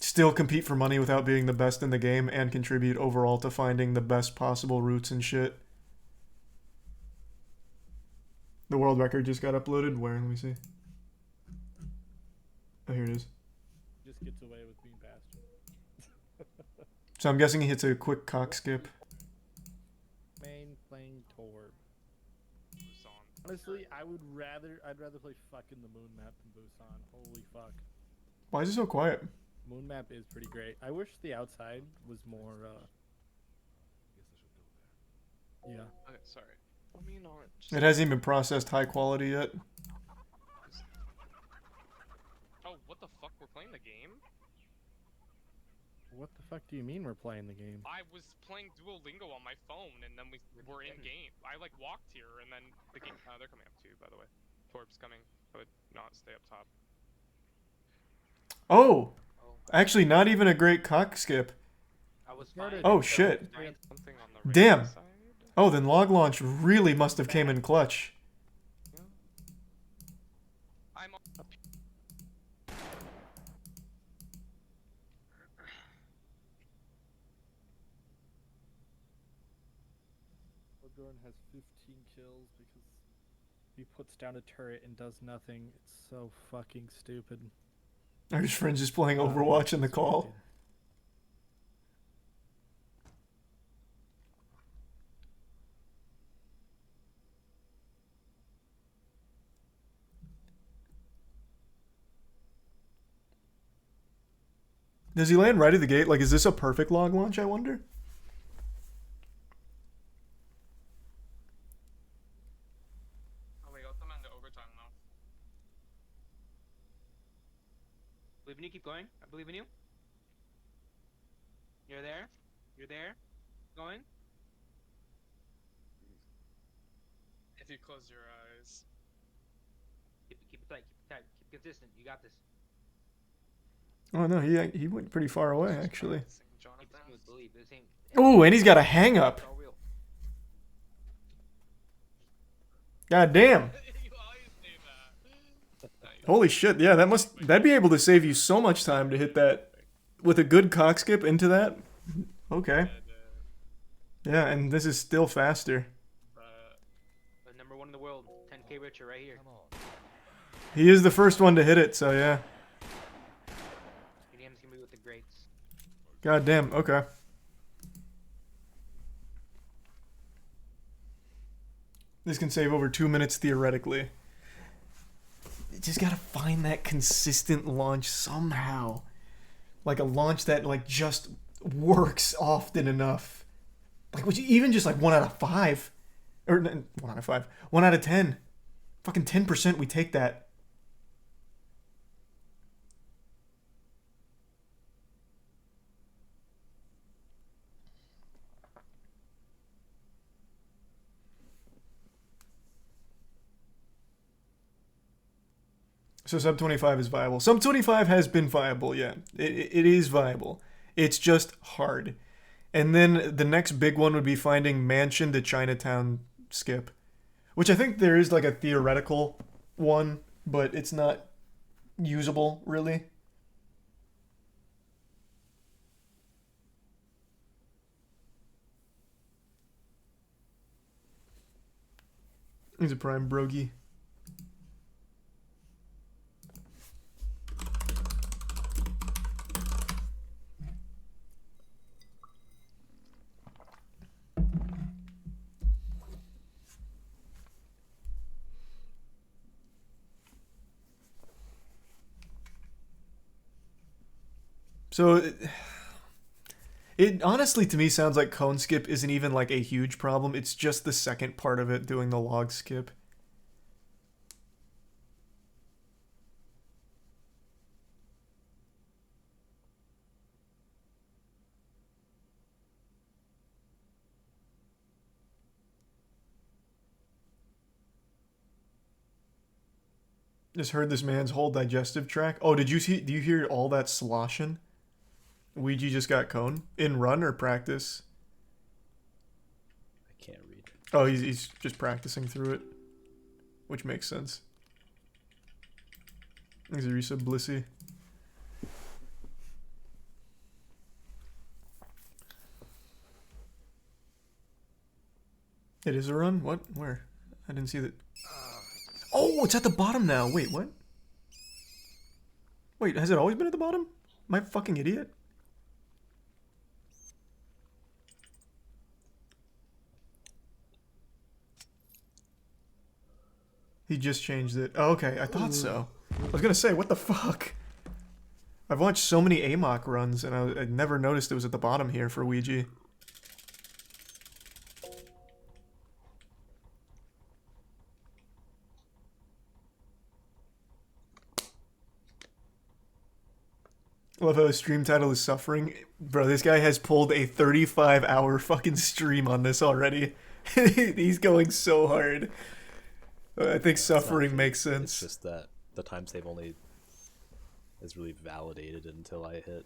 still compete for money without being the best in the game and contribute overall to finding the best possible routes and shit. The world record just got uploaded. Where? Let me see. Oh, here it is. Just gets away with being bastard. So I'm guessing he hits a quick cock skip. Main playing Torb. Honestly, I'd rather play fucking the moon map than Busan. Holy fuck. Why is it so quiet? Moon map is pretty great. I wish the outside was more yeah. Okay, sorry. Let me not. It hasn't even processed high quality yet. playing the game. What the fuck do you mean we're playing the game? I was playing Duolingo on my phone, and then we were in game. I like walked here, and then the game. They're coming up too, by the way. Torb's coming. I would not stay up top. Oh, actually, not even a great cock skip. I was fine. Oh shit. Something on the Damn. side. Oh, then log launch really must have came in clutch. I'm on. Jordan has 15 kills because he puts down a turret and does nothing. It's so fucking stupid. Are his friends just playing Overwatch in the call? Does he land right at the gate? Like, is this a perfect log launch, I wonder? Oh, we got them into overtime now. Believe in you, keep going. I believe in you. You're there. You're there. Going. If you close your eyes. Keep it tight. Keep it tight. Keep it consistent. You got this. Oh no, he went pretty far away actually. Keep it smooth. Believe the same. Oh, and he's got a hang up. God damn. Holy shit, yeah, that'd be able to save you so much time to hit that with a good cock skip into that. Okay. Yeah, and this is still faster. Number 1 in the world, 10K Richard right here. He is the first one to hit it, so yeah. UDM's gonna be with the greats. God damn, okay. This can save over 2 minutes theoretically. You just gotta find that consistent launch somehow. Like a launch that like just works often enough. Like even just like 1 out of 5. Or 1 out of 5. 1 out of 10. Fucking 10% we take that. So sub 25 is viable. Sub 25 has been viable, yeah. It is viable. It's just hard. And then the next big one would be finding Mansion to Chinatown skip. Which I think there is like a theoretical one, but it's not usable, really. He's a prime brogie. So it honestly to me sounds like cone skip isn't even like a huge problem. It's just the second part of it doing the log skip. Just heard this man's whole digestive tract. Oh, do you hear all that sloshing? Ouija just got cone in run or practice. I can't read. Oh, he's just practicing through it, which makes sense. He's a resub Blissey. It is a run? What? Where? I didn't see that. Oh, it's at the bottom now. Wait, what? Wait, has it always been at the bottom? Am I a fucking idiot? He just changed it. Oh, okay, I thought so. I was gonna say, what the fuck? I've watched so many AMOC runs, and I never noticed it was at the bottom here for Ouija. I love how his stream title is Suffering. Bro, this guy has pulled a 35-hour fucking stream on this already. He's going so hard. I think Suffering makes sense. It's just that the time save only is really validated until I hit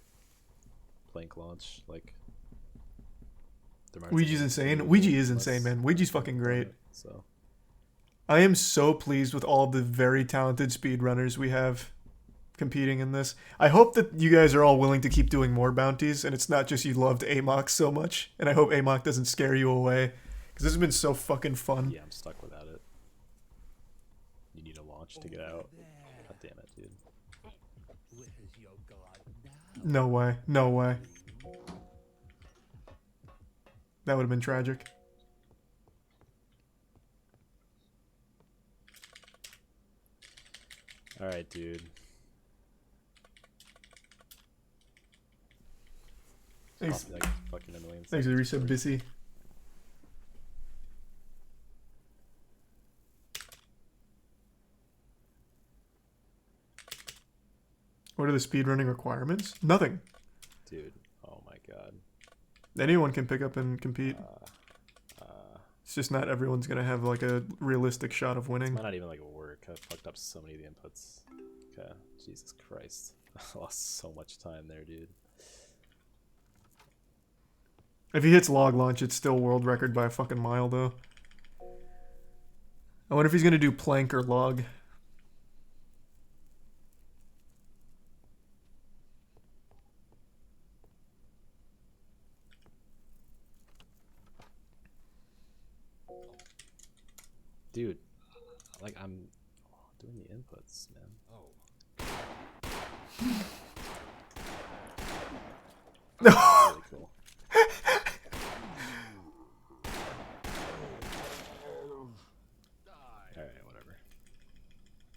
Plank launch. Like, Ouija's insane. Ouija is insane, man. Ouija's fucking great. So I am so pleased with all the very talented speedrunners we have competing in this. I hope that you guys are all willing to keep doing more bounties, and it's not just you loved Amok so much. And I hope Amok doesn't scare you away, because this has been so fucking fun. yeah, I'm stuck without it. You need a launch to get out. God damn it, dude. No way. No way. That would have been tragic. Alright, dude. Thanks. Stop, like, fucking annoying. Thanks for the reset, Bissy. What are the speedrunning requirements? Nothing. Dude, oh my god. Anyone can pick up and compete. It's just not everyone's gonna have like a realistic shot of winning. It might not even like work. I fucked up so many of the inputs. Okay, Jesus Christ. I lost so much time there, dude. If he hits log launch, it's still world record by a fucking mile, though. I wonder if he's gonna do plank or log. Dude, like I'm doing the inputs, man. No. Really cool. Alright, whatever.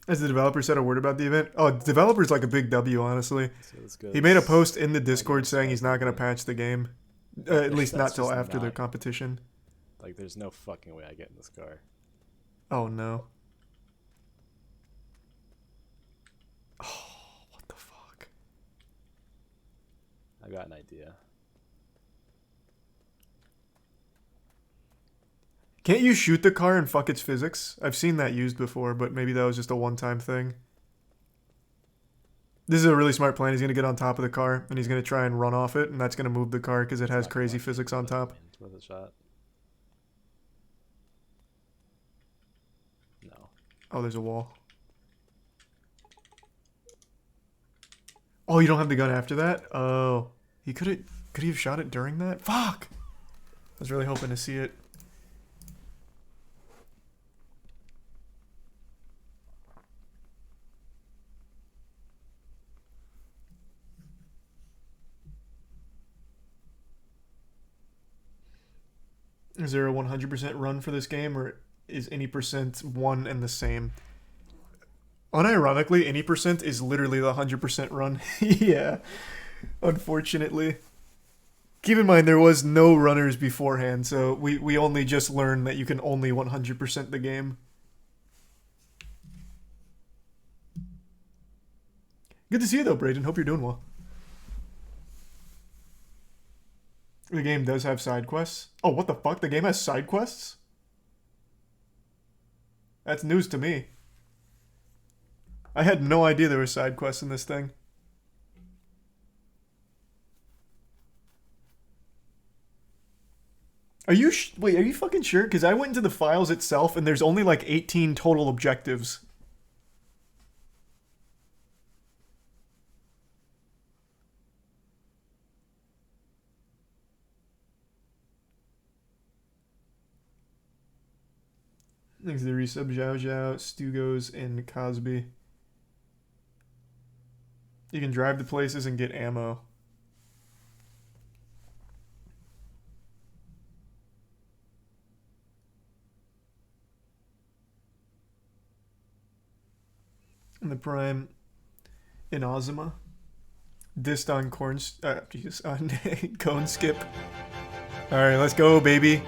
Has the developer said a word about the event? Oh, developer's like a big W, honestly. So let's go. He made a post in the Discord saying he's not gonna patch the game. At least not That's till just after the not- competition. Like, there's no fucking way I get in this car. Oh no. Oh, what the fuck? I got an idea. Can't you shoot the car and fuck its physics? I've seen that used before, but maybe that was just a one-time thing. This is a really smart plan. He's going to get on top of the car, and he's going to try and run off it, and that's going to move the car because it has crazy physics on top. It's worth a shot. No. Oh, there's a wall. Oh, you don't have the gun after that? Oh. He could he have shot it during that? Fuck! I was really hoping to see it. Is there a 100% run for this game, or is any percent one and the same? Unironically, any percent is literally the 100% run. Yeah, unfortunately. Keep in mind, there was no runners beforehand, so we only just learned that you can only 100% the game. Good to see you, though, Brayden. Hope you're doing well. The game does have side quests. Oh, what the fuck? The game has side quests? That's news to me. I had no idea there were side quests in this thing. Are you wait, are you fucking sure? Because I went into the files itself and there's only like 18 total objectives. Thanks to the resub, Zhao Zhao, Stugos, and Cosby. You can drive to places and get ammo. And the Prime in Ozima. Dissed on Jesus, on Cone Skip. Alright, let's go, baby.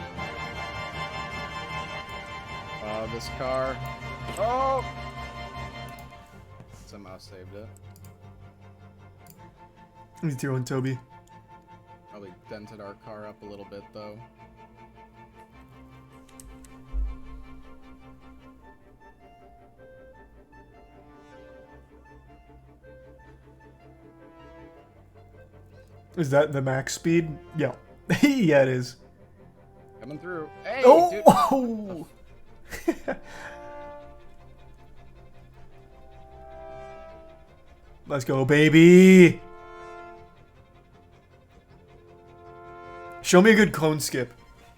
This car. Oh! Somehow saved it. He's tier 1 Toby. Probably dented our car up a little bit though. Is that the max speed? Yeah. Yeah, it is. Coming through. Hey, Oh! dude. Let's go, baby! Show me a good cone skip.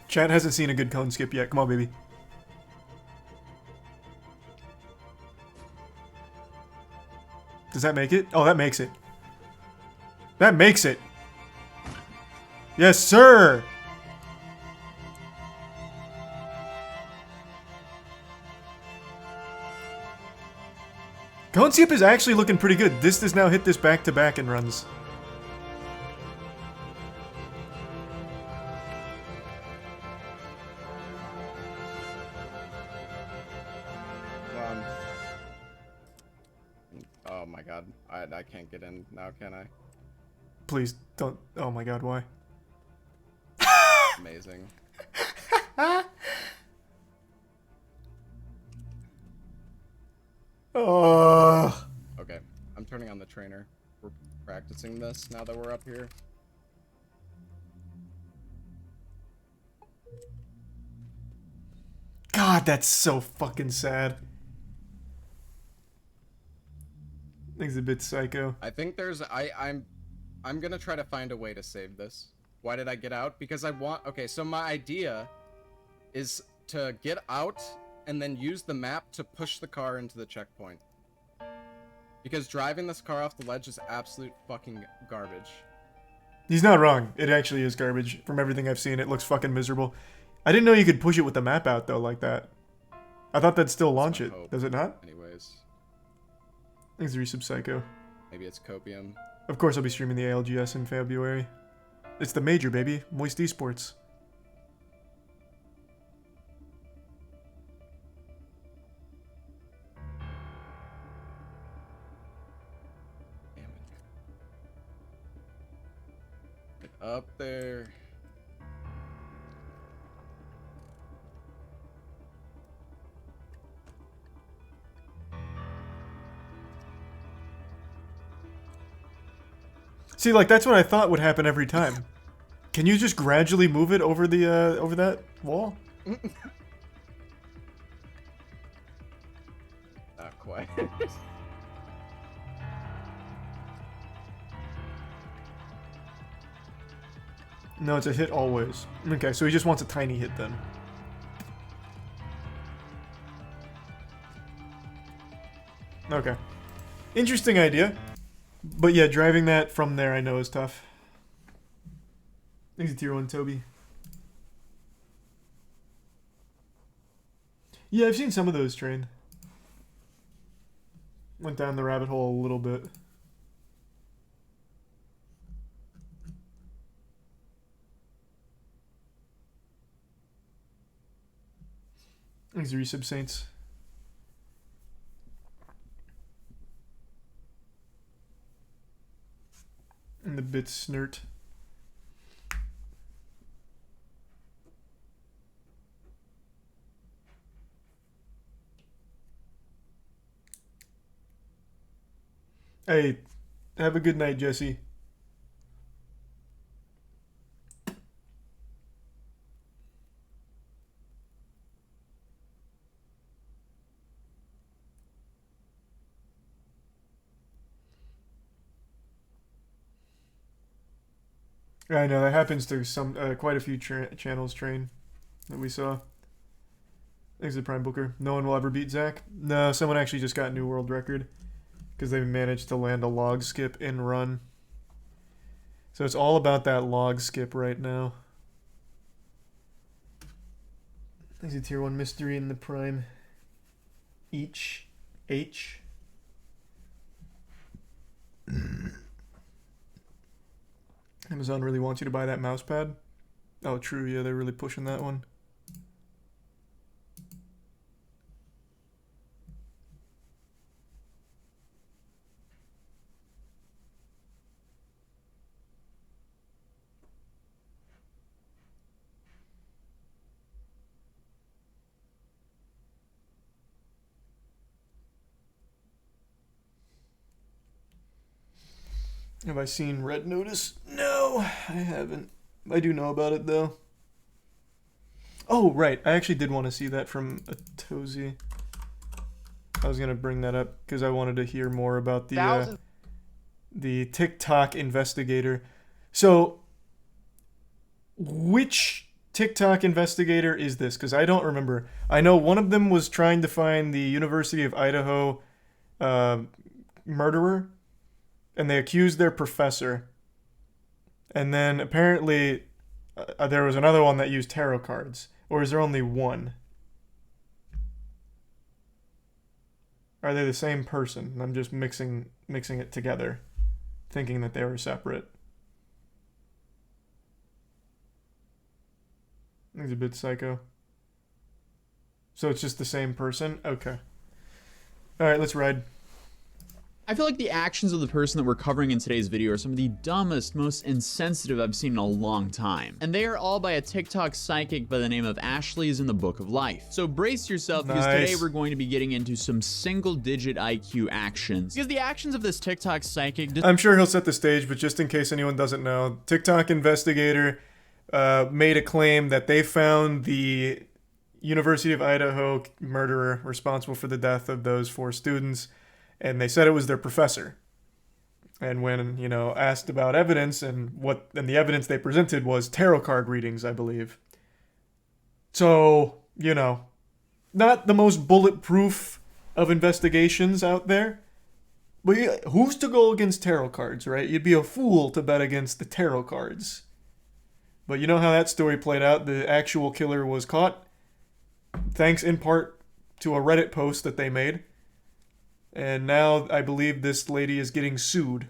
Chat hasn't seen a good cone skip yet. Come on, baby. Does that make it? Oh, that makes it. That makes it. Yes, sir! Cone skip is actually looking pretty good. This does now hit this back-to-back and runs. Oh my god. I can't get in now, can I? Please don't. Oh my god, why? Amazing. Oh. Okay, I'm turning on the trainer. We're practicing this now that we're up here. God, that's so fucking sad. Thing's a bit psycho. I think there's I'm gonna try to find a way to save this. Why did I get out? Because I want okay, so my idea is to get out and then use the map to push the car into the checkpoint. Because driving this car off the ledge is absolute fucking garbage. He's not wrong. It actually is garbage. From everything I've seen, it looks fucking miserable. I didn't know you could push it with the map out, though, like that. I thought that'd still launch it. Hope. Does it not? Anyways. Thanks, Resub Psycho. Maybe it's copium. Of course, I'll be streaming the ALGS in February. It's the major, baby. Moist Esports. Get up there. See, like, that's what I thought would happen every time. Can you just gradually move it over the, over that wall? Not quite. No, it's a hit always. Okay, so he just wants a tiny hit then. Okay. Interesting idea. But yeah, driving that from there I know is tough. Thanks to tier 1 Toby. Yeah, I've seen some of those train. Went down the rabbit hole a little bit. Thanks to Resub Saints. And the bit snert. Hey, have a good night, Jesse. I know that happens to some quite a few channels train that we saw. Thanks to Prime Booker. No one will ever beat Zach. No, someone actually just got a new world record because they managed to land a log skip in run. So it's all about that log skip right now. Thanks to tier 1 mystery in the Prime. Each H. Amazon really wants you to buy that mouse pad. Oh, true. Yeah, they're really pushing that one. Have I seen Red Notice? No, I haven't. I do know about it, though. Oh, right. I actually did want to see that from Atozi. I was going to bring that up because I wanted to hear more about the TikTok investigator. So, which TikTok investigator is this? Because I don't remember. I know one of them was trying to find the University of Idaho murderer, and they accused their professor. And then apparently there was another one that used tarot cards. Or is there only one? Are they the same person? I'm just mixing it together, thinking that they were separate. He's a bit psycho. So it's just the same person? Okay. Alright, let's ride. I feel like the actions of the person that we're covering in today's video are some of the dumbest, most insensitive I've seen in a long time. And they are all by a TikTok psychic by the name of Ashley's in the Book of Life. So brace yourself, because today we're going to be getting into some single-digit IQ actions. Because the actions of this TikTok psychic... I'm sure he'll set the stage, but just in case anyone doesn't know, TikTok investigator made a claim that they found the University of Idaho murderer responsible for the death of those 4 students. And they said it was their professor. And when, you know, asked about evidence, and the evidence they presented was tarot card readings, I believe. So, you know, not the most bulletproof of investigations out there. But yeah, who's to go against tarot cards, right? You'd be a fool to bet against the tarot cards. But you know how that story played out? The actual killer was caught, thanks in part to a Reddit post that they made. And now I believe this lady is getting sued.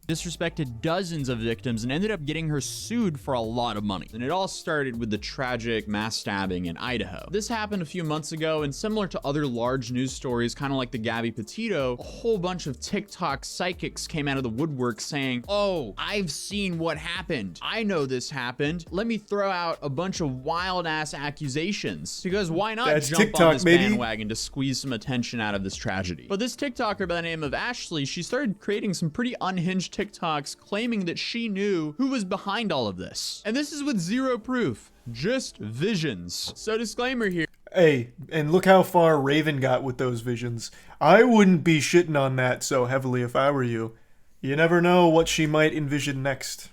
Disrespected dozens of victims and ended up getting her sued for a lot of money. And it all started with the tragic mass stabbing in Idaho. This happened a few months ago, and similar to other large news stories, kind of like the Gabby Petito, a whole bunch of TikTok psychics came out of the woodwork saying, "Oh, I've seen what happened. I know this happened. Let me throw out a bunch of wild ass accusations." Because why not jump TikTok, on this baby. bandwagon to squeeze some attention out of this tragedy? But this TikToker by the name of Ashley, she started creating some pretty unhinged TikToks claiming that she knew who was behind all of this. And this is with zero proof, just visions. So disclaimer here. Hey, and look how far Raven got with those visions. I wouldn't be shitting on that so heavily if I were you. You never know what she might envision next.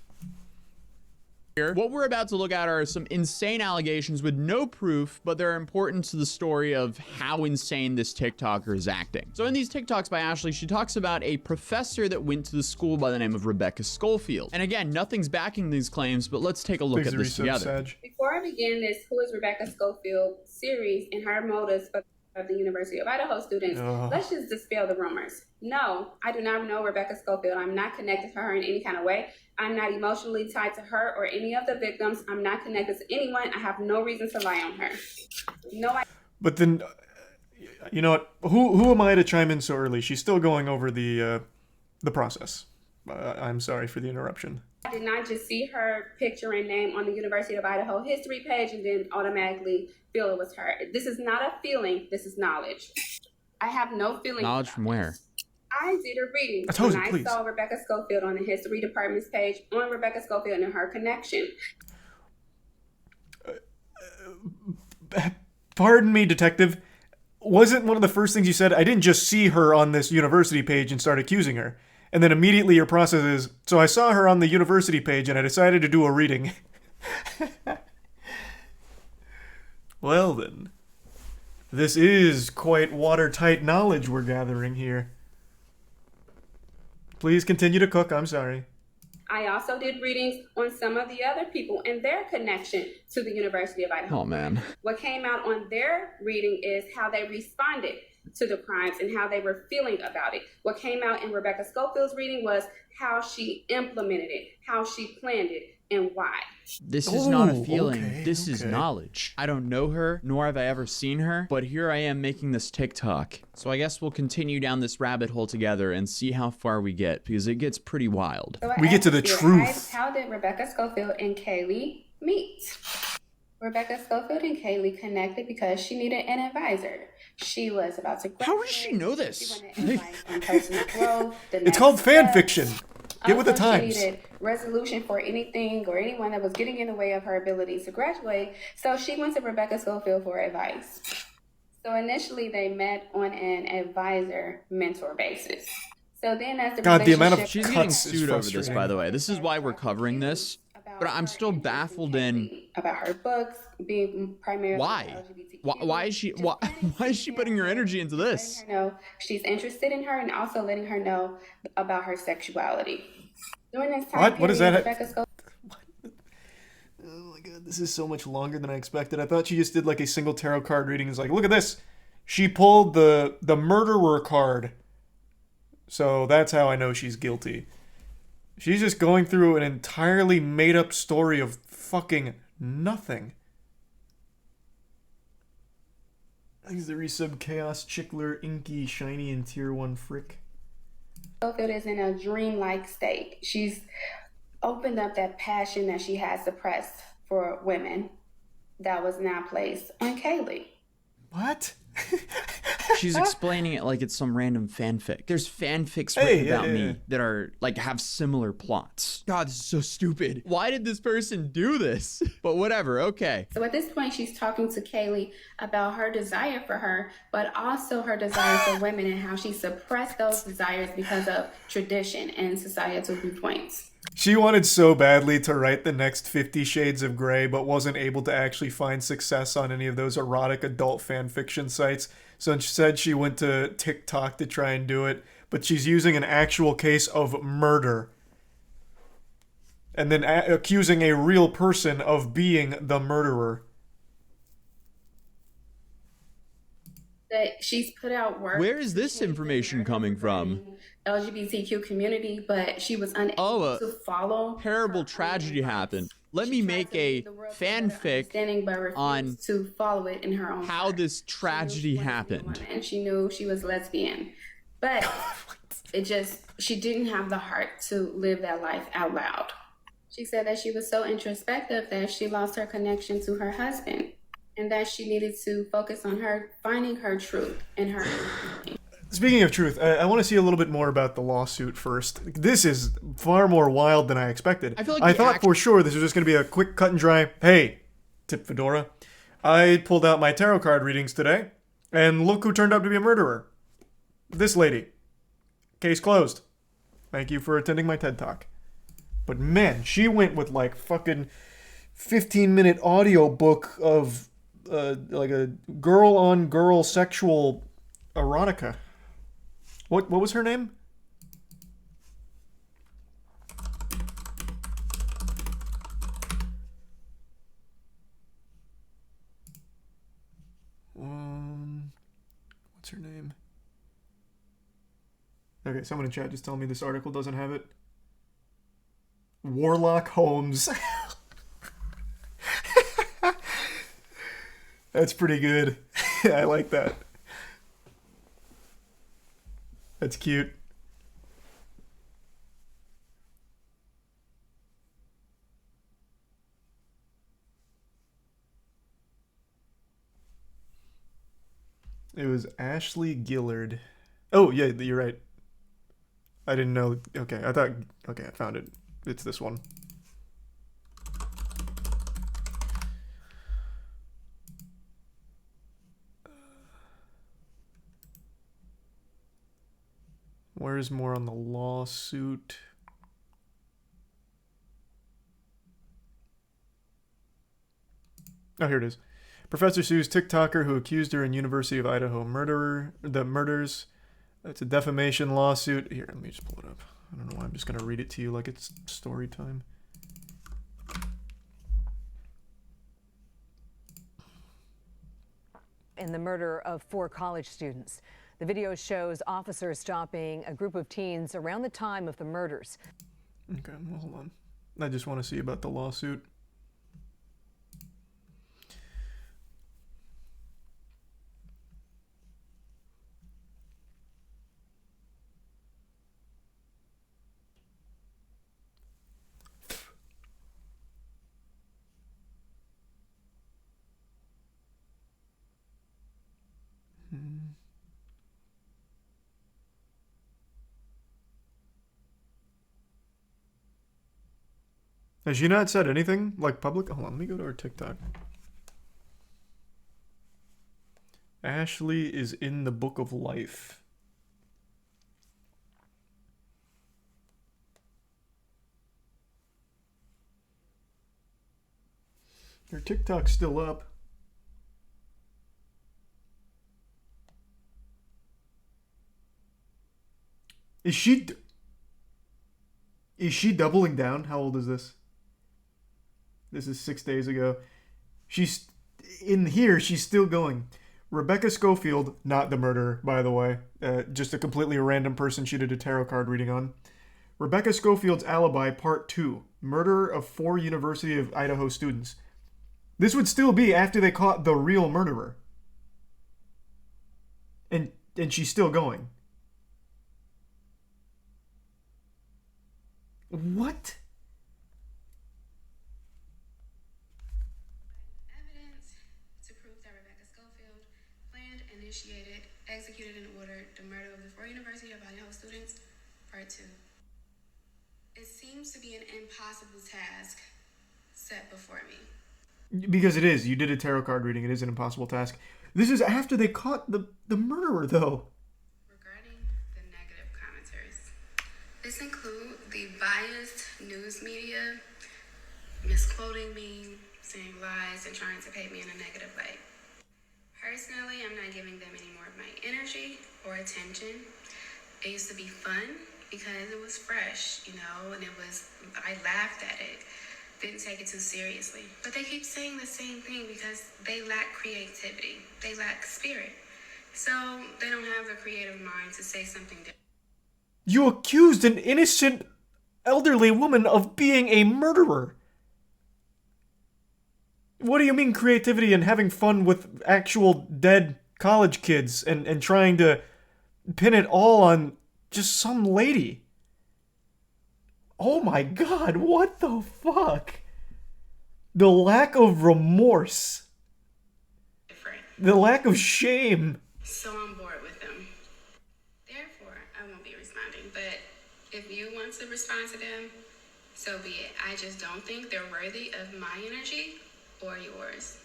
What we're about to look at are some insane allegations with no proof, but they're important to the story of how insane this TikToker is acting. So in these TikToks by Ashley, she talks about a professor that went to the school by the name of Rebecca Schofield. And again, nothing's backing these claims, but let's take a look at this together. Before I begin this Who is Rebecca Schofield series and her motives for the University of Idaho students, let's just dispel the rumors. No, I do not know Rebecca Schofield. I'm not connected to her in any kind of way. I'm not emotionally tied to her or any of the victims. I'm not connected to anyone. I have no reason to lie on her. But then, you know what? Who am I to chime in so early? She's still going over the process. I'm sorry for the interruption. I did not just see her picture and name on the University of Idaho history page and then automatically feel it was her. This is not a feeling. This is knowledge. I have no feeling. Knowledge from where? I did a reading when I saw Rebecca Schofield on the history department's page on Rebecca Schofield and her connection. Pardon me, detective. Wasn't one of the first things you said, I didn't just see her on this university page and start accusing her. And then immediately your process is, so I saw her on the university page and I decided to do a reading. Well then, this is quite watertight knowledge we're gathering here. Please continue to cook, I'm sorry. I also did readings on some of the other people and their connection to the University of Idaho. Oh man. What came out on their reading is how they responded to the crimes and how they were feeling about it. What came out in Rebecca Schofield's reading was how she implemented it, how she planned it, and why. This is not a feeling. This is knowledge. I don't know her, nor have I ever seen her, but here I am making this TikTok. So I guess we'll continue down this rabbit hole together and see how far we get, because it gets pretty wild. So we get to the truth. How did Rebecca Schofield and Kaylee meet? Rebecca Schofield and Kaylee connected because she needed an advisor. She was about to graduate. How does she know this? She wanted advice on personal growth. It's called fan steps. fiction. Get with the Also, times. She needed resolution for anything or anyone that was getting in the way of her ability to graduate. So she went to Rebecca Schofield for advice. So initially they met on an advisor mentor basis. So then as the God, the amount of relationship- She's getting cuts is sued over this, frustrating. by the way. This is why we're covering this. But I'm still baffled in about her books being primarily why. LGBTQ. Why is she why is she putting her energy into this? Letting her know she's interested in her and also letting her know about her sexuality. During this time What is period, that? Rebecca Schofield Oh my god, this is so much longer than I expected. I thought she just did like a single tarot card reading. It's like, look at this. She pulled the murderer card. So that's how I know she's guilty. She's just going through an entirely made up story of fucking nothing. Thanks to resub Chaos, Chickler, Inky, Shiny, and Tier 1 Frick. is in a dreamlike state. She's opened up that passion that she had suppressed for women that was now placed on Kaylee. What? She's explaining it like it's some random fanfic. There's fanfics written about me that are like have similar plots. God, this is so stupid. Why did this person do this? But whatever, okay. So at this point, she's talking to Kaylee about her desire for her, but also her desire for women and how she suppressed those desires because of tradition and societal viewpoints. She wanted so badly to write the next 50 Shades of Grey, but wasn't able to actually find success on any of those erotic adult fan fiction sites. So instead she went to TikTok to try and do it, but she's using an actual case of murder. And then accusing a real person of being the murderer. That she's put out work. Where is this information coming from? LGBTQ community, but she was unable to follow. Terrible tragedy happened. Let me make a fanfic on to follow it in her own how this tragedy happened. And she knew she was lesbian, but she didn't have the heart to live that life out loud. She said that she was so introspective that she lost her connection to her husband and that she needed to focus on her finding her truth in her. Speaking of truth, I want to see a little bit more about the lawsuit first. This is far more wild than I expected. I feel like I thought for sure this was just going to be a quick cut and dry, hey, tip Fedora, I pulled out my tarot card readings today, and look who turned out to be a murderer. This lady. Case closed. Thank you for attending my TED Talk. But man, she went with like fucking 15-minute audio book of like a girl-on-girl sexual erotica. What was her name? What's her name? Okay, someone in chat just tell me this article doesn't have it. Warlock Holmes. That's pretty good. I like that. That's cute. It was Ashley Gillard. Oh, yeah, you're right. I didn't know. Okay, okay, I found it. It's this one. Where's more on the lawsuit? Oh, here it is. Professor sues TikToker who accused her in University of Idaho murders. It's a defamation lawsuit. Here, let me just pull it up. I don't know why I'm just going to read it to you like it's story time. In the murder of 4 college students. The video shows officers stopping a group of teens around the time of the murders. Okay, well, hold on. I just want to see about the lawsuit. Has she not said anything like public? Hold on, let me go to her TikTok. Ashley is in the book of life. Her TikTok's still up. Is she doubling down? How old is this? This is 6 days ago. She's in here. She's still going. Rebecca Schofield, not the murderer, by the way. Just a completely random person she did a tarot card reading on. Rebecca Schofield's alibi, part 2. Murder of 4 University of Idaho students. This would still be after they caught the real murderer. And she's still going. What? Evidence to prove that Rebecca Schofield planned, initiated, executed, and ordered the murder of the 4 University of Idaho students, part 2. It seems to be an impossible task set before me. Because it is. You did a tarot card reading. It is an impossible task. This is after they caught the murderer, though. Regarding the negative commenters, this include the biased news media misquoting me, saying lies, and trying to paint me in a negative light. Personally, I'm not giving them any more of my energy or attention. It used to be fun because it was fresh, you know, and I laughed at it. Didn't take it too seriously. But they keep saying the same thing because they lack creativity. They lack spirit. So they don't have the creative mind to say something different. You accused an innocent elderly woman of being a murderer. What do you mean creativity and having fun with actual dead college kids and trying to pin it all on just some lady? Oh my god, what the fuck? The lack of remorse. The lack of shame. So I'm bored with them. Therefore, I won't be responding. But if you want to respond to them, so be it. I just don't think they're worthy of my energy or yours.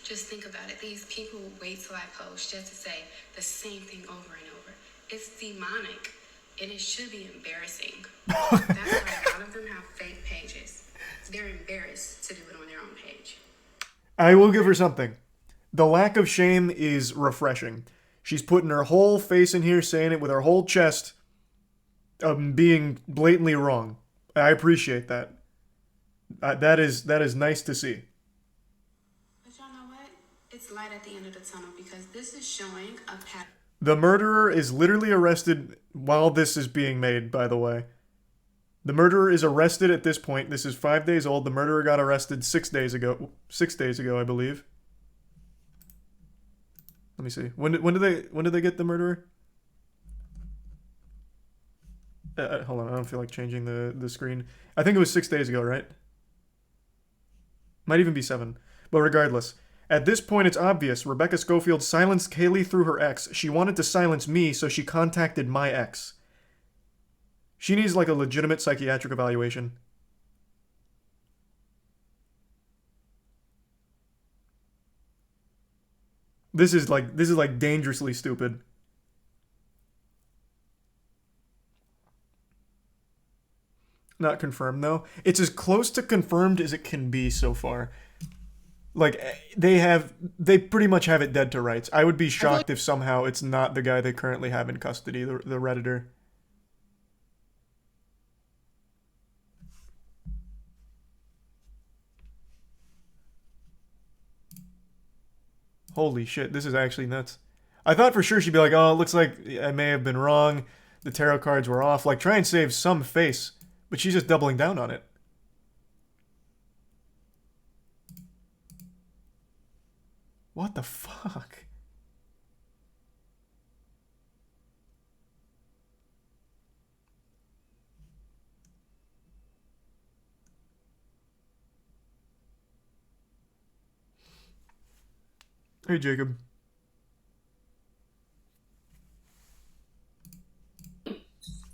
Just think about it. These people wait till I post just to say the same thing over and over. It's demonic. And it should be embarrassing. That's why a lot of them have fake pages. They're embarrassed to do it on their own page. I will give her something. The lack of shame is refreshing. She's putting her whole face in here, saying it with her whole chest, being blatantly wrong. I appreciate that. That is nice to see. But y'all know what? It's light at the end of the tunnel because this is showing a pattern. The murderer is literally arrested while this is being made, by the way. The murderer is arrested at this point. This is 5 days old. The murderer got arrested 6 days ago. 6 days ago, I believe. Let me see. When did they get the murderer? Hold on, I don't feel like changing the screen. I think it was 6 days ago, right? Might even be 7. But regardless. At this point, it's obvious. Rebecca Schofield silenced Kaylee through her ex. She wanted to silence me, so she contacted my ex. She needs like a legitimate psychiatric evaluation. This is like dangerously stupid. Not confirmed though. It's as close to confirmed as it can be so far. Like, they pretty much have it dead to rights. I would be shocked if somehow it's not the guy they currently have in custody, the Redditor. Holy shit, this is actually nuts. I thought for sure she'd be like, oh, it looks like I may have been wrong. The tarot cards were off. Like, try and save some face. But she's just doubling down on it. What the fuck? Hey, Jacob.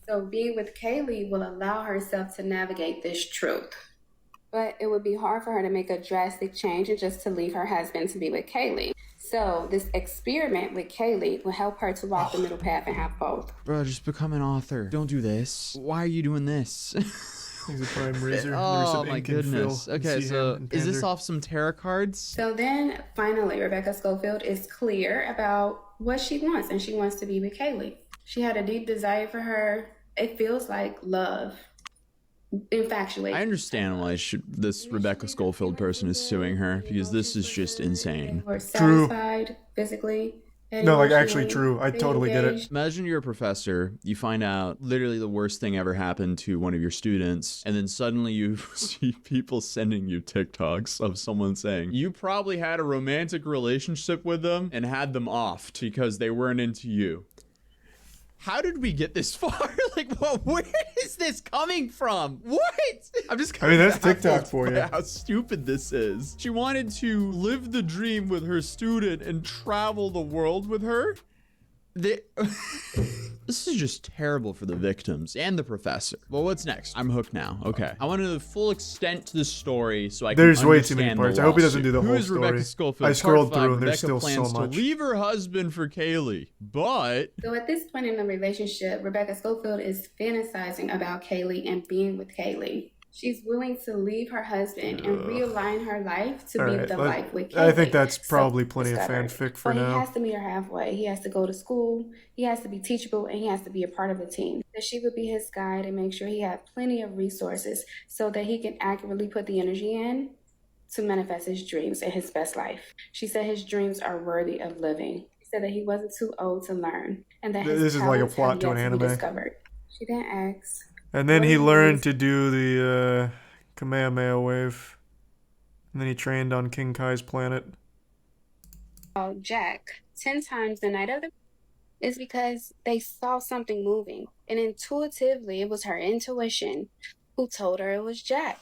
So being with Kaylee will allow herself to navigate this truth. but it would be hard for her to make a drastic change and just to leave her husband to be with Kaylee. So this experiment with Kaylee will help her to walk the middle path and have both. Bro, just become an author. Don't do this. Why are you doing this? He's a prime raiser. Oh my goodness. Okay, so is this off some tarot cards? So then finally, Rebecca Schofield is clear about what she wants, and she wants to be with Kaylee. She had a deep desire for her. It feels like love. Infatuation. I understand why this Rebecca Schofield person is suing her, because this is just insane. We're satisfied physically. No, like actually true. I totally get it. Imagine you're a professor, you find out literally the worst thing ever happened to one of your students, and then suddenly you see people sending you TikToks of someone saying, you probably had a romantic relationship with them and had them offed because they weren't into you. How did we get this far? Like, where is this coming from? What? I'm just I mean, that's TikTok for you. How stupid this is. She wanted to live the dream with her student and travel the world with her. This is just terrible for the victims and the professor. Well, what's next? I'm hooked now. Okay. I want to know the full extent to the story so I can There's way understand too many parts. the I hope he doesn't lawsuit. do the Who whole is Rebecca story. Schofield? I scrolled Part 5, through and there's Rebecca still so plans much. to leave her husband for Kaylee, but... So at this point in the relationship, Rebecca Schofield is fantasizing about Kaylee and being with Kaylee. She's willing to leave her husband and realign her life to be the life with Kaylee. I think that's probably plenty of fanfic for But now. he has to meet her halfway. He has to go to school, he has to be teachable, and he has to be a part of the team. That she would be his guide and make sure he had plenty of resources so that he can accurately put the energy in to manifest his dreams and his best life. She said his dreams are worthy of living. She said that he wasn't too old to learn and that his This is like a talents plot have to an yet be anime. discovered. She then asks, And then what he he learned wants- to do the Kamehameha wave. And then he trained on King Kai's planet. Jack 10 times the night of the is because they saw something moving, and intuitively it was her intuition who told her it was Jack.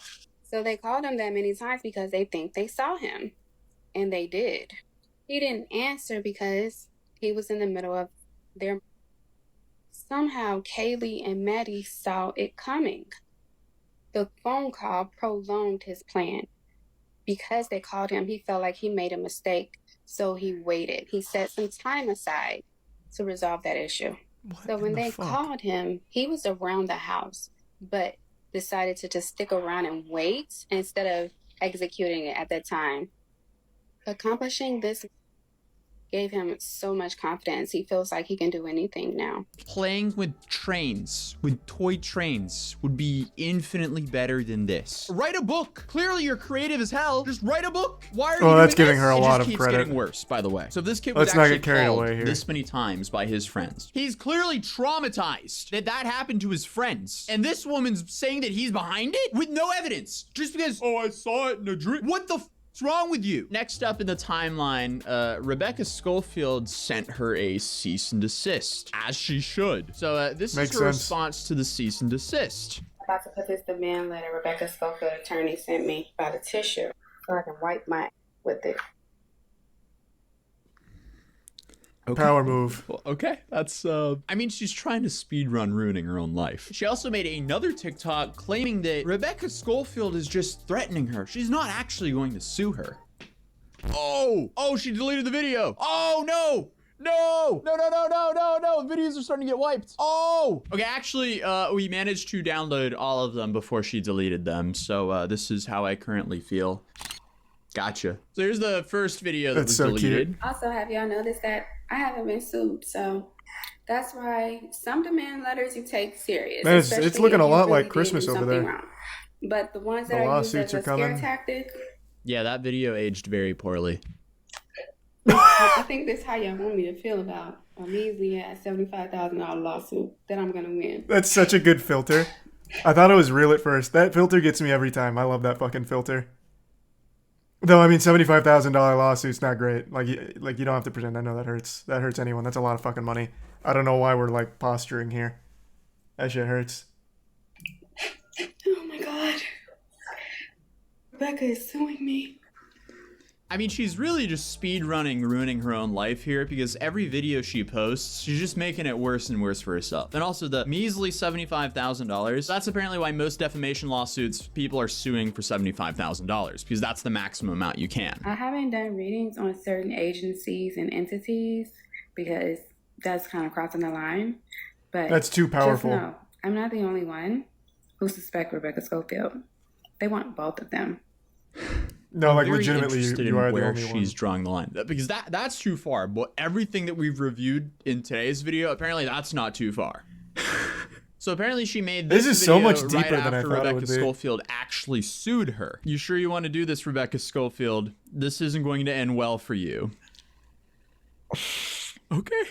So they called him that many times because they think they saw him, and they did. He didn't answer because he was in the middle of their... Somehow Kaylee and Maddie saw it coming. The phone call prolonged his plan. Because they called him, he felt like he made a mistake, so he waited. He set some time aside to resolve that issue. So when they called him, he was around the house, but decided to just stick around and wait instead of executing it at that time. Accomplishing this gave him so much confidence. He feels like he can do anything now. Playing with trains, with toy trains, would be infinitely better than this. Write a book. Clearly you're creative as hell. Just write a book. Why are you that's doing giving this? her a It lot just of keeps credit. getting worse, by the way. So if this kid was Let's not actually get carried called away here. this many times by his friends. He's clearly traumatized that happened to his friends. And this woman's saying that he's behind it with no evidence. Just because, oh, I saw it in a dream. What the What's wrong with you? Next up in the timeline, Rebecca Schofield sent her a cease and desist, as she should. So this Makes is her sense. response to the cease and desist. About to put this demand letter Rebecca Schofield attorney sent me by the tissue so I can wipe my with it. Okay. Power move. Well, okay, that's I mean, she's trying to speedrun ruining her own life. She also made another TikTok claiming that Rebecca Schofield is just threatening her. She's not actually going to sue her. Oh, she deleted the video. Oh, no. No, videos are starting to get wiped. Oh, okay, actually, we managed to download all of them before she deleted them. So this is how I currently feel. Gotcha. So here's the first video that was deleted. Also, have y'all noticed that I haven't been sued? So that's why some demand letters you take serious. Man, it's especially looking if a you lot really like did Christmas do over something there. wrong. But the ones The that are used lawsuits as are a scare coming. tactic, Yeah, that video aged very poorly. I think that's how y'all want me to feel about a measly ass $75,000 lawsuit that I'm gonna win. That's such a good filter. I thought it was real at first. That filter gets me every time. I love that fucking filter. Though, I mean, $75,000 lawsuit's not great. Like you don't have to pretend. I know that hurts. That hurts anyone. That's a lot of fucking money. I don't know why we're like posturing here. That shit hurts. Oh my god. Rebecca is suing me. I mean, she's really just speed running, ruining her own life here, because every video she posts, she's just making it worse and worse for herself. And also the measly $75,000, that's apparently why most defamation lawsuits, people are suing for $75,000, because that's the maximum amount you can. I haven't done readings on certain agencies and entities because that's kind of crossing the line. But that's too powerful. Just know, I'm not the only one who suspect Rebecca Schofield. They want both of them. No, like very legitimately, interested you in are the where only she's one. drawing the line, because that's too far. But everything that we've reviewed in today's video, apparently that's not too far. So apparently she made this is video so much right deeper than I after thought it Rebecca would be. Schofield actually sued her. You sure you want to do this, Rebecca Schofield? This isn't going to end well for you. Okay.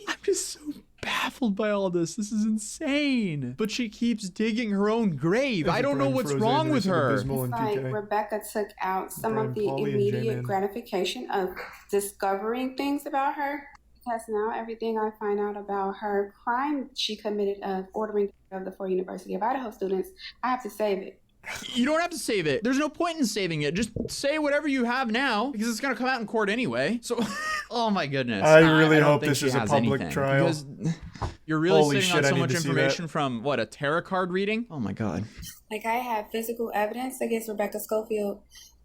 I'm just so baffled by all this. This is insane. But she keeps digging her own grave. I don't know what's wrong with her. It's like Rebecca took out some of the immediate gratification of discovering things about her. Because now everything I find out about her crime she committed of ordering of the 4 University of Idaho students, I have to save it. You don't have to save it. There's no point in saving it. Just say whatever you have now, because it's going to come out in court anyway. So, oh my goodness. I really don't hope think this she is a has public anything, trial. because you're really Holy sitting shit, on I so need much to see information that. from, what, a tarot card reading? Oh my God. Like, I have physical evidence against Rebecca Schofield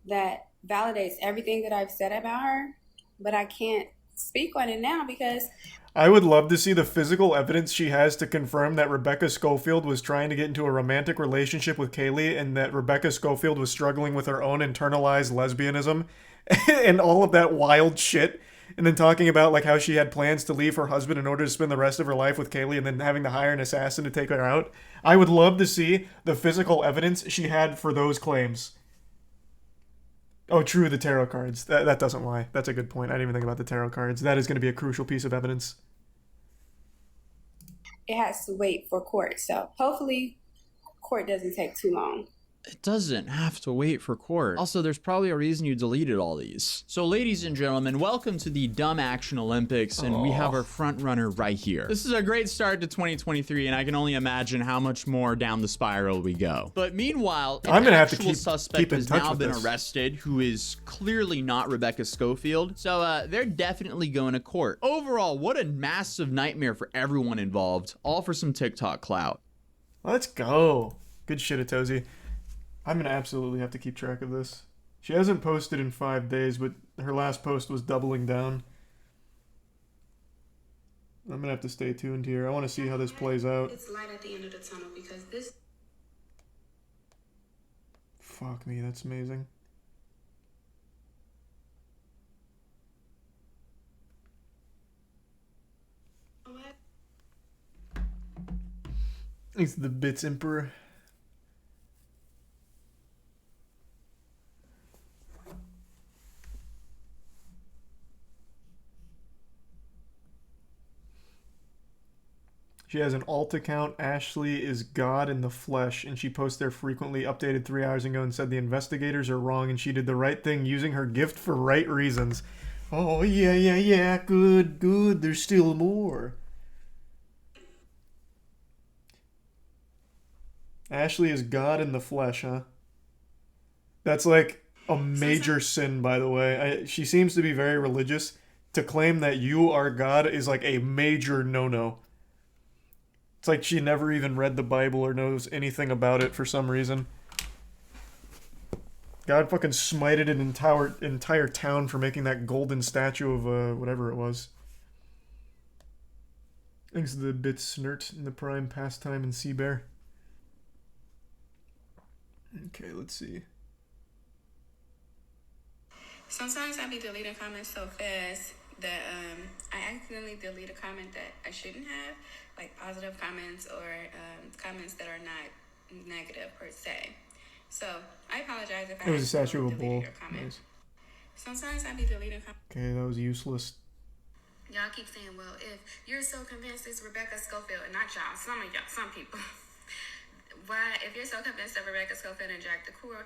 that validates everything that I've said about her, but I can't speak on it now because I would love to see the physical evidence she has to confirm that Rebecca Schofield was trying to get into a romantic relationship with Kaylee and that Rebecca Schofield was struggling with her own internalized lesbianism and all of that wild shit. And then talking about like how she had plans to leave her husband in order to spend the rest of her life with Kaylee and then having to hire an assassin to take her out. I would love to see the physical evidence she had for those claims. Oh, true, the tarot cards. That doesn't lie. That's a good point. I didn't even think about the tarot cards. That is going to be a crucial piece of evidence. it has to wait for court. So hopefully court doesn't take too long. It doesn't have to wait for court. Also, there's probably a reason you deleted all these. So ladies and gentlemen, welcome to the Dumb Action Olympics, and we have our front runner right here. This is a great start to 2023, and I can only imagine how much more down the spiral we go. But meanwhile, I'm gonna have to actual keep suspect in has touch now with been this. arrested, who is clearly not Rebecca Schofield. So they're definitely going to court. Overall, what a massive nightmare for everyone involved, all for some TikTok clout. Let's go. Good shit, Atozy. I'm gonna absolutely have to keep track of this. She hasn't posted in 5 days, but her last post was doubling down. I'm gonna have to stay tuned here. I want to see how this plays out. It's light at the end of the tunnel because this. Fuck me, that's amazing. He's the Bits Emperor. She has an alt account, Ashley is God in the flesh, and she posts there frequently, updated 3 hours ago and said the investigators are wrong and she did the right thing using her gift for right reasons. Oh, yeah, good, there's still more. Ashley is God in the flesh, huh? That's like a major sin, by the way. She seems to be very religious. To claim that you are God is like a major no-no. It's like she never even read the Bible or knows anything about it for some reason. God fucking smited an entire town for making that golden statue of whatever it was. Thanks to the bit snert in the prime pastime and sea bear. Okay, let's see. Sometimes I be deleting comments so fast that I accidentally delete a comment that I shouldn't have, like positive comments or comments that are not negative per se. So I apologize if I It was a statue of a deleted bull. your comment. Nice. Sometimes I be deleting comments. Okay, that was useless. Y'all keep saying, well, if you're so convinced it's Rebecca Schofield, and not y'all, some of y'all, some people. Why, if you're so convinced of Rebecca Schofield and Jack DeCour,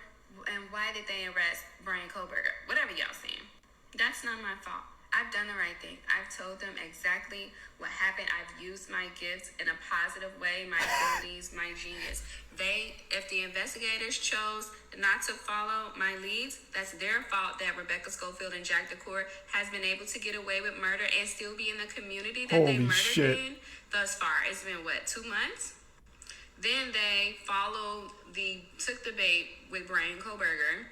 and why did they arrest Brian Koberger? Whatever y'all saying. That's not my fault. I've done the right thing. I've told them exactly what happened. I've used my gifts in a positive way, my abilities, my genius. If the investigators chose not to follow my leads, that's their fault that Rebecca Schofield and Jack DeCour has been able to get away with murder and still be in the community that they Holy murdered shit. in thus far. It's been, what, 2 months? Then they took the bait with Brian Kohlberger.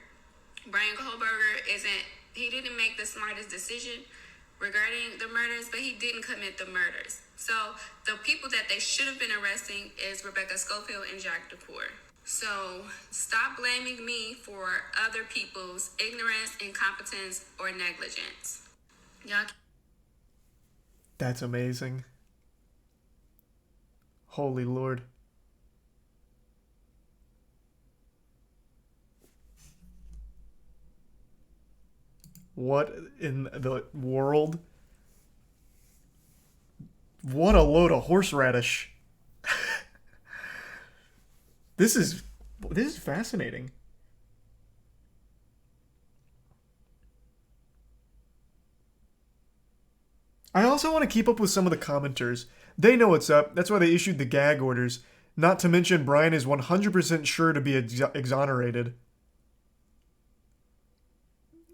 Brian Kohlberger he didn't make the smartest decision regarding the murders, but he didn't commit the murders. So the people that they should have been arresting is Rebecca Schofield and Jack DeCour. So stop blaming me for other people's ignorance, incompetence, or negligence. Y'all. That's amazing. Holy Lord. What in the world? What a load of horseradish. This is fascinating. I also want to keep up with some of the commenters. They know what's up. That's why they issued the gag orders. Not to mention Brian is 100% sure to be exonerated.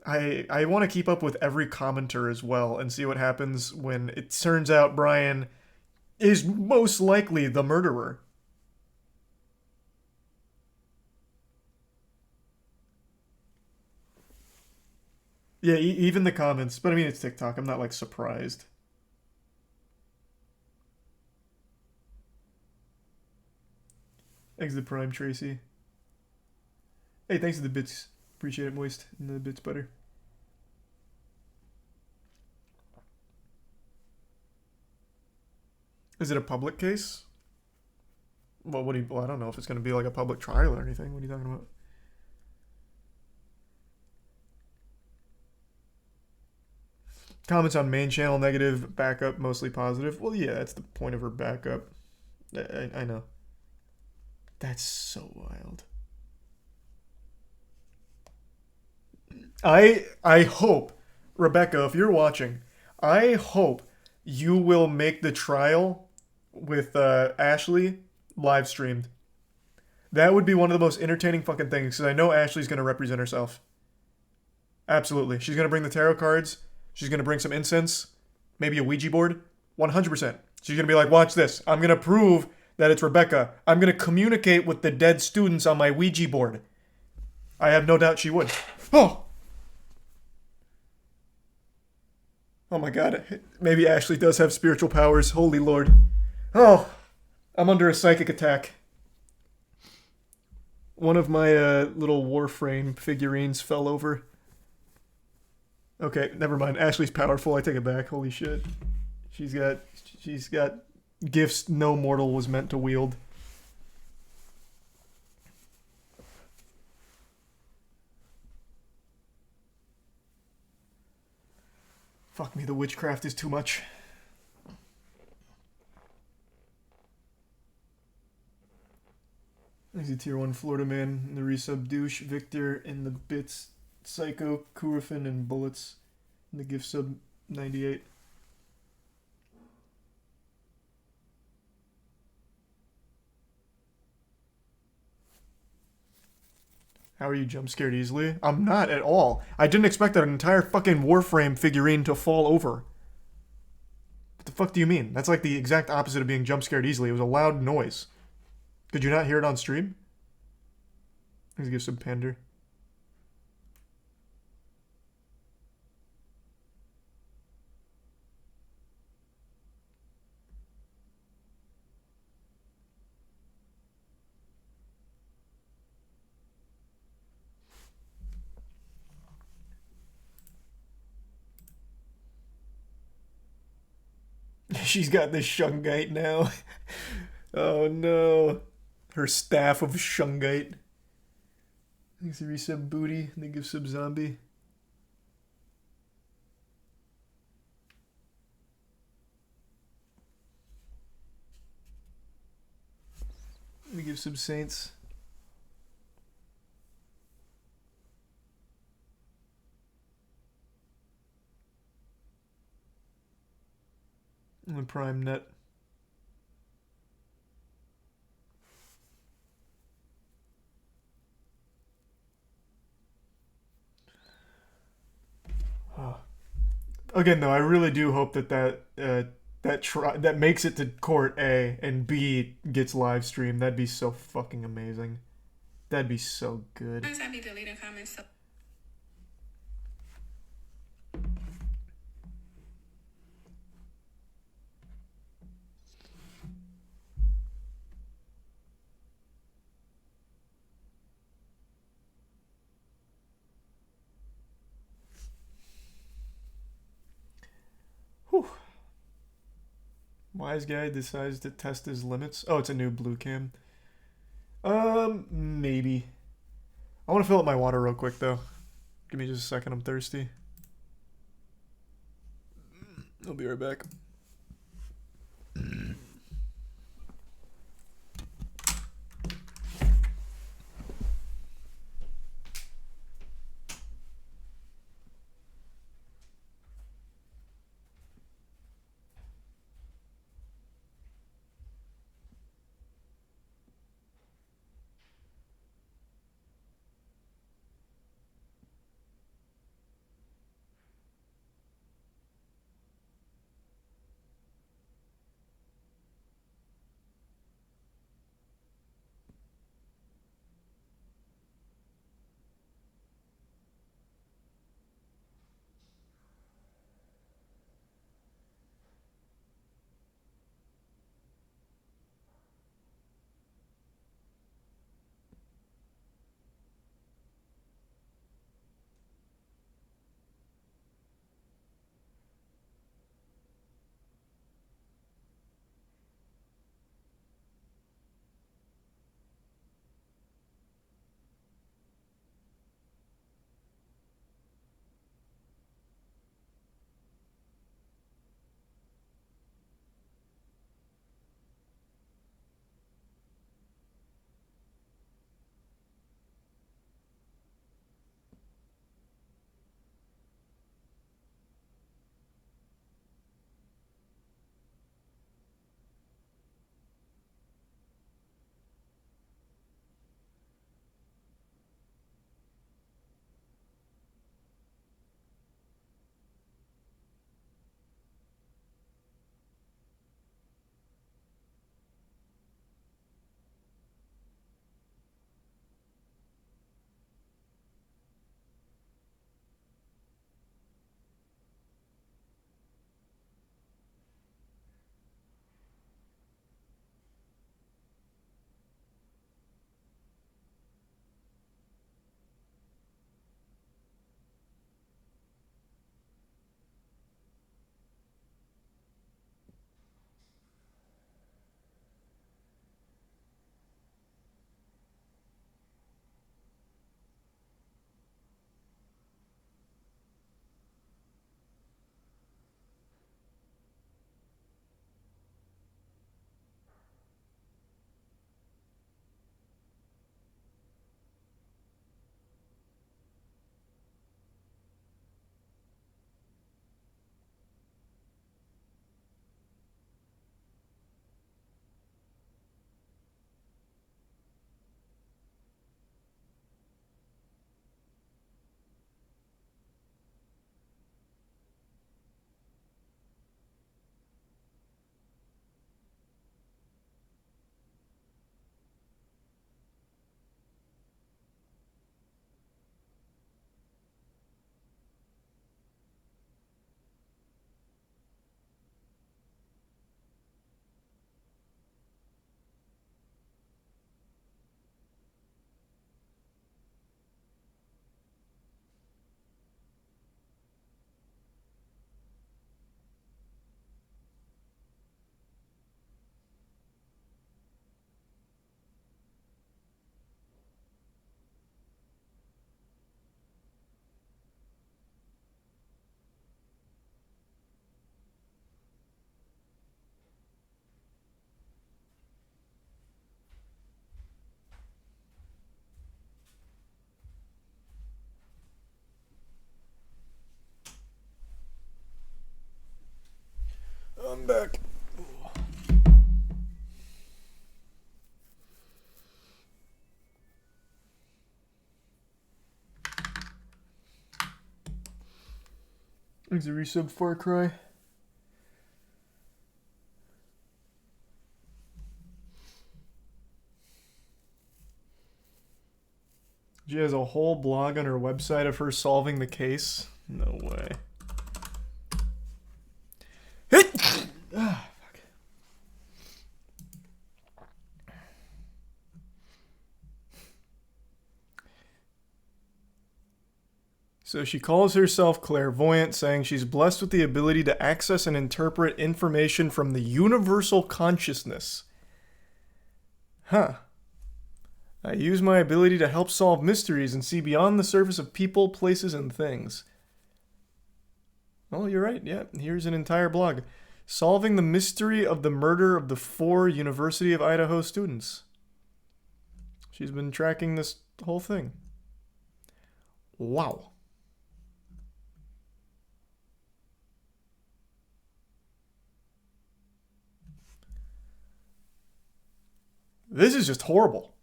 I want to keep up with every commenter as well and see what happens when it turns out Brian is most likely the murderer. Yeah, even the comments. But I mean, it's TikTok. I'm not, like, surprised. Thanks to the Prime, Tracy. Hey, thanks to the bits. Appreciate it, Moist. And the bits butter. Is it a public case? Well, I don't know if it's going to be like a public trial or anything. What are you talking about? Comments on main channel negative, backup mostly positive. Well, yeah, that's the point of her backup. I know. That's so wild. I hope, Rebecca, if you're watching, I hope you will make the trial with Ashley live streamed. That would be one of the most entertaining fucking things, because I know Ashley's going to represent herself. Absolutely. She's going to bring the tarot cards. She's going to bring some incense. Maybe a Ouija board. 100%. She's going to be like, watch this. I'm going to prove that it's Rebecca. I'm going to communicate with the dead students on my Ouija board. I have no doubt she would. Oh! Oh my god. Maybe Ashley does have spiritual powers. Holy Lord. Oh! I'm under a psychic attack. One of my little Warframe figurines fell over. Okay, never mind. Ashley's powerful. I take it back. Holy shit. She's got gifts no mortal was meant to wield. Fuck me, the witchcraft is too much. There's a tier 1 Florida man, the resub douche, Victor, and the bits, Psycho, Kurafin, and Bullets, and the gift sub 98. How are you jump scared easily? I'm not at all. I didn't expect an entire fucking Warframe figurine to fall over. What the fuck do you mean? That's like the exact opposite of being jump scared easily. It was a loud noise. Could you not hear it on stream? Let's give some pander. She's got this shungite now. Oh no. Her staff of shungite. Thanks to resub booty. And they give sub zombie. Let me give sub saints. on the Prime Net. Again, though, I really do hope that that makes it to court A and B gets live streamed. That'd be so fucking amazing. That'd be so good. Sometimes I be deleting comments. Whew. Wise guy decides to test his limits. Oh, it's a new blue cam. Maybe. I want to fill up my water real quick, though. Give me just a second. I'm thirsty. I'll be right back. There's a resub Far Cry. She has a whole blog on her website of her solving the case. No way. Ah, fuck. So she calls herself clairvoyant, saying she's blessed with the ability to access and interpret information from the universal consciousness. Huh. I use my ability to help solve mysteries and see beyond the surface of people, places, and things. Oh, you're right. Yeah, here's an entire blog. Solving the mystery of the murder of the 4 University of Idaho students. She's been tracking this whole thing. Wow. This is just horrible.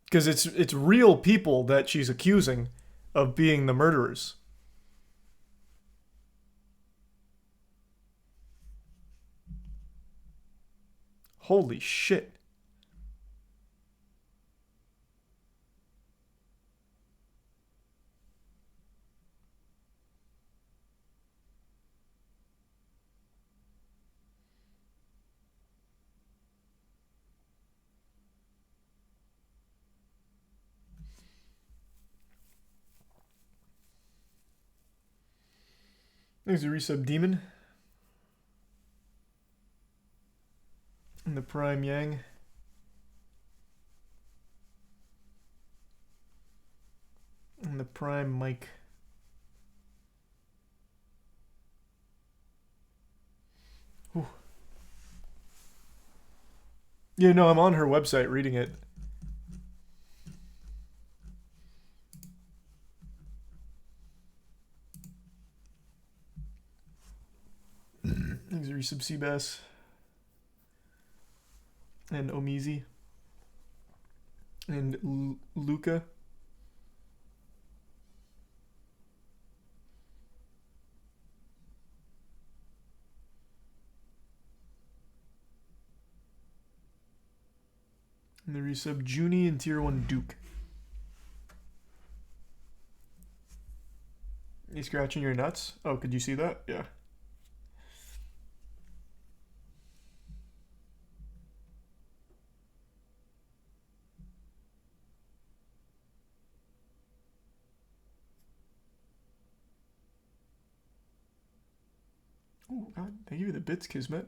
Because it's real people that she's accusing of being the murderers. Holy shit. There's a resub demon. And the prime yang. And the prime Mike. Whew. Yeah, no, I'm on her website reading it. There's a resub Seabass. And Omizi. And Luca. And the resub Junie and Tier 1 Duke. You scratching your nuts? Oh, could you see that? Yeah. Oh, God, thank you for the bits, Kismet.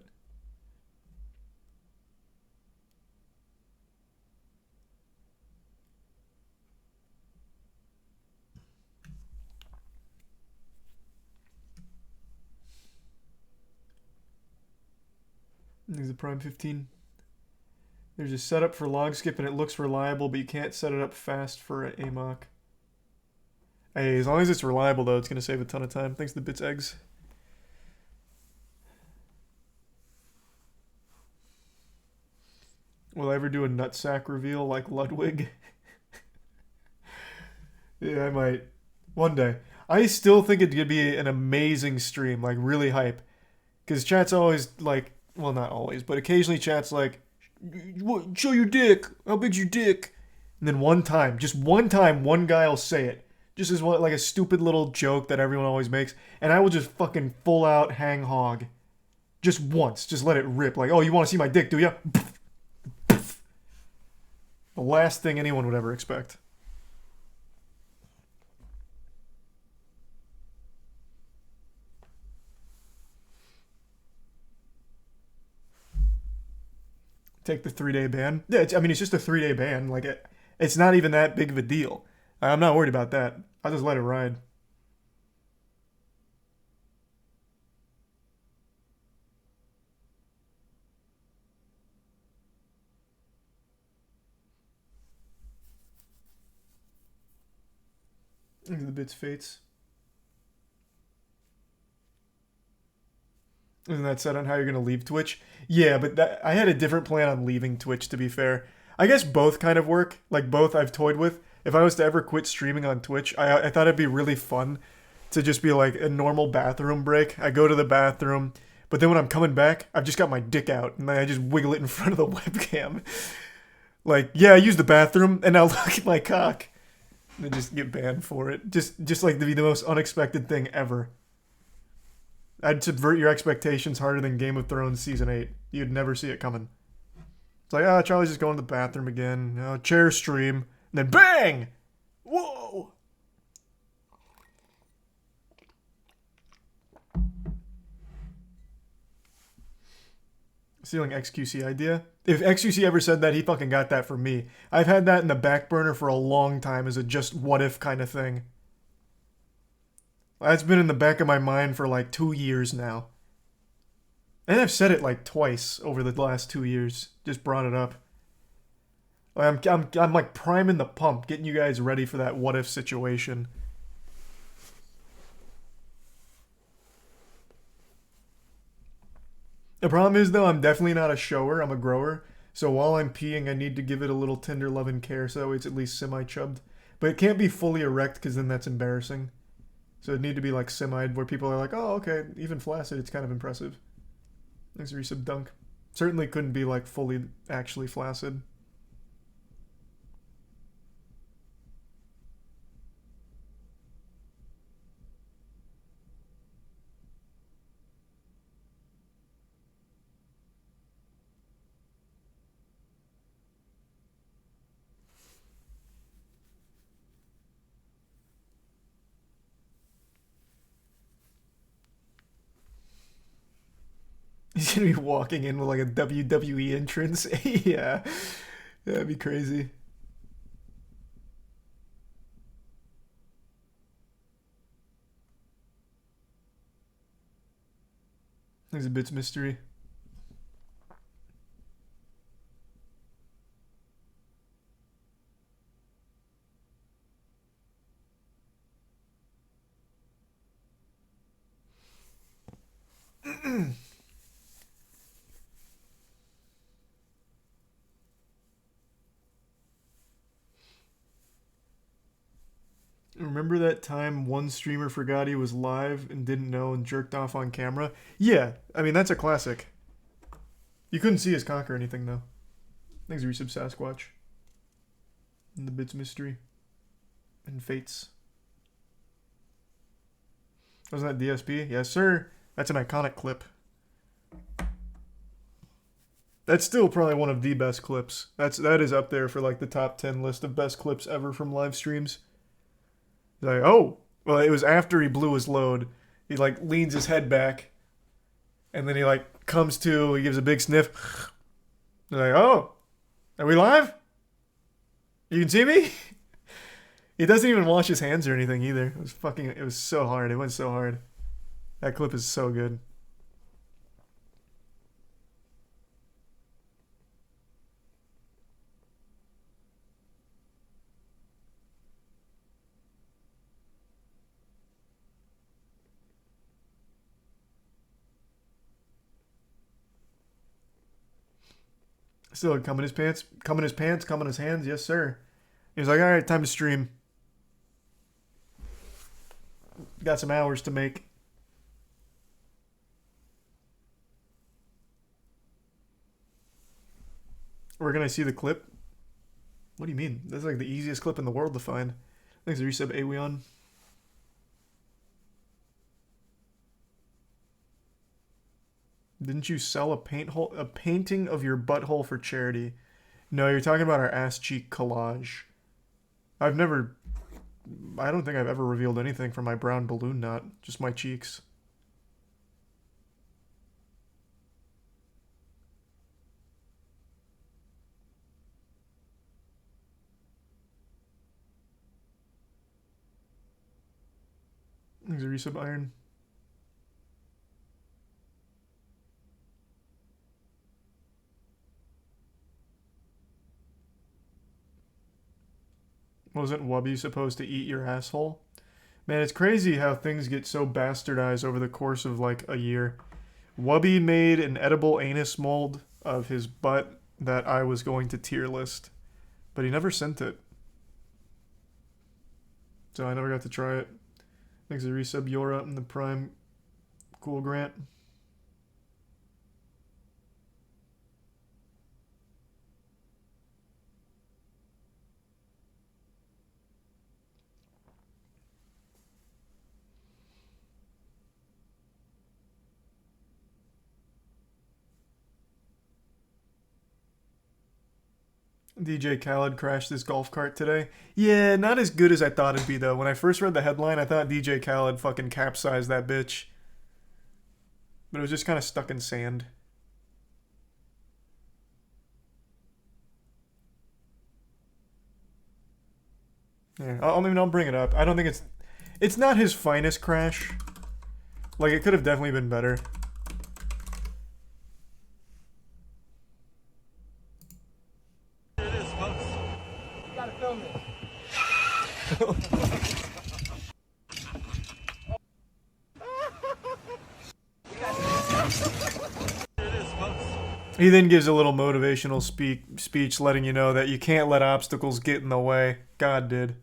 There's the Prime 15. There's a setup for log skip and it looks reliable, but you can't set it up fast for an AMOC. Hey, as long as it's reliable, though, it's going to save a ton of time. Thanks to the bits, eggs. Will I ever do a nutsack reveal like Ludwig? Yeah, I might. One day. I still think it could be an amazing stream, like really hype. Because chat's always like, well, not always, but occasionally chat's like, show your dick. How big's your dick? And then one time, just one time, one guy will say it. Just as what, like a stupid little joke that everyone always makes. And I will just fucking full out hang hog. Just once. Just let it rip. Like, oh, you want to see my dick, do ya? The last thing anyone would ever expect. Take the 3-day ban. Yeah, I mean, it's just a 3-day ban. Like, it's not even that big of a deal. I'm not worried about that. I'll just let it ride. Look at the bits fates. Isn't that set on how you're going to leave Twitch? Yeah, but I had a different plan on leaving Twitch, to be fair. I guess both kind of work. Like, both I've toyed with. If I was to ever quit streaming on Twitch, I thought it'd be really fun to just be like a normal bathroom break. I go to the bathroom, but then when I'm coming back, I've just got my dick out and I just wiggle it in front of the webcam. Like, yeah, I use the bathroom and now look at my cock. And just get banned for it. Just like to be the most unexpected thing ever. I'd subvert your expectations harder than Game of Thrones Season 8. You'd never see it coming. It's like, Charlie's just going to the bathroom again. Chair stream. And then bang! Whoa! Stealing XQC idea? If XQC ever said that, he fucking got that from me. I've had that in the back burner for a long time as a just what if kind of thing. That's been in the back of my mind for like 2 years now. And I've said it like twice over the last 2 years. Just brought it up. I'm like priming the pump, getting you guys ready for that what if situation. The problem is, though, I'm definitely not a shower. I'm a grower. So while I'm peeing, I need to give it a little tender love and care so it's at least semi-chubbed. But it can't be fully erect because then that's embarrassing. So it'd need to be like semi-ed where people are like, oh, okay, even flaccid, it's kind of impressive. Thanks for resub dunk. Certainly couldn't be like fully actually flaccid. He's gonna be walking in with like a WWE entrance. Yeah. That'd be crazy. There's a bits mystery. Remember that time one streamer forgot he was live and didn't know and jerked off on camera? Yeah, I mean, that's a classic. You couldn't see his cock or anything, though. Thanks for resub Sasquatch. And the bits mystery. And fates. Wasn't that DSP? Yes, sir. That's an iconic clip. That's still probably one of the best clips. That is up there for like the top 10 list of best clips ever from live streams. Like, oh, well, it was after he blew his load. He like leans his head back, and then he like comes to. He gives a big sniff. They're like, oh, are we live? You can see me. He doesn't even wash his hands or anything either. It was so hard. It went so hard. That clip is so good. Still come in his pants, come in his pants, come in his hands, yes sir. He was like, all right, time to stream. Got some hours to make. We're gonna see the clip. What do you mean? That's like the easiest clip in the world to find. Thanks for resub Aweon. Didn't you sell a painting of your butthole for charity? No, you're talking about our ass cheek collage. I don't think I've ever revealed anything from my brown balloon knot, just my cheeks. There's a resub iron. Wasn't Wubby supposed to eat your asshole? Man, it's crazy how things get so bastardized over the course of like a year. Wubby made an edible anus mold of his butt that I was going to tier list, but he never sent it. So I never got to try it. Thanks to resub Yora and the Prime. Cool, Grant. DJ Khaled crashed his golf cart today. Yeah, not as good as I thought it'd be, though. When I first read the headline, I thought DJ Khaled fucking capsized that bitch. But it was just kind of stuck in sand. Yeah, I'll bring it up. I don't think it's not his finest crash. Like, it could have definitely been better. He then gives a little motivational speech letting you know that you can't let obstacles get in the way. God did.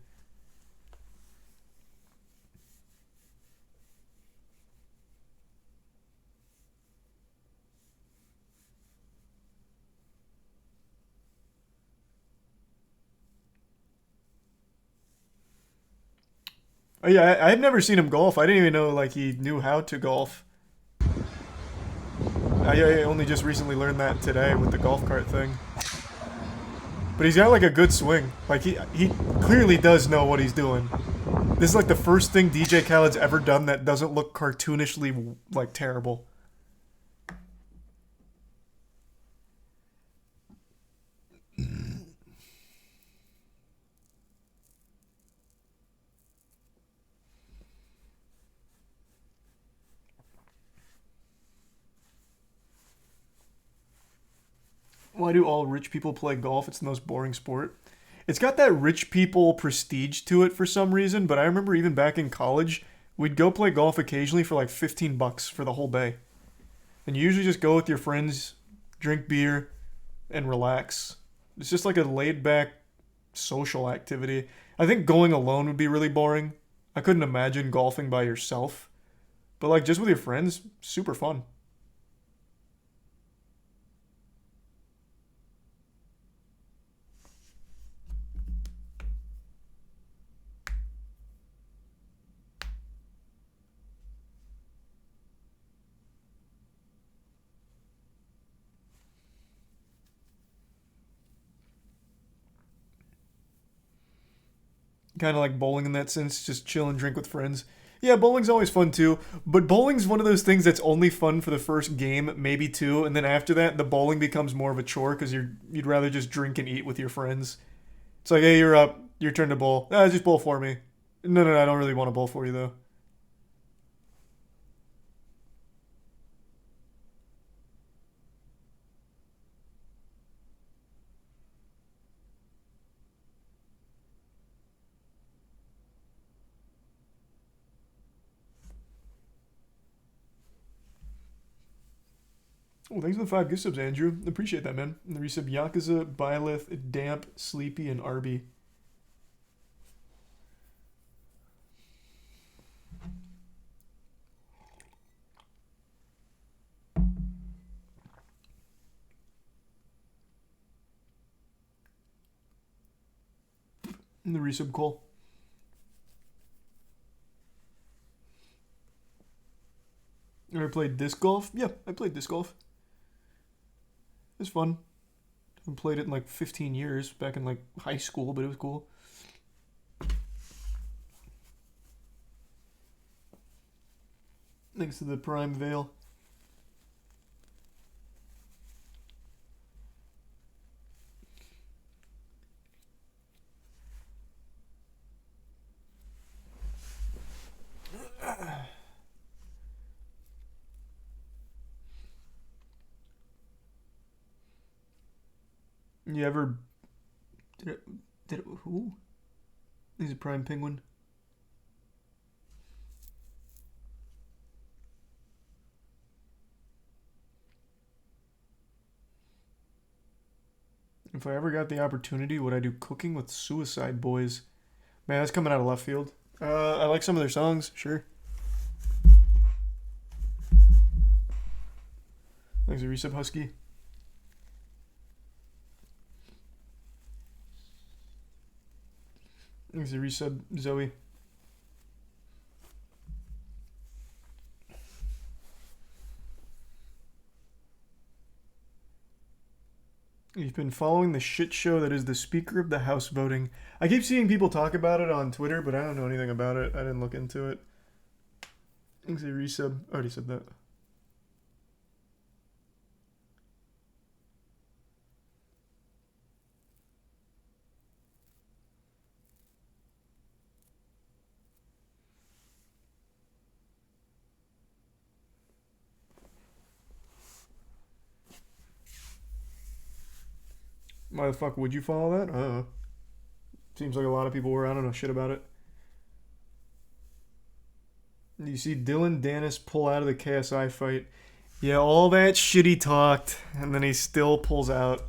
Oh yeah, I've never seen him golf. I didn't even know like he knew how to golf. I only just recently learned that today with the golf cart thing. But he's got like a good swing. Like he clearly does know what he's doing. This is like the first thing DJ Khaled's ever done that doesn't look cartoonishly like terrible. Why do all rich people play golf? It's the most boring sport. It's got that rich people prestige to it for some reason, but I remember even back in college, we'd go play golf occasionally for like $15 for the whole day. And you usually just go with your friends, drink beer, and relax. It's just like a laid-back social activity. I think going alone would be really boring. I couldn't imagine golfing by yourself. But like just with your friends, super fun. Kind of like bowling in that sense, just chill and drink with friends. Yeah, bowling's always fun too, but bowling's one of those things that's only fun for the first game, maybe two, and then after that, the bowling becomes more of a chore because you'd rather just drink and eat with your friends. It's like, hey, you're up, your turn to bowl. Just bowl for me. No, I don't really want to bowl for you though. Oh, thanks for the 5 gift subs, Andrew. Appreciate that, man. And the resub Yakuza, Byleth, Damp, Sleepy, and Arby. And the resub Cole. Ever played disc golf? Yeah, I played disc golf. It was fun. I haven't played it in like 15 years, back in like high school, but it was cool. Thanks to the Prime Veil. You ever... Who? He's a Prime Penguin. If I ever got the opportunity, would I do cooking with Suicide Boys? Man, that's coming out of left field. I like some of their songs, sure. Thanks, a resub Husky. Thanks, a resub Zoe. You've been following the shit show that is the Speaker of the House voting. I keep seeing people talk about it on Twitter, but I don't know anything about it. I didn't look into it. Thanks, a resub. I already said that. Why the fuck would you follow that? I don't know. Seems like a lot of people were. I don't know shit about it. You see Dylan Dennis pull out of the KSI fight. Yeah, all that shit he talked, and then he still pulls out.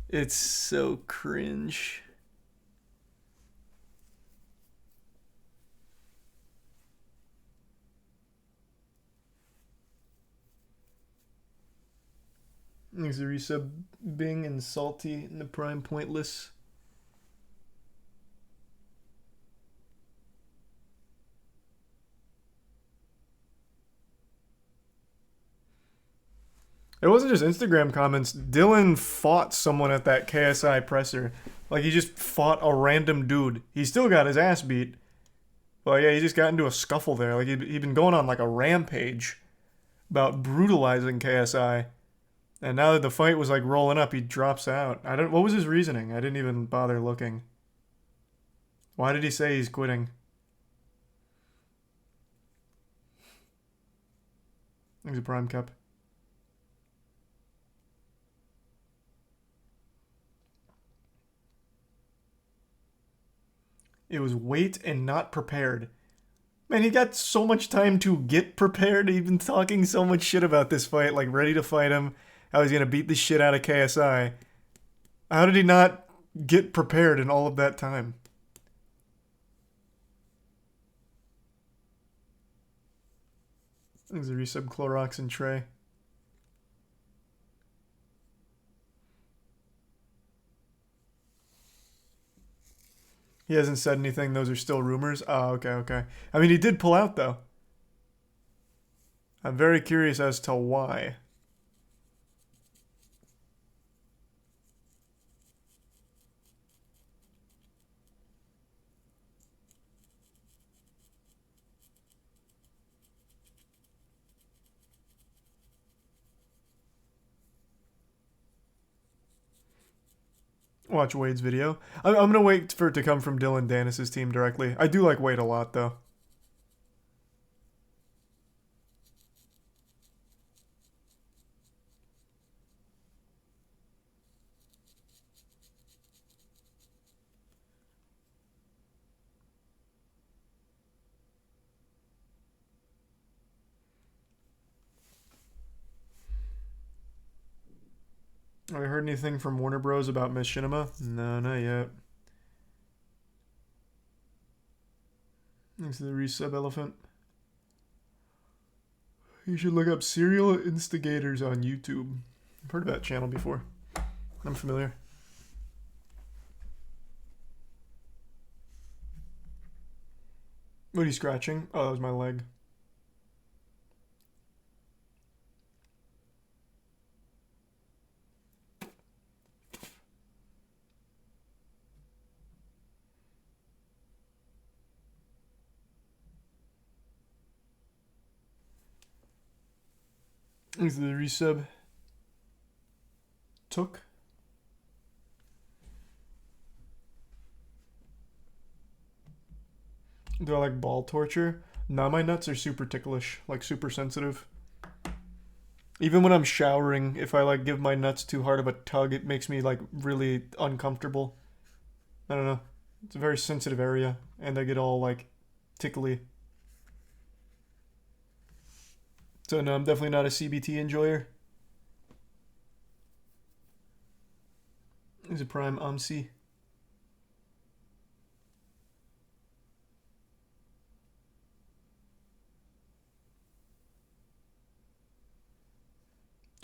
It's so cringe. Thanks, a resub Bing and Salty in the Prime Pointless. It wasn't just Instagram comments. Dylan fought someone at that KSI presser. Like, he just fought a random dude. He still got his ass beat. But yeah, he just got into a scuffle there. Like, he'd been going on like a rampage about brutalizing KSI. And now that the fight was like rolling up, he drops out. What was his reasoning? I didn't even bother looking. Why did he say he's quitting? There's a Prime Cup. It was wait and not prepared. Man, he got so much time to get prepared. He'd been talking so much shit about this fight, like ready to fight him. How he's going to beat the shit out of KSI. How did he not get prepared in all of that time? There's a resub Clorox and Trey. He hasn't said anything. Those are still rumors. Oh, okay. I mean, he did pull out, though. I'm very curious as to why. Watch Wade's video. I'm going to wait for it to come from Dylan Dennis's team directly. I do like Wade a lot, though. Have you heard anything from Warner Bros. About Miss Shinema? No, not yet. Thanks to the resub elephant. You should look up Serial Instigators on YouTube. I've heard of that channel before. I'm familiar. What are you scratching? Oh, that was my leg. Thanks to the resub. Took. Do I like ball torture? Nah, my nuts are super ticklish, like super sensitive. Even when I'm showering, if I like give my nuts too hard of a tug, it makes me like really uncomfortable. I don't know. It's a very sensitive area, and I get all like tickly. So no, I'm definitely not a CBT enjoyer. He's a prime UMC.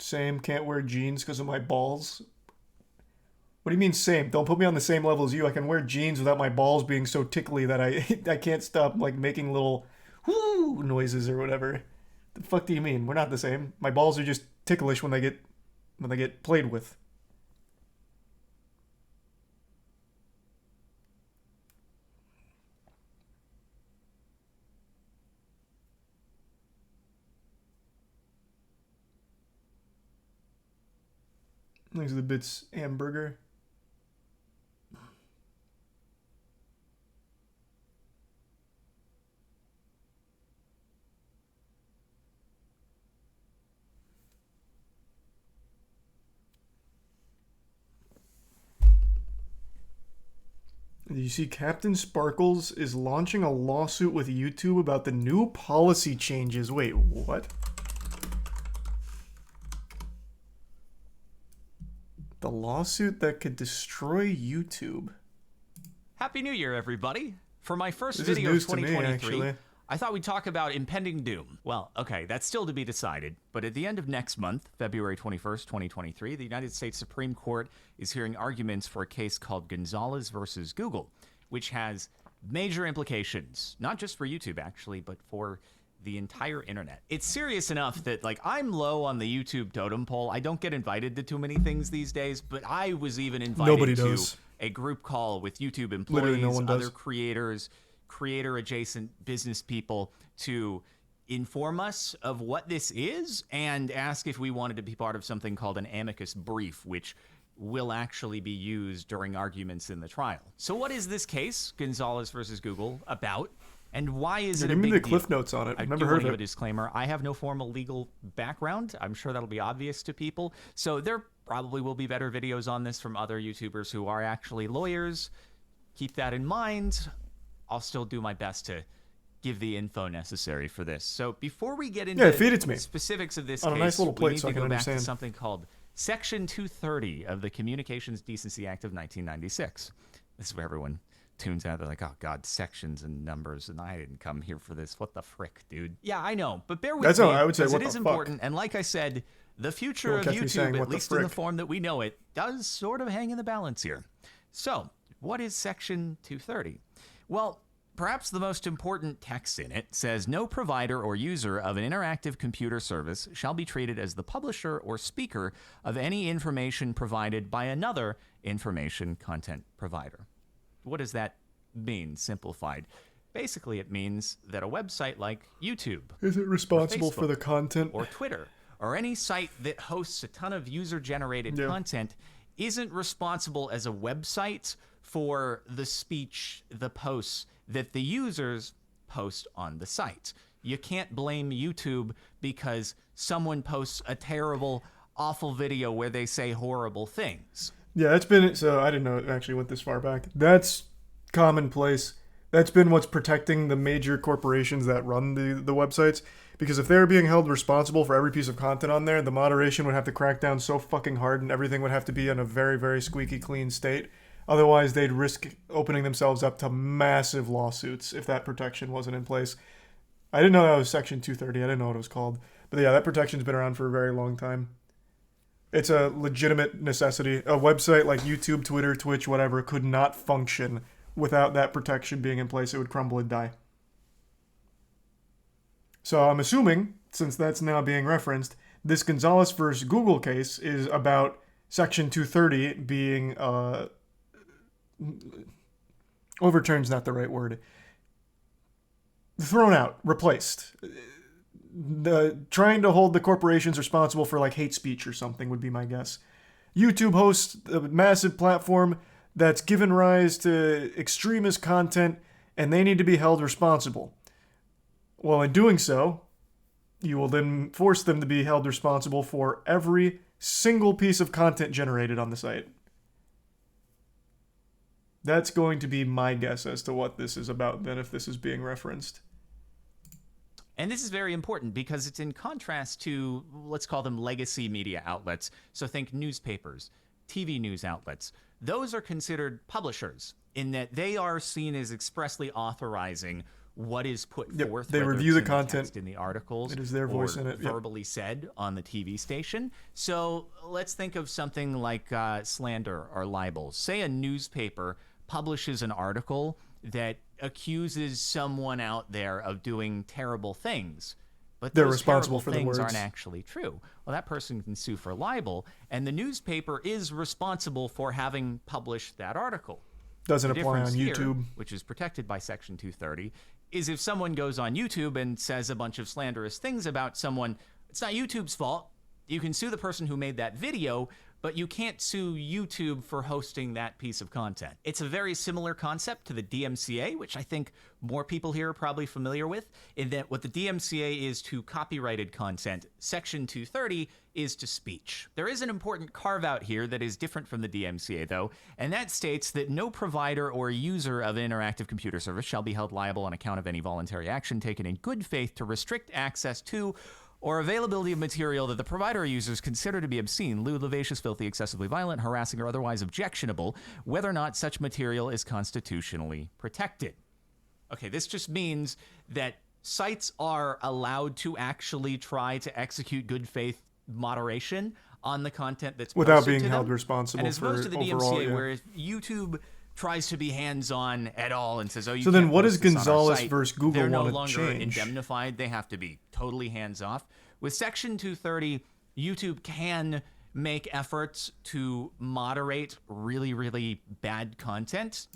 same, can't wear jeans because of my balls. What do you mean same? Don't put me on the same level as you. I can wear jeans without my balls being so tickly that I can't stop like making little whoo noises or whatever. The fuck do you mean? We're not the same. My balls are just ticklish when they get played with. Thanks to the bits hamburger. Do you see Captain Sparkles is launching a lawsuit with YouTube about the new policy changes? Wait, what? The lawsuit that could destroy YouTube. Happy New Year, everybody. For my first This is video of news to me, 2023, actually. I thought we'd talk about impending doom. Well, okay, that's still to be decided, but at the end of next month, February 21st, 2023, the United States Supreme Court is hearing arguments for a case called Gonzalez versus Google, which has major implications, not just for YouTube, actually, but for the entire internet. It's serious enough that, like, I'm low on the YouTube totem pole. I don't get invited to too many things these days, but I was even invited Nobody to does. a group call with YouTube employees, Literally no one does. other creators, creator-adjacent business people to inform us of what this is and ask if we wanted to be part of something called an amicus brief, which will actually be used during arguments in the trial. So what is this case, Gonzalez versus Google, about? And why is it a Give me big the cliff deal? notes on it. I I've do never want heard to give of a it. disclaimer. I have no formal legal background. I'm sure that'll be obvious to people. So there probably will be better videos on this from other YouTubers who are actually lawyers. Keep that in mind. I'll still do my best to give the info necessary for this. So before we get into feed it to me. specifics of this On a case, nice little we plate need so I to can go back understand. to something called Section 230 of the Communications Decency Act of 1996. This is where everyone tunes out. They're like, oh, God, sections and numbers, and I didn't come here for this. What the frick, dude? Yeah, I know, but bear with That's me, how I would say, because what it is the fuck? important. And like I said, the future You'll of catch me saying, YouTube, what at the least in the frick? form that we know it, does sort of hang in the balance here. So, what is Section 230? Well, perhaps the most important text in it says, no provider or user of an interactive computer service shall be treated as the publisher or speaker of any information provided by another information content provider. What does that mean, simplified? Basically, it means that a website like YouTube Is it responsible for Facebook, the content? or Twitter or any site that hosts a ton of user-generated content isn't responsible as a website for the speech, the posts that the users post on the site. You can't blame YouTube because someone posts a terrible, awful video where they say horrible things. Yeah, that's been, so I didn't know it actually went this far back. That's commonplace. That's been what's protecting the major corporations that run the websites. Because if they're being held responsible for every piece of content on there, the moderation would have to crack down so fucking hard and everything would have to be in a very, very squeaky clean state. Otherwise, they'd risk opening themselves up to massive lawsuits if that protection wasn't in place. I didn't know that was Section 230. I didn't know what it was called. But yeah, that protection's been around for a very long time. It's a legitimate necessity. A website like YouTube, Twitter, Twitch, whatever, could not function without that protection being in place. It would crumble and die. So I'm assuming, since that's now being referenced, this Gonzalez versus Google case is about Section 230 being overturned's not the right word. Thrown out, replaced. Trying to hold the corporations responsible for like hate speech or something would be my guess. YouTube hosts a massive platform that's given rise to extremist content, and they need to be held responsible. Well, in doing so, you will then force them to be held responsible for every single piece of content generated on the site. That's going to be my guess as to what this is about then if this is being referenced. And this is very important because it's in contrast to, let's call them legacy media outlets. So think newspapers, TV news outlets. Those are considered publishers in that they are seen as expressly authorizing what is put Yep, forth. they whether review it's the in content. text in the articles. It is their voice or in it, yep. verbally said on the TV station. So let's think of something like slander or libel. Say a newspaper publishes an article that accuses someone out there of doing terrible things, but They're those responsible terrible for the things words. aren't actually true. Well, that person can sue for libel, and the newspaper is responsible for having published that article. Doesn't The apply on difference here, YouTube. which is protected by Section 230, is if someone goes on YouTube and says a bunch of slanderous things about someone, it's not YouTube's fault. You can sue the person who made that video, but you can't sue YouTube for hosting that piece of content. It's a very similar concept to the DMCA, which I think more people here are probably familiar with, in that what the DMCA is to copyrighted content, Section 230 is to speech. There is an important carve-out here that is different from the DMCA, though, and that states that no provider or user of an interactive computer service shall be held liable on account of any voluntary action taken in good faith to restrict access to or availability of material that the provider or users consider to be obscene, lewd, lascivious, filthy, excessively violent, harassing, or otherwise objectionable, whether or not such material is constitutionally protected. Okay, this just means that sites are allowed to actually try to execute good faith moderation on the content that's Without posted being to held them. responsible and as opposed for to the overall, DMCA, yeah. where if YouTube tries to be hands-on at all and says, "Oh, you So then can't what post does this on our Gonzalez site," versus Google they're no wanna longer change? indemnified. They have to be totally hands-off. With Section 230, YouTube can make efforts to moderate really, really bad content.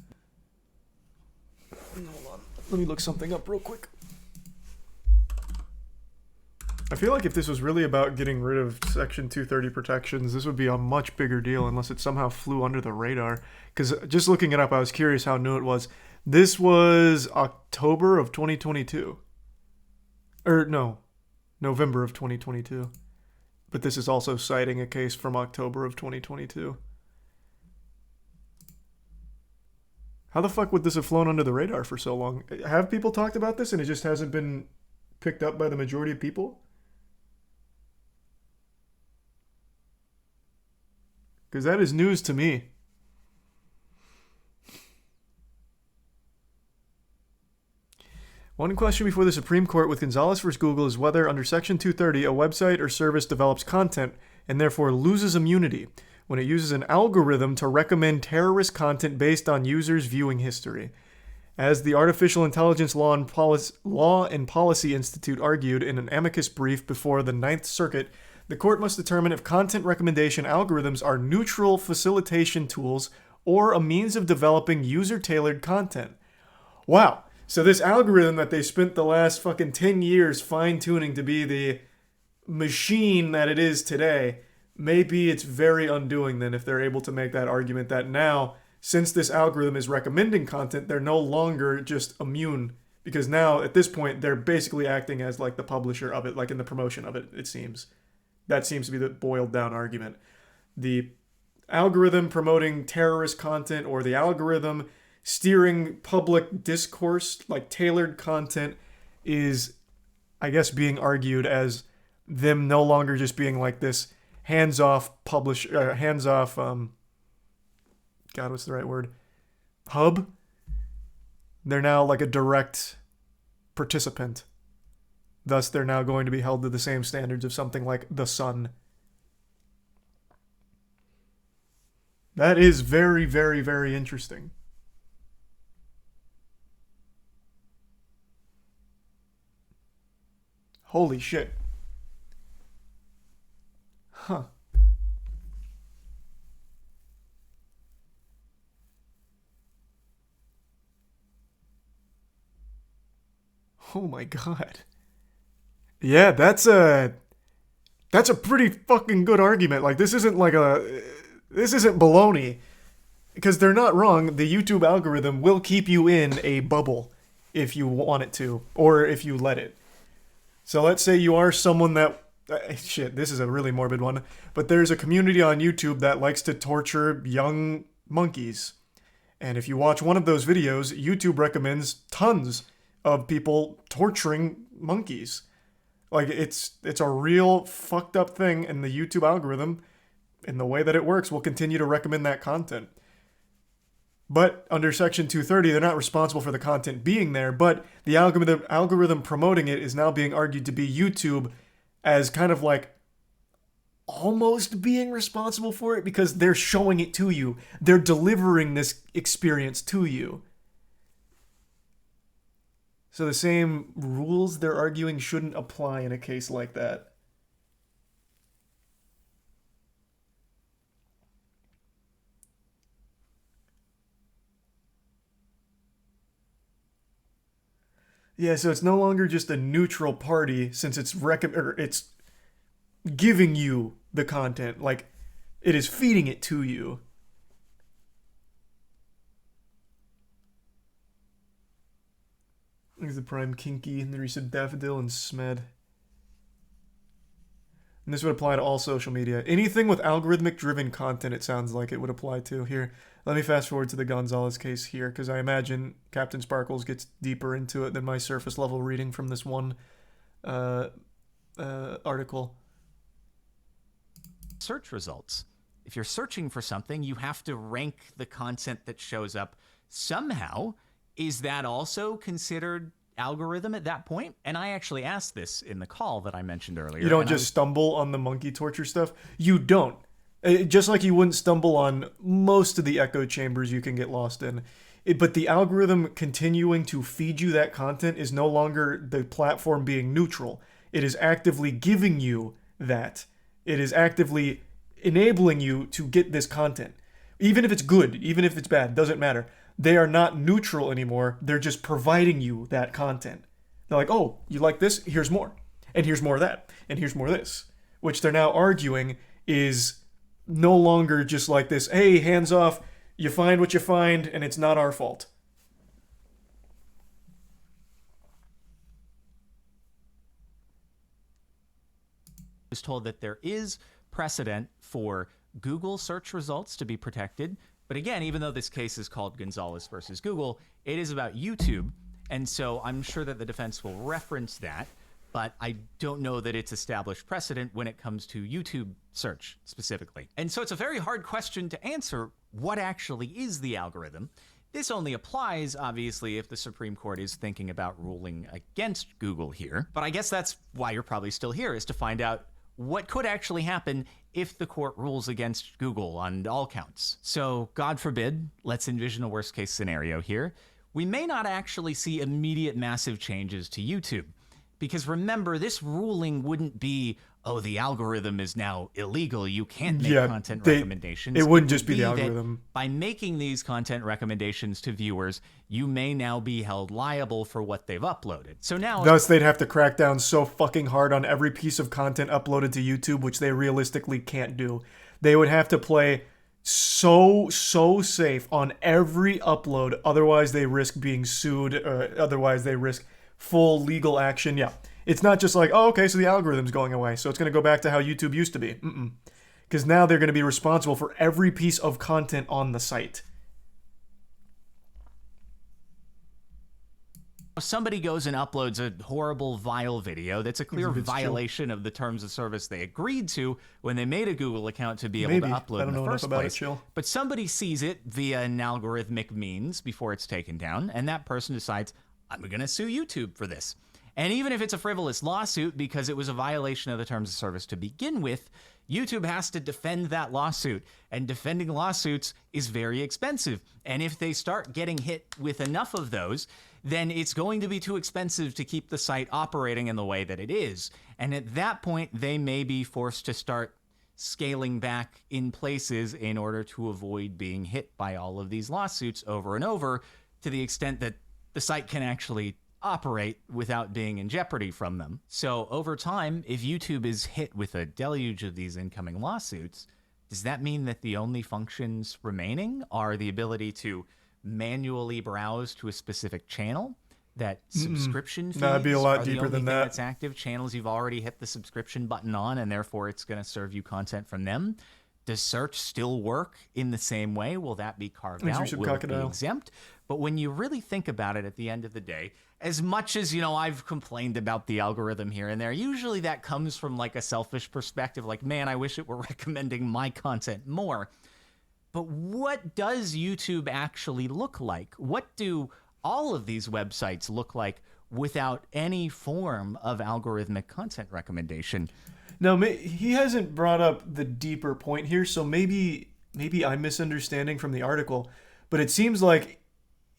Hold on. Let me look something up real quick. I feel like if this was really about getting rid of Section 230 protections, this would be a much bigger deal unless it somehow flew under the radar. Because just looking it up, I was curious how new it was. This was October of 2022. Or no, November of 2022. But this is also citing a case from October of 2022. How the fuck would this have flown under the radar for so long? Have people talked about this and it just hasn't been picked up by the majority of people? Because that is news to me. One question before the Supreme Court with Gonzalez versus Google is whether, under Section 230, a website or service develops content and therefore loses immunity when it uses an algorithm to recommend terrorist content based on users' viewing history. As the Artificial Intelligence Law and Policy Institute argued in an amicus brief before the Ninth Circuit, the court must determine if content recommendation algorithms are neutral facilitation tools or a means of developing user-tailored content. Wow. So this algorithm that they spent the last fucking 10 years fine-tuning to be the machine that it is today, maybe it's very undoing then if they're able to make that argument that now, since this algorithm is recommending content, they're no longer just immune. Because now, at this point, they're basically acting as like the publisher of it, like in the promotion of it, it seems. That seems to be the boiled down argument. The algorithm promoting terrorist content or the algorithm steering public discourse, like tailored content, is, I guess, being argued as them no longer just being like this hands-off God, what's the right word? Hub? They're now like a direct participant. Thus, they're now going to be held to the same standards of something like The Sun. That is very, very, very interesting. Holy shit. Huh. Oh my god. Yeah, that's a pretty fucking good argument. Like, this isn't baloney. Because they're not wrong. The YouTube algorithm will keep you in a bubble if you want it to, or if you let it. So let's say you are someone that... shit, this is a really morbid one. But there's a community on YouTube that likes to torture young monkeys. And if you watch one of those videos, YouTube recommends tons of people torturing monkeys. Like, it's a real fucked up thing, and the YouTube algorithm, in the way that it works, will continue to recommend that content. But under Section 230, they're not responsible for the content being there, but the algorithm promoting it is now being argued to be YouTube as kind of like almost being responsible for it because they're showing it to you. They're delivering this experience to you. So the same rules they're arguing shouldn't apply in a case like that. Yeah, so it's no longer just a neutral party since it's it's giving you the content, like it is feeding it to you. There's the Prime Kinky, and then you said Daffodil and Smed. And this would apply to all social media. Anything with algorithmic driven content, it sounds like it would apply to. Here, let me fast forward to the Gonzalez case here, because I imagine Captain Sparkles gets deeper into it than my surface level reading from this one article. Search results. If you're searching for something, you have to rank the content that shows up somehow. Is that also considered algorithm at that point? And I actually asked this in the call that I mentioned earlier. You don't just stumble on the monkey torture stuff. You don't. Just like you wouldn't stumble on most of the echo chambers you can get lost in. But the algorithm continuing to feed you that content is no longer the platform being neutral. It is actively giving you that. It is actively enabling you to get this content. Even if it's good, even if it's bad, doesn't matter. They are not neutral anymore. They're just providing you that content. They're like, oh, you like this? Here's more. And here's more of that. And here's more of this. Which they're now arguing is no longer just like this, hey, hands off, you find what you find, and it's not our fault. I was told that there is precedent for Google search results to be protected. But again, even though this case is called Gonzalez versus Google, it is about YouTube. And so I'm sure that the defense will reference that, but I don't know that it's established precedent when it comes to YouTube search specifically. And so it's a very hard question to answer. What actually is the algorithm? This only applies, obviously, if the Supreme Court is thinking about ruling against Google here. But I guess that's why you're probably still here, is to find out what could actually happen if the court rules against Google on all counts. So, God forbid, let's envision a worst case scenario here. We may not actually see immediate massive changes to YouTube. Because remember, this ruling wouldn't be, oh, the algorithm is now illegal, you can't make content recommendations. It wouldn't just be the algorithm. By making these content recommendations to viewers, you may now be held liable for what they've uploaded. So now, thus they'd have to crack down so fucking hard on every piece of content uploaded to YouTube, which they realistically can't do. They would have to play so safe on every upload, otherwise they risk being sued, otherwise they risk full legal action. Yeah, it's not just like, oh, okay, so the algorithm's going away, so it's going to go back to how YouTube used to be. Because now they're going to be responsible for every piece of content on the site. Somebody goes and uploads a horrible, vile video that's a clear violation of the terms of service they agreed to when they made a Google account to be able to upload in the first place. But somebody sees it via an algorithmic means before it's taken down, and that person decides, I'm going to sue YouTube for this. And even if it's a frivolous lawsuit because it was a violation of the terms of service to begin with, YouTube has to defend that lawsuit. And defending lawsuits is very expensive. And if they start getting hit with enough of those, then it's going to be too expensive to keep the site operating in the way that it is. And at that point, they may be forced to start scaling back in places in order to avoid being hit by all of these lawsuits over and over, to the extent that the site can actually operate without being in jeopardy from them. So over time, if YouTube is hit with a deluge of these incoming lawsuits, does that mean that the only functions remaining are the ability to manually browse to a specific channel? That subscription feeds that'd be a lot are deeper the only than thing that. that's active? Channels you've already hit the subscription button on, and therefore it's going to serve you content from them? Does search still work in the same way? Will that be carved out? Will it be exempt? But when you really think about it at the end of the day, as much as, you know, I've complained about the algorithm here and there, usually that comes from like a selfish perspective, like, man, I wish it were recommending my content more. But what does YouTube actually look like? What do all of these websites look like without any form of algorithmic content recommendation? No, he hasn't brought up the deeper point here, so maybe I'm misunderstanding from the article, but it seems like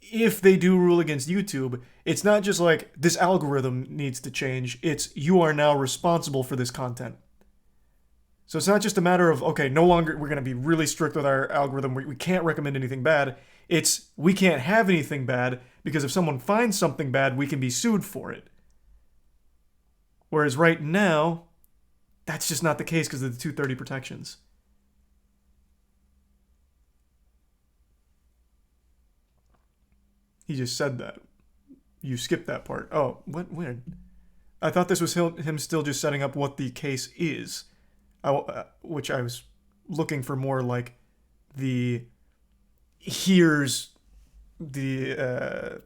if they do rule against YouTube, it's not just like this algorithm needs to change, it's you are now responsible for this content. So it's not just a matter of, okay, no longer we're going to be really strict with our algorithm, we can't recommend anything bad. It's we can't have anything bad because if someone finds something bad, we can be sued for it. Whereas right now, that's just not the case because of the 230 protections. He just said that. You skipped that part. Oh, what? When? I thought this was him still just setting up what the case is, which I was looking for more like here's the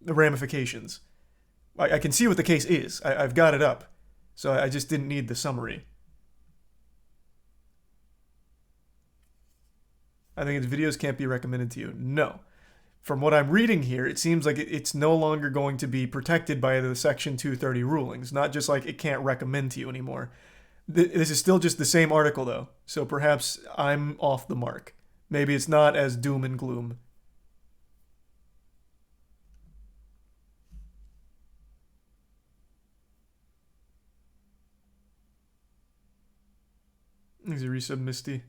ramifications. I can see what the case is. I've got it up, so I just didn't need the summary. I think its videos can't be recommended to you. No. From what I'm reading here, it seems like it's no longer going to be protected by the Section 230 rulings. Not just like it can't recommend to you anymore. This is still just the same article, though. So perhaps I'm off the mark. Maybe it's not as doom and gloom. There's a resub Misty.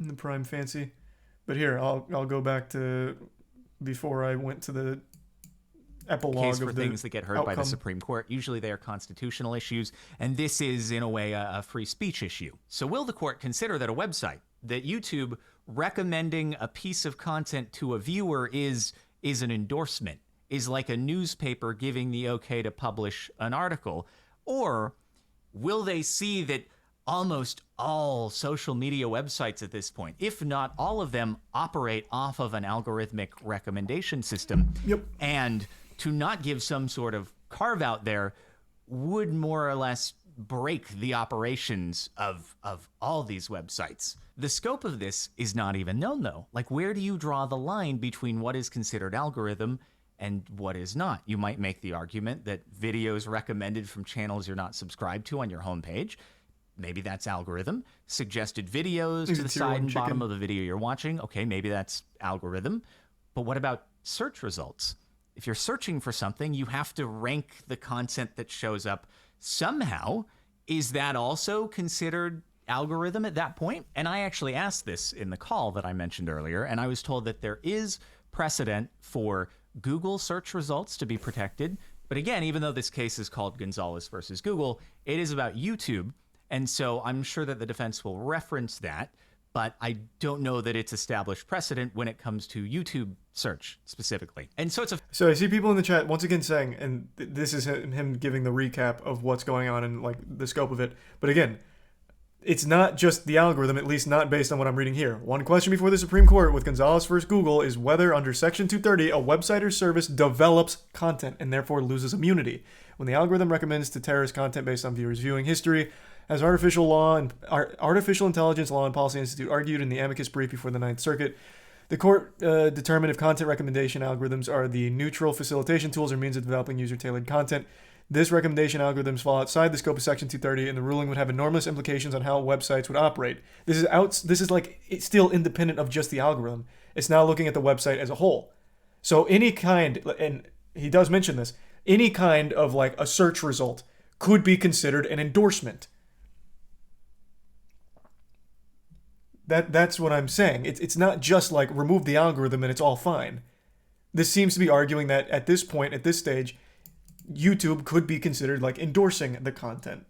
In the Prime Fancy. But here, I'll go back to before I went to the epilogue Case for of the things that get heard by the Supreme Court. Usually they are constitutional issues, and this is, in a way, a free speech issue. So will the court consider that a website, that YouTube recommending a piece of content to a viewer is an endorsement, is like a newspaper giving the okay to publish an article? Or will they see that almost all social media websites at this point, if not all of them, operate off of an algorithmic recommendation system? Yep. And to not give some sort of carve out there would more or less break the operations of all these websites. The scope of this is not even known, though. Like, where do you draw the line between what is considered algorithm and what is not? You might make the argument that videos recommended from channels you're not subscribed to on your homepage, maybe that's algorithm. Suggested videos to the side and bottom of the video you're watching, okay, maybe that's algorithm. But what about search results? If you're searching for something, you have to rank the content that shows up somehow. Is that also considered algorithm at that point? And I actually asked this in the call that I mentioned earlier, and I was told that there is precedent for Google search results to be protected. But again, even though this case is called Gonzalez versus Google, it is about YouTube. And so I'm sure that the defense will reference that, but I don't know that it's established precedent when it comes to YouTube search specifically. And so So I see people in the chat once again saying, and this is him giving the recap of what's going on and like the scope of it. But again, it's not just the algorithm, at least not based on what I'm reading here. One question before the Supreme Court with Gonzalez versus Google is whether under Section 230 a website or service develops content and therefore loses immunity. When the algorithm recommends to terrorist content based on viewers' viewing history, as Artificial Intelligence Law and Policy Institute argued in the amicus brief before the Ninth Circuit, the court determined if content recommendation algorithms are the neutral facilitation tools or means of developing user-tailored content. This recommendation algorithms fall outside the scope of Section 230, and the ruling would have enormous implications on how websites would operate. This is like it's still independent of just the algorithm. It's now looking at the website as a whole. So any kind, and he does mention this, any kind of like a search result could be considered an endorsement. That's what I'm saying. It's not just like remove the algorithm and it's all fine. This seems to be arguing that at this point, at this stage, YouTube could be considered like endorsing the content.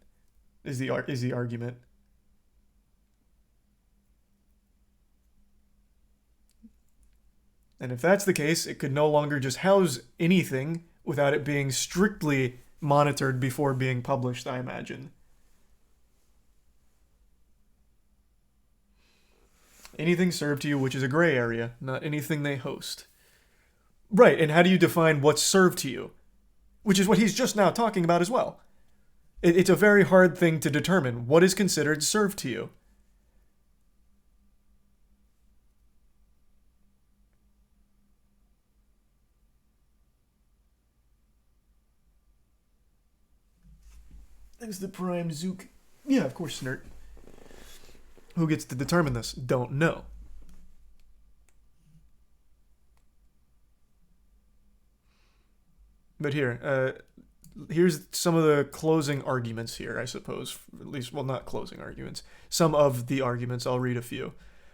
Is the argument. And if that's the case, it could no longer just house anything without it being strictly monitored before being published, I imagine. Anything served to you, which is a gray area, not anything they host. Right, and how do you define what's served to you? Which is what he's just now talking about as well. It's a very hard thing to determine. What is considered served to you? Thanks to Prime Zook. Yeah, of course, Snert. Who gets to determine this? Don't know. But here's some of the closing arguments here, I suppose. At least, well, not closing arguments. Some of the arguments. I'll read a few.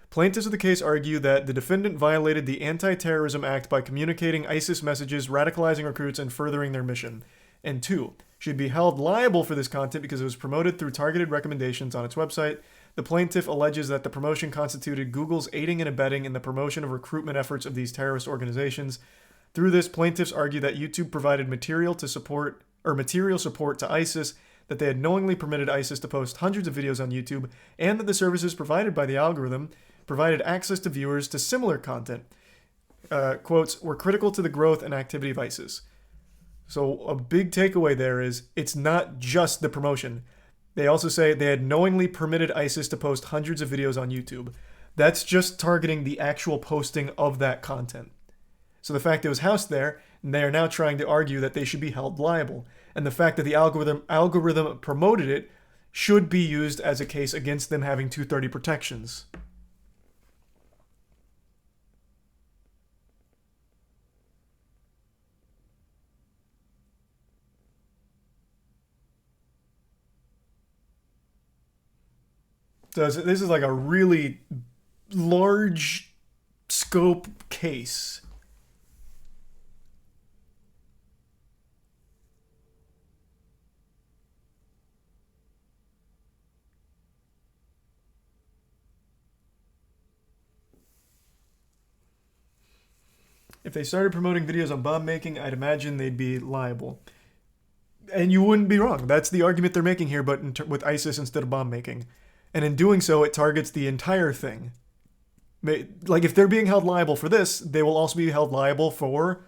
Plaintiffs of the case argue that the defendant violated the Anti-Terrorism Act by communicating ISIS messages, radicalizing recruits, and furthering their mission. And 2, should be held liable for this content because it was promoted through targeted recommendations on its website. The plaintiff alleges that the promotion constituted Google's aiding and abetting in the promotion of recruitment efforts of these terrorist organizations. Through this, plaintiffs argue that YouTube provided material support to ISIS, that they had knowingly permitted ISIS to post hundreds of videos on YouTube, and that the services provided by the algorithm provided access to viewers to similar content. Quotes, were critical to the growth and activity of ISIS. So a big takeaway there is it's not just the promotion. They also say they had knowingly permitted ISIS to post hundreds of videos on YouTube. That's just targeting the actual posting of that content. So the fact it was housed there, and they are now trying to argue that they should be held liable. And the fact that the algorithm promoted it should be used as a case against them having 230 protections. So this is like a really large scope case. If they started promoting videos on bomb making, I'd imagine they'd be liable. And you wouldn't be wrong. That's the argument they're making here, but with ISIS instead of bomb making. And in doing so, it targets the entire thing. Like, if they're being held liable for this, they will also be held liable for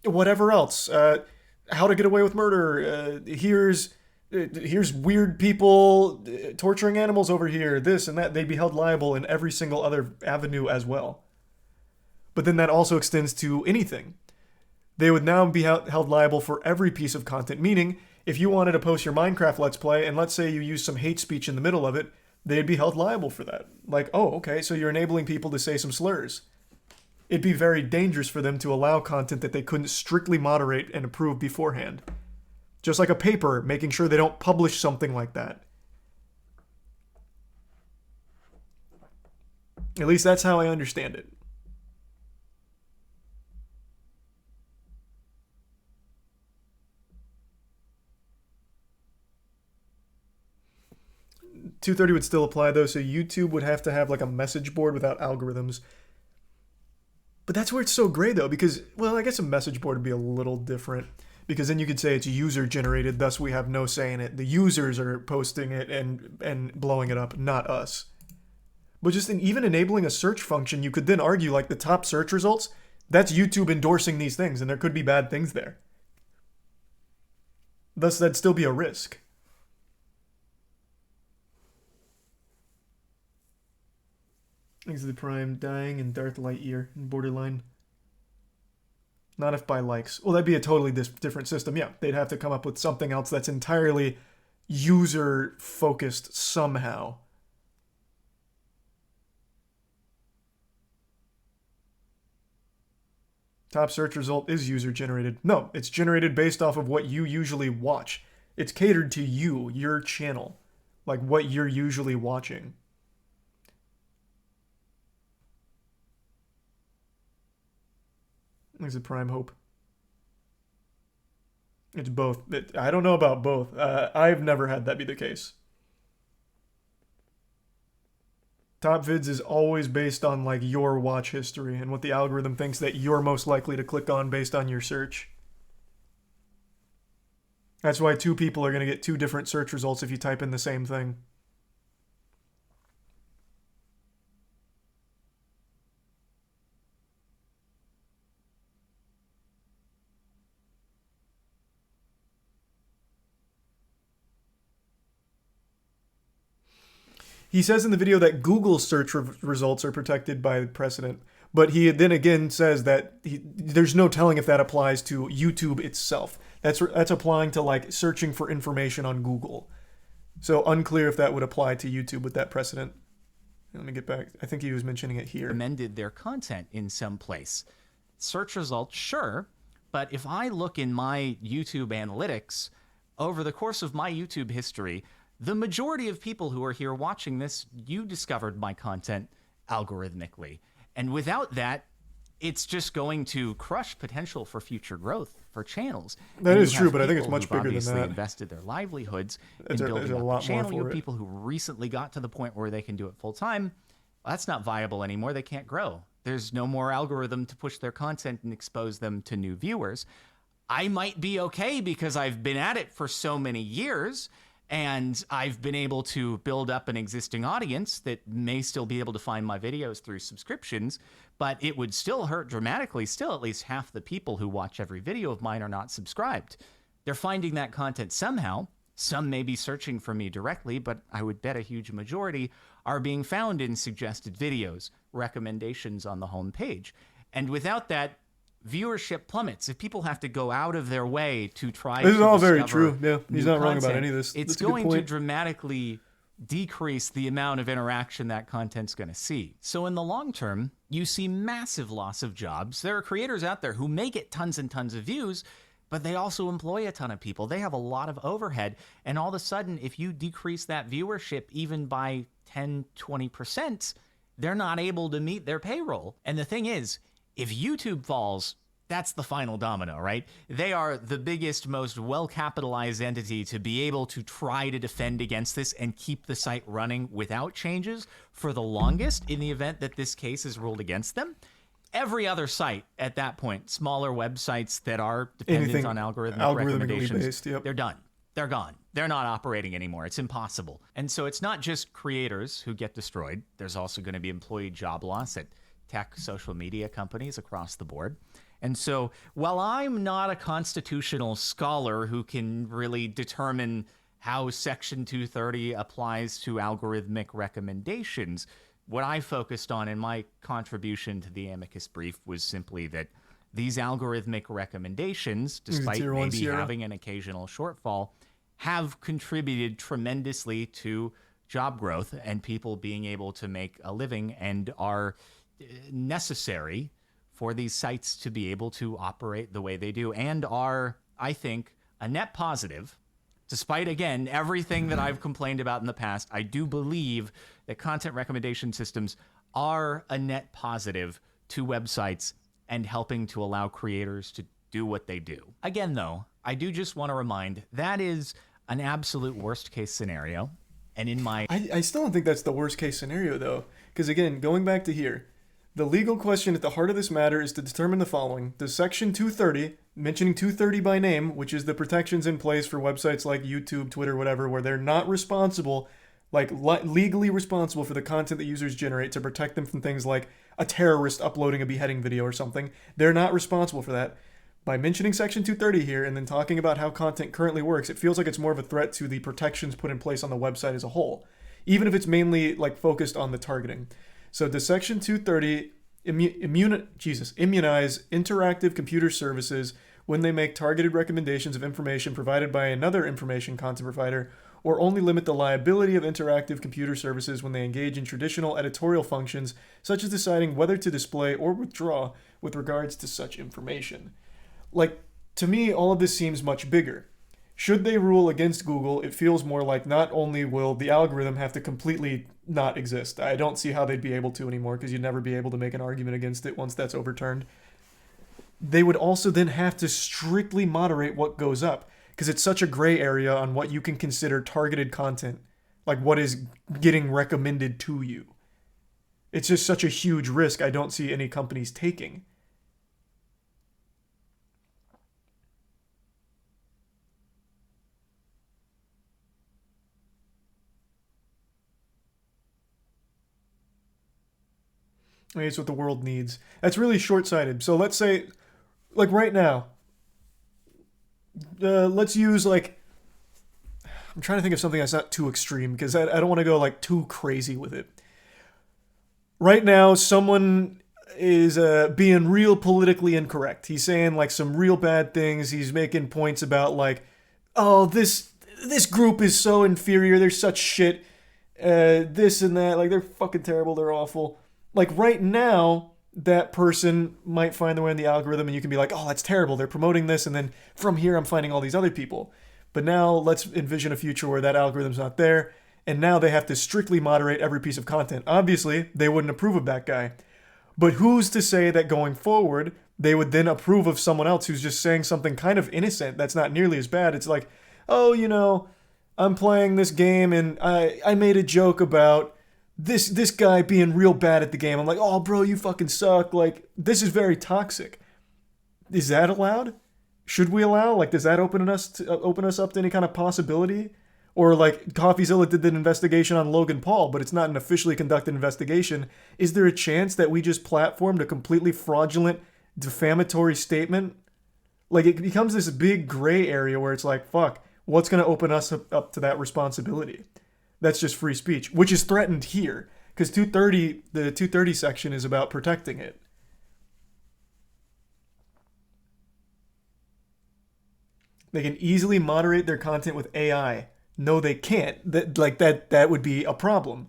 whatever else. How to get away with murder. Here's weird people torturing animals over here. This and that. They'd be held liable in every single other avenue as well. But then that also extends to anything. They would now be held liable for every piece of content. Meaning, if you wanted to post your Minecraft Let's Play, and let's say you use some hate speech in the middle of it, they'd be held liable for that. Like, oh, okay, so you're enabling people to say some slurs. It'd be very dangerous for them to allow content that they couldn't strictly moderate and approve beforehand. Just like a paper, making sure they don't publish something like that. At least that's how I understand it. .230 would still apply though, so YouTube would have to have like a message board without algorithms. But that's where it's so gray though, because, well, I guess a message board would be a little different, because then you could say it's user generated, thus we have no say in it. The users are posting it and blowing it up, not us. But just in even enabling a search function, you could then argue like the top search results, that's YouTube endorsing these things, and there could be bad things there. Thus, that'd still be a risk. Thanks to the Prime, dying and Darth Lightyear in Borderline. Not if by likes. Well, that'd be a totally different system. Yeah, they'd have to come up with something else that's entirely user-focused somehow. Top search result is user-generated. No, it's generated based off of what you usually watch. It's catered to you, your channel. Like what you're usually watching. There's a Prime Hope. It's both. I don't know about both. I've never had that be the case. Top vids is always based on like your watch history and what the algorithm thinks that you're most likely to click on based on your search. That's why two people are going to get two different search results if you type in the same thing. he says in the video that Google search results are protected by precedent, but he then again says that there's no telling if that applies to YouTube itself. That's applying to like searching for information on Google. So unclear if that would apply to YouTube with that precedent. Let me get back. I think he was mentioning it here. Amended their content in some place. Search results, sure, but if I look in my YouTube analytics, over the course of my YouTube history, the majority of people who are here watching this, you discovered my content algorithmically. And without that, it's just going to crush potential for future growth for channels. That And is you true, have but I think it's people much who've bigger than obviously that. invested their livelihoods There's in a building up lot the more channel. You for have it. people who recently got to the point where they can do it full time. Well, that's not viable anymore. They can't grow. There's no more algorithm to push their content and expose them to new viewers. I might be okay because I've been at it for so many years and I've been able to build up an existing audience that may still be able to find my videos through subscriptions, but it would still hurt dramatically. Still, at least half the people who watch every video of mine are not subscribed. They're finding that content somehow. Some may be searching for me directly, but I would bet a huge majority are being found in suggested videos, recommendations on the home page. And without that, viewership plummets. If people have to go out of their way to try This is to all very discover true. Yeah, he's new not wrong about content, any of this. It's That's a good going to point. dramatically decrease the amount of interaction that content's going to see. So in the long term, you see massive loss of jobs. There are creators out there who may get tons and tons of views, but they also employ a ton of people. They have a lot of overhead. And all of a sudden, if you decrease that viewership even by 10, 20%, they're not able to meet their payroll. And the thing is, if YouTube falls, that's the final domino, right? They are the biggest, most well-capitalized entity to be able to try to defend against this and keep the site running without changes for the longest in the event that this case is ruled against them. Every other site at that point, smaller websites that are dependent Anything on algorithmic algorithmically recommendations, based, yep. they're done. They're gone. They're not operating anymore. It's impossible. And so it's not just creators who get destroyed. There's also going to be employee job loss at tech social media companies across the board. And so while I'm not a constitutional scholar who can really determine how Section 230 applies to algorithmic recommendations, what I focused on in my contribution to the amicus brief was simply that these algorithmic recommendations, despite Tier 1 maybe Sierra. having an occasional shortfall, have contributed tremendously to job growth and people being able to make a living and are necessary for these sites to be able to operate the way they do and are, I think, a net positive. Despite, again, everything that I've complained about in the past, I do believe that content recommendation systems are a net positive to websites and helping to allow creators to do what they do. Again, though, I do just want to remind that is an absolute worst case scenario. And in my... I still don't think that's the worst case scenario, though. Because again, going back to here, the legal question at the heart of this matter is to determine the following. Does Section 230, mentioning 230 by name, which is the protections in place for websites like YouTube, Twitter, whatever, where they're not responsible, like legally responsible for the content that users generate to protect them from things like a terrorist uploading a beheading video or something. They're not responsible for that. By mentioning Section 230 here and then talking about how content currently works, it feels like it's more of a threat to the protections put in place on the website as a whole, even if it's mainly like focused on the targeting. So does Section 230 immunize interactive computer services when they make targeted recommendations of information provided by another information content provider, or only limit the liability of interactive computer services when they engage in traditional editorial functions, such as deciding whether to display or withdraw with regards to such information? Like, to me, all of this seems much bigger. Should they rule against Google, it feels more like not only will the algorithm have to completely not exist. I don't see how they'd be able to anymore because you'd never be able to make an argument against it once that's overturned. They would also then have to strictly moderate what goes up because it's such a gray area on what you can consider targeted content, like what is getting recommended to you. It's just such a huge risk I don't see any companies taking. I mean, it's what the world needs. That's really short-sighted. So let's say, like right now, let's use like, I'm trying to think of something that's not too extreme because I don't want to go like too crazy with it. Right now, someone is being real politically incorrect. He's saying like some real bad things. He's making points about like, oh, this group is so inferior. They're such shit. This and that. Like, they're fucking terrible. They're awful. Like, right now, that person might find their way in the algorithm and you can be like, oh, that's terrible. They're promoting this. And then from here, I'm finding all these other people. But now let's envision a future where that algorithm's not there. And now they have to strictly moderate every piece of content. Obviously, they wouldn't approve of that guy. But who's to say that going forward, they would then approve of someone else who's just saying something kind of innocent that's not nearly as bad? It's like, oh, you know, I'm playing this game and I made a joke about this guy being real bad at the game. I'm like, oh, bro, you fucking suck. Like, this is very toxic. Is that allowed? Should we allow? Like, does that open us up to any kind of possibility? Or like CoffeeZilla did an investigation on Logan Paul, but it's not an officially conducted investigation. Is there a chance that we just platformed a completely fraudulent, defamatory statement? Like, it becomes this big gray area where it's like, fuck, what's going to open us up to that responsibility? That's just free speech, which is threatened here. Because the 230 section is about protecting it. They can easily moderate their content with AI. No, they can't. That would be a problem.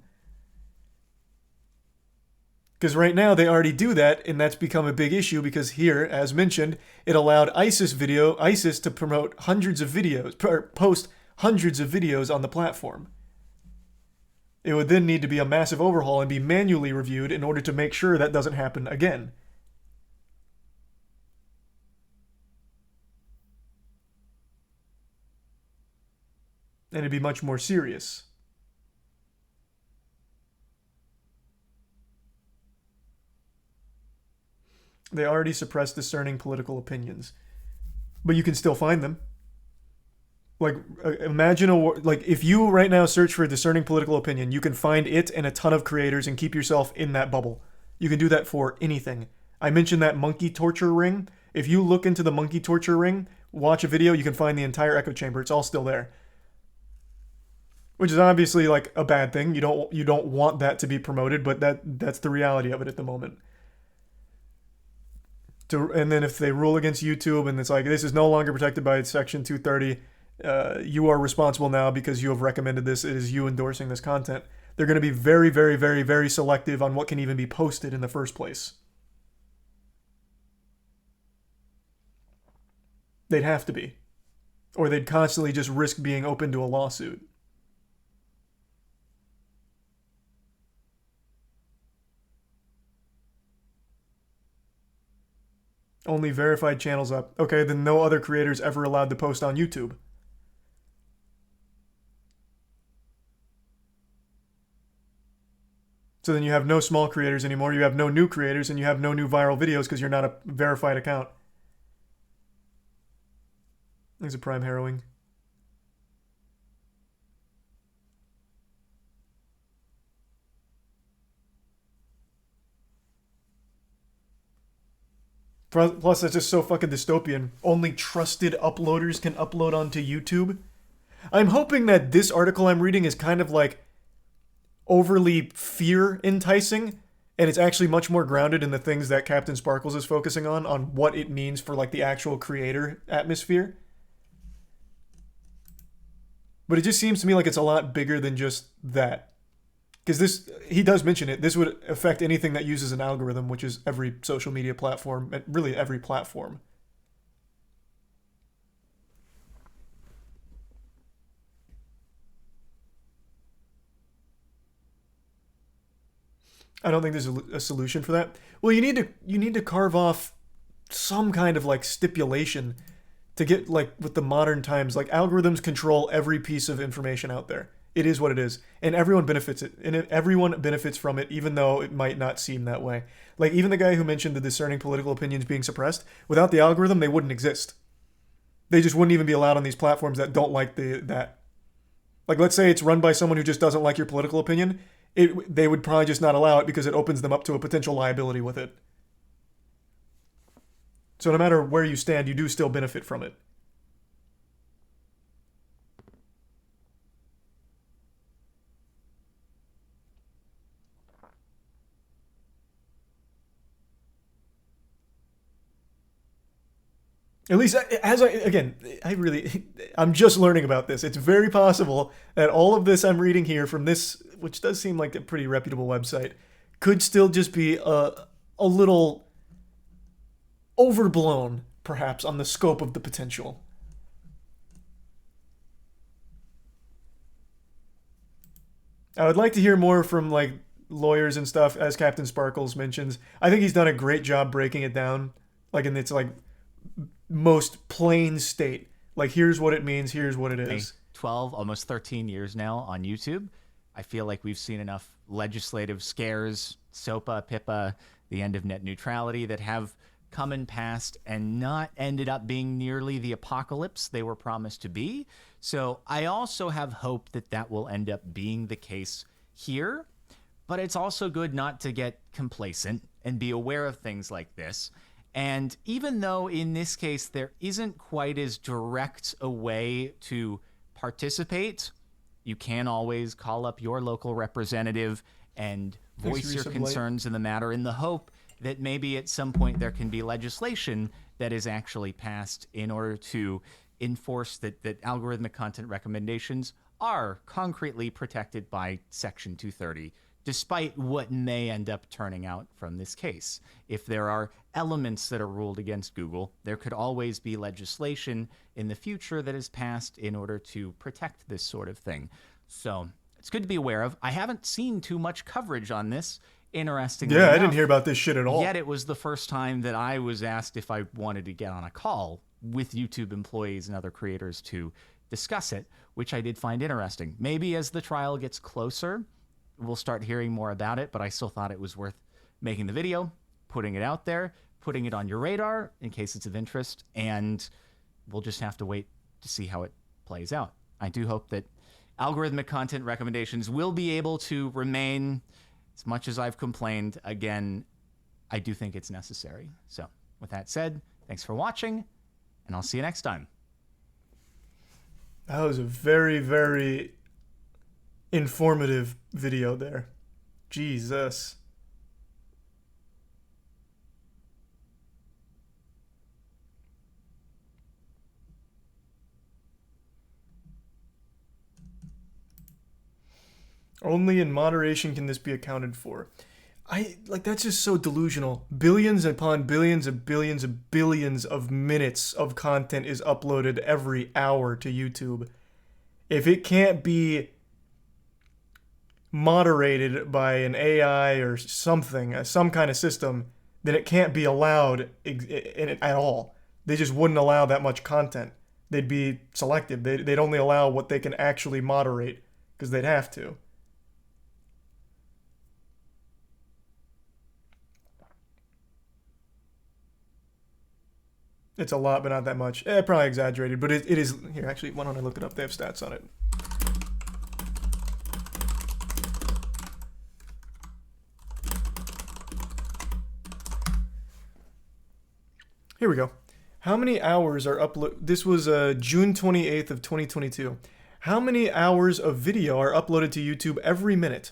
Because right now they already do that, and that's become a big issue because here, as mentioned, it allowed ISIS to promote hundreds of videos, or post hundreds of videos on the platform. It would then need to be a massive overhaul and be manually reviewed in order to make sure that doesn't happen again. And it'd be much more serious. They already suppress discerning political opinions. But you can still find them. Like, imagine like if you right now search for a discerning political opinion, you can find it and a ton of creators and keep yourself in that bubble. You can do that for anything. I mentioned that monkey torture ring. If you look into the monkey torture ring, watch a video, you can find the entire echo chamber. It's all still there. Which is obviously like a bad thing. You don't want that to be promoted, but that's the reality of it at the moment. And then if they rule against YouTube and it's like, this is no longer protected by Section 230, you are responsible now because you have recommended this. It is you endorsing this content. They're going to be very, very, very, very selective on what can even be posted in the first place. They'd have to be. Or they'd constantly just risk being open to a lawsuit. Only verified channels up. Okay, then no other creators ever allowed to post on YouTube. So then you have no small creators anymore, you have no new creators, and you have no new viral videos because you're not a verified account. There's a prime harrowing. Plus, that's just so fucking dystopian. Only trusted uploaders can upload onto YouTube. I'm hoping that this article I'm reading is kind of like overly fear enticing, and it's actually much more grounded in the things that Captain Sparkles is focusing on what it means for like the actual creator atmosphere. But it just seems to me like it's a lot bigger than just that. Because he does mention it, this would affect anything that uses an algorithm, which is every social media platform, really every platform. I don't think there's a solution for that. Well, you need to carve off some kind of like stipulation to get like with the modern times, like algorithms control every piece of information out there. It is what it is, and everyone benefits everyone benefits from it, even though it might not seem that way. Like even the guy who mentioned the discerning political opinions being suppressed, without the algorithm, they wouldn't exist. They just wouldn't even be allowed on these platforms that don't like that. Like let's say it's run by someone who just doesn't like your political opinion, they would probably just not allow it because it opens them up to a potential liability with it. So no matter where you stand, you do still benefit from it. At least I'm just learning about this. It's very possible that all of this I'm reading here from this, which does seem like a pretty reputable website, could still just be a little overblown, perhaps, on the scope of the potential. I would like to hear more from like lawyers and stuff, as Captain Sparkles mentions. I think he's done a great job breaking it down, like in its like most plain state. Like, here's what it means, here's what it is. 12, almost 13 years now on YouTube. I feel like we've seen enough legislative scares, SOPA, PIPA, the end of net neutrality, that have come and passed and not ended up being nearly the apocalypse they were promised to be. So I also have hope that that will end up being the case here. But it's also good not to get complacent and be aware of things like this. And even though in this case there isn't quite as direct a way to participate, you can always call up your local representative and voice your concerns in the matter, in the hope that maybe at some point there can be legislation that is actually passed in order to enforce that algorithmic content recommendations are concretely protected by Section 230, despite what may end up turning out from this case. If there are elements that are ruled against Google, there could always be legislation in the future that is passed in order to protect this sort of thing. So it's good to be aware of. I haven't seen too much coverage on this, interestingly enough. I didn't hear about this shit at all. Yet it was the first time that I was asked if I wanted to get on a call with YouTube employees and other creators to discuss it, which I did find interesting. Maybe as the trial gets closer, we'll start hearing more about it, but I still thought it was worth making the video, putting it out there, putting it on your radar in case it's of interest, and we'll just have to wait to see how it plays out. I do hope that algorithmic content recommendations will be able to remain. As much as I've complained, again, I do think it's necessary. So with that said, thanks for watching, and I'll see you next time. That was a very, very informative video there. Jesus. Only in moderation can this be accounted for. That's just so delusional. Billions upon billions of billions of billions of minutes of content is uploaded every hour to YouTube. If it can't be moderated by an AI or something, some kind of system, then it can't be allowed at all. They just wouldn't allow that much content. They'd be selective. They'd only allow what they can actually moderate, because they'd have to. It's a lot, but not that much. Probably exaggerated, but it is. Here, actually, why don't I look it up? They have stats on it. Here we go. How many hours are uploaded? This was June 28th of 2022. How many hours of video are uploaded to YouTube every minute?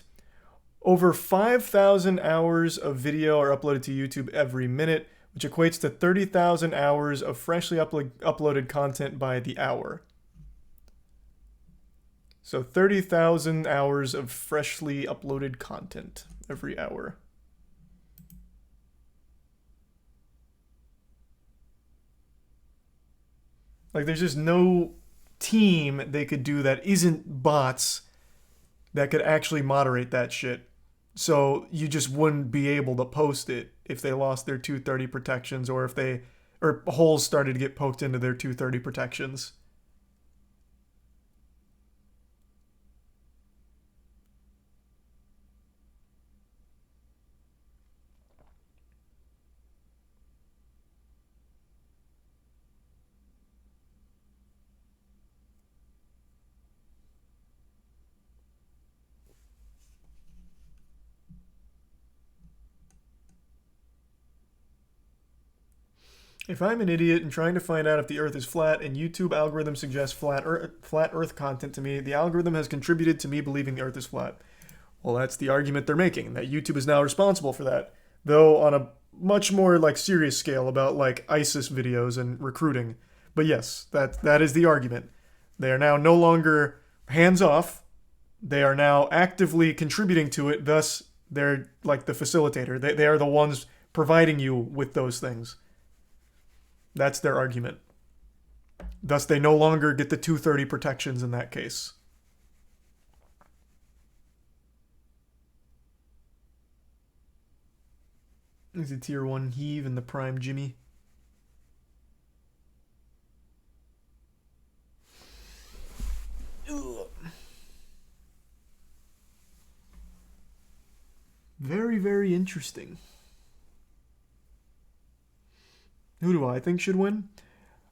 Over 5,000 hours of video are uploaded to YouTube every minute, which equates to 30,000 hours of freshly uploaded content by the hour. So 30,000 hours of freshly uploaded content every hour. Like, there's just no team they could do that isn't bots that could actually moderate that shit. So you just wouldn't be able to post it if they lost their 230 protections, or if holes started to get poked into their 230 protections. If I'm an idiot and trying to find out if the Earth is flat and YouTube algorithm suggests flat Earth content to me, the algorithm has contributed to me believing the Earth is flat. Well, that's the argument they're making, that YouTube is now responsible for that. though on a much more like serious scale about like ISIS videos and recruiting. But yes, that is the argument. They are now no longer hands off. They are now actively contributing to it. Thus, they're like the facilitator. They are the ones providing you with those things. That's their argument. Thus, they no longer get the 230 protections in that case. Is it tier 1 heave and the prime Jimmy? Ugh. Very, very interesting. Who do I think should win?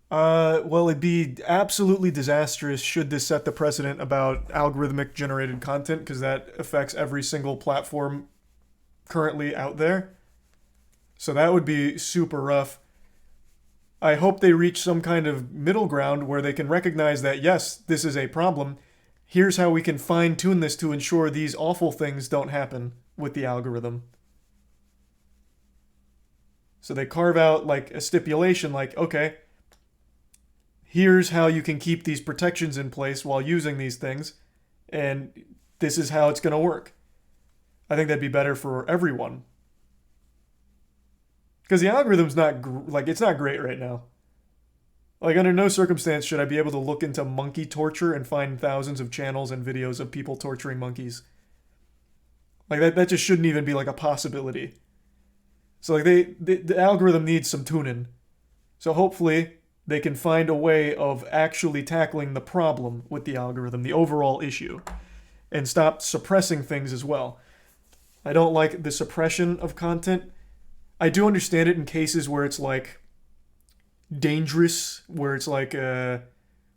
Well, it'd be absolutely disastrous should this set the precedent about algorithmic generated content, because that affects every single platform currently out there. So that would be super rough. I hope they reach some kind of middle ground where they can recognize that, yes, this is a problem. Here's how we can fine-tune this to ensure these awful things don't happen with the algorithm. So they carve out like a stipulation like, okay, here's how you can keep these protections in place while using these things, and this is how it's going to work. I think that'd be better for everyone. Because the algorithm's not, it's not great right now. Like, under no circumstance should I be able to look into monkey torture and find thousands of channels and videos of people torturing monkeys. Like, that just shouldn't even be, like, a possibility. So, like, the algorithm needs some tuning. So, hopefully, they can find a way of actually tackling the problem with the algorithm, the overall issue, and stop suppressing things as well. I don't like the suppression of content. I do understand it in cases where it's, like, dangerous, where it's like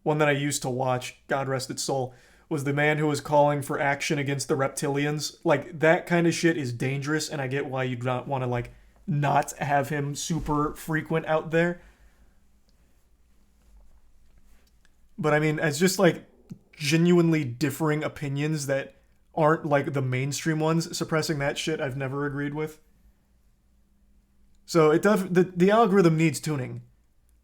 one that I used to watch, God rest its soul, was the man who was calling for action against the reptilians. Like, that kind of shit is dangerous, and I get why you'd not want to, like, not have him super frequent out there. But I mean, as just like genuinely differing opinions that aren't like the mainstream ones, suppressing that shit I've never agreed with. So the algorithm needs tuning.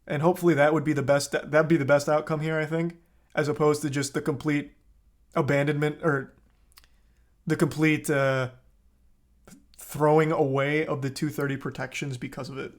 And hopefully that'd be the best outcome here, I think, as opposed to just the complete abandonment or the complete throwing away of the 230 protections because of it.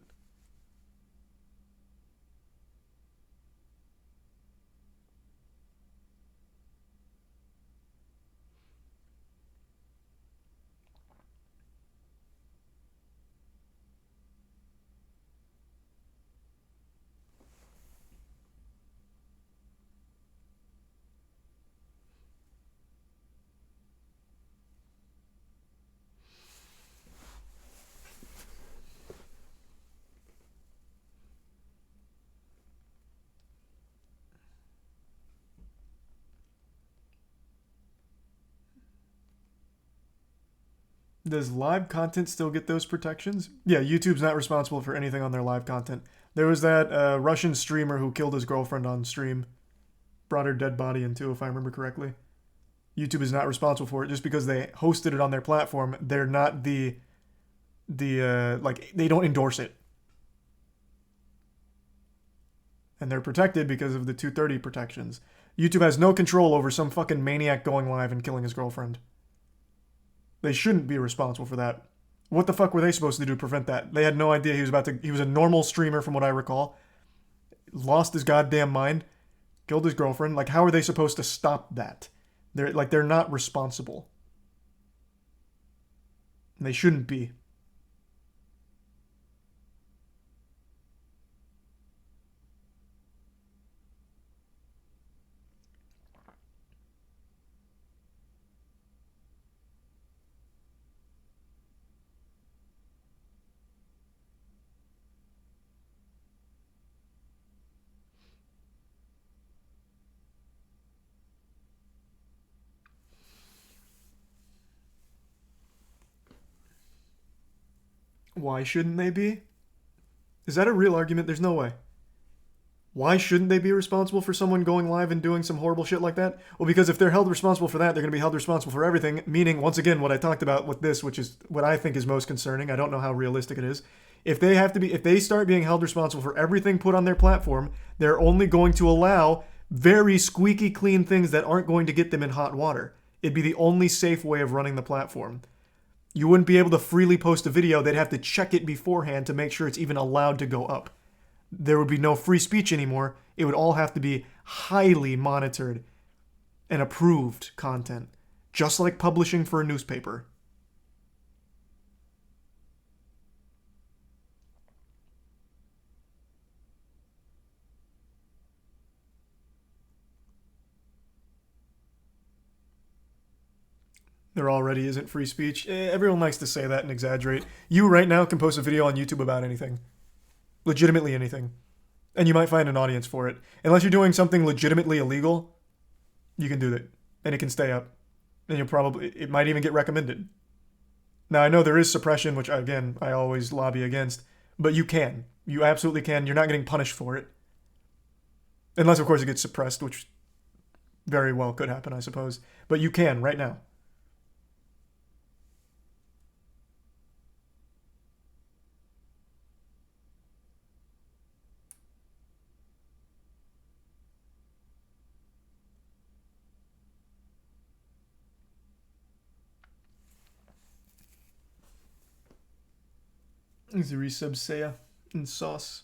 Does live content still get those protections? Yeah, YouTube's not responsible for anything on their live content. There was that Russian streamer who killed his girlfriend on stream. Brought her dead body in too, if I remember correctly. YouTube is not responsible for it just because they hosted it on their platform. They're not they don't endorse it. And they're protected because of the 230 protections. YouTube has no control over some fucking maniac going live and killing his girlfriend. They shouldn't be responsible for that. What the fuck were they supposed to do to prevent that? They had no idea he was a normal streamer from what I recall. Lost his goddamn mind. Killed his girlfriend. Like, how are they supposed to stop that? They're not responsible. And they shouldn't be. Why shouldn't they be? Is that a real argument? There's no way. Why shouldn't they be responsible for someone going live and doing some horrible shit like that? Well, because if they're held responsible for that, they're going to be held responsible for everything, meaning, once again, what I talked about with this, which is what I think is most concerning. I don't know how realistic it is. If they start being held responsible for everything put on their platform, they're only going to allow very squeaky clean things that aren't going to get them in hot water. It'd be the only safe way of running the platform. You wouldn't be able to freely post a video. They'd have to check it beforehand to make sure it's even allowed to go up. There would be no free speech anymore. It would all have to be highly monitored and approved content, just like publishing for a newspaper. There already isn't free speech. Everyone likes to say that and exaggerate. You right now can post a video on YouTube about anything. Legitimately anything. And you might find an audience for it. Unless you're doing something legitimately illegal, you can do that. And it can stay up. And it might even get recommended. Now, I know there is suppression, which, again, I always lobby against. But you can. You absolutely can. You're not getting punished for it. Unless, of course, it gets suppressed, which very well could happen, I suppose. But you can, right now. Is the resub Seiya and sauce?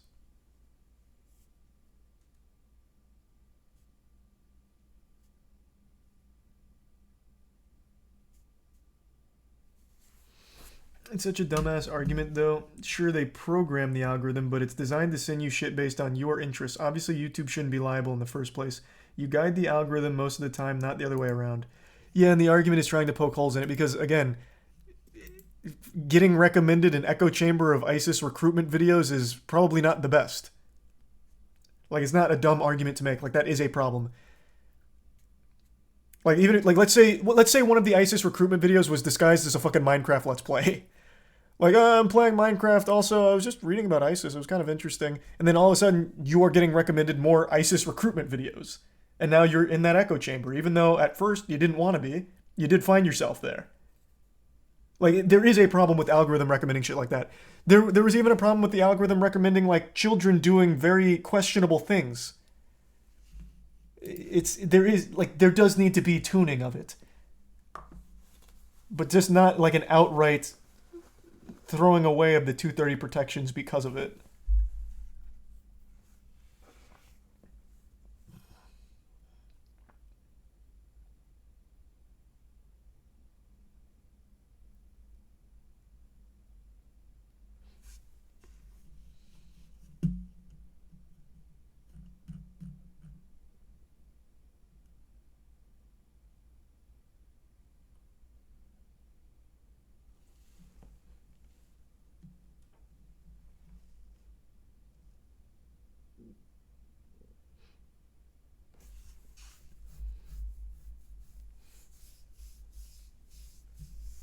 It's such a dumbass argument, though. Sure, they program the algorithm, but it's designed to send you shit based on your interests. Obviously, YouTube shouldn't be liable in the first place. You guide the algorithm most of the time, not the other way around. Yeah, and the argument is trying to poke holes in it because, again, getting recommended an echo chamber of ISIS recruitment videos is probably not the best. Like, it's not a dumb argument to make. Like, that is a problem. Like, even, like, let's say one of the ISIS recruitment videos was disguised as a fucking Minecraft Let's Play. Like, I'm playing Minecraft, also, I was just reading about ISIS, it was kind of interesting. And then all of a sudden, you are getting recommended more ISIS recruitment videos. And now you're in that echo chamber, even though at first you didn't want to be. You did find yourself there. Like, there is a problem with algorithm recommending shit like that. There was even a problem with the algorithm recommending, like, children doing very questionable things. There does need to be tuning of it. But just not, like, an outright throwing away of the 230 protections because of it.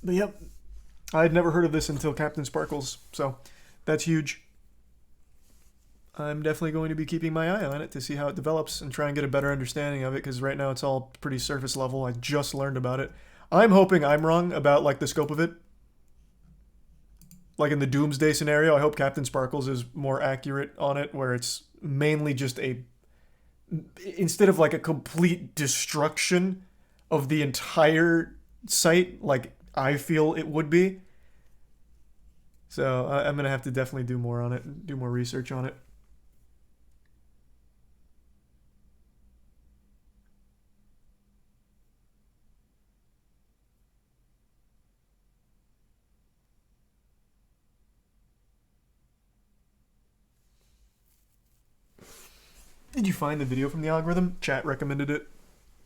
But yep, I had never heard of this until Captain Sparkles, so that's huge. I'm definitely going to be keeping my eye on it to see how it develops and try and get a better understanding of it, because right now it's all pretty surface level. I just learned about it. I'm hoping I'm wrong about, like, the scope of it. Like in the Doomsday scenario, I hope Captain Sparkles is more accurate on it, where it's mainly just instead of like a complete destruction of the entire site, like I feel it would be. So I'm going to have to definitely do more on it, do more research on it. Did you find the video from the algorithm? Chat recommended it.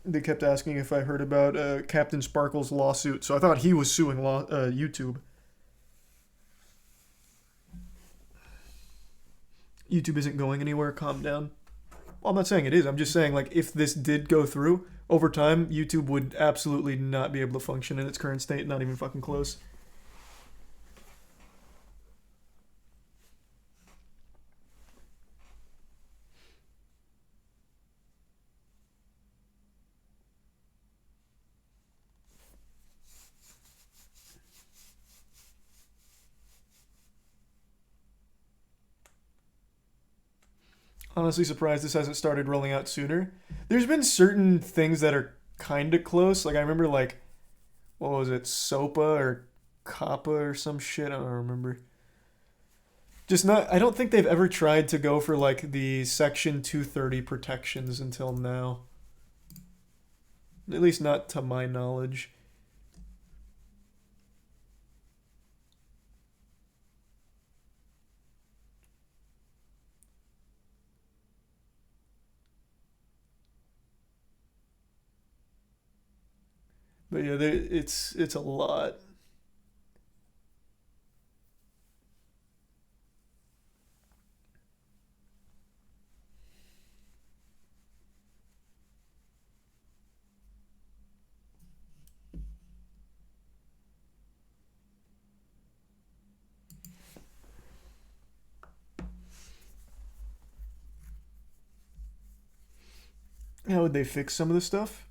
They kept asking if I heard about Captain Sparkle's lawsuit, so I thought he was suing YouTube. YouTube isn't going anywhere, calm down. Well, I'm not saying it is, I'm just saying, like, if this did go through, over time, YouTube would absolutely not be able to function in its current state, not even fucking close. Honestly surprised this hasn't started rolling out sooner. There's been certain things that are kind of close. Like I remember like, what was it, SOPA or COPPA or some shit? I don't remember. Just not, I don't think they've ever tried to go for like the Section 230 protections until now. At least not to my knowledge. But yeah, it's a lot. How would they fix some of the stuff?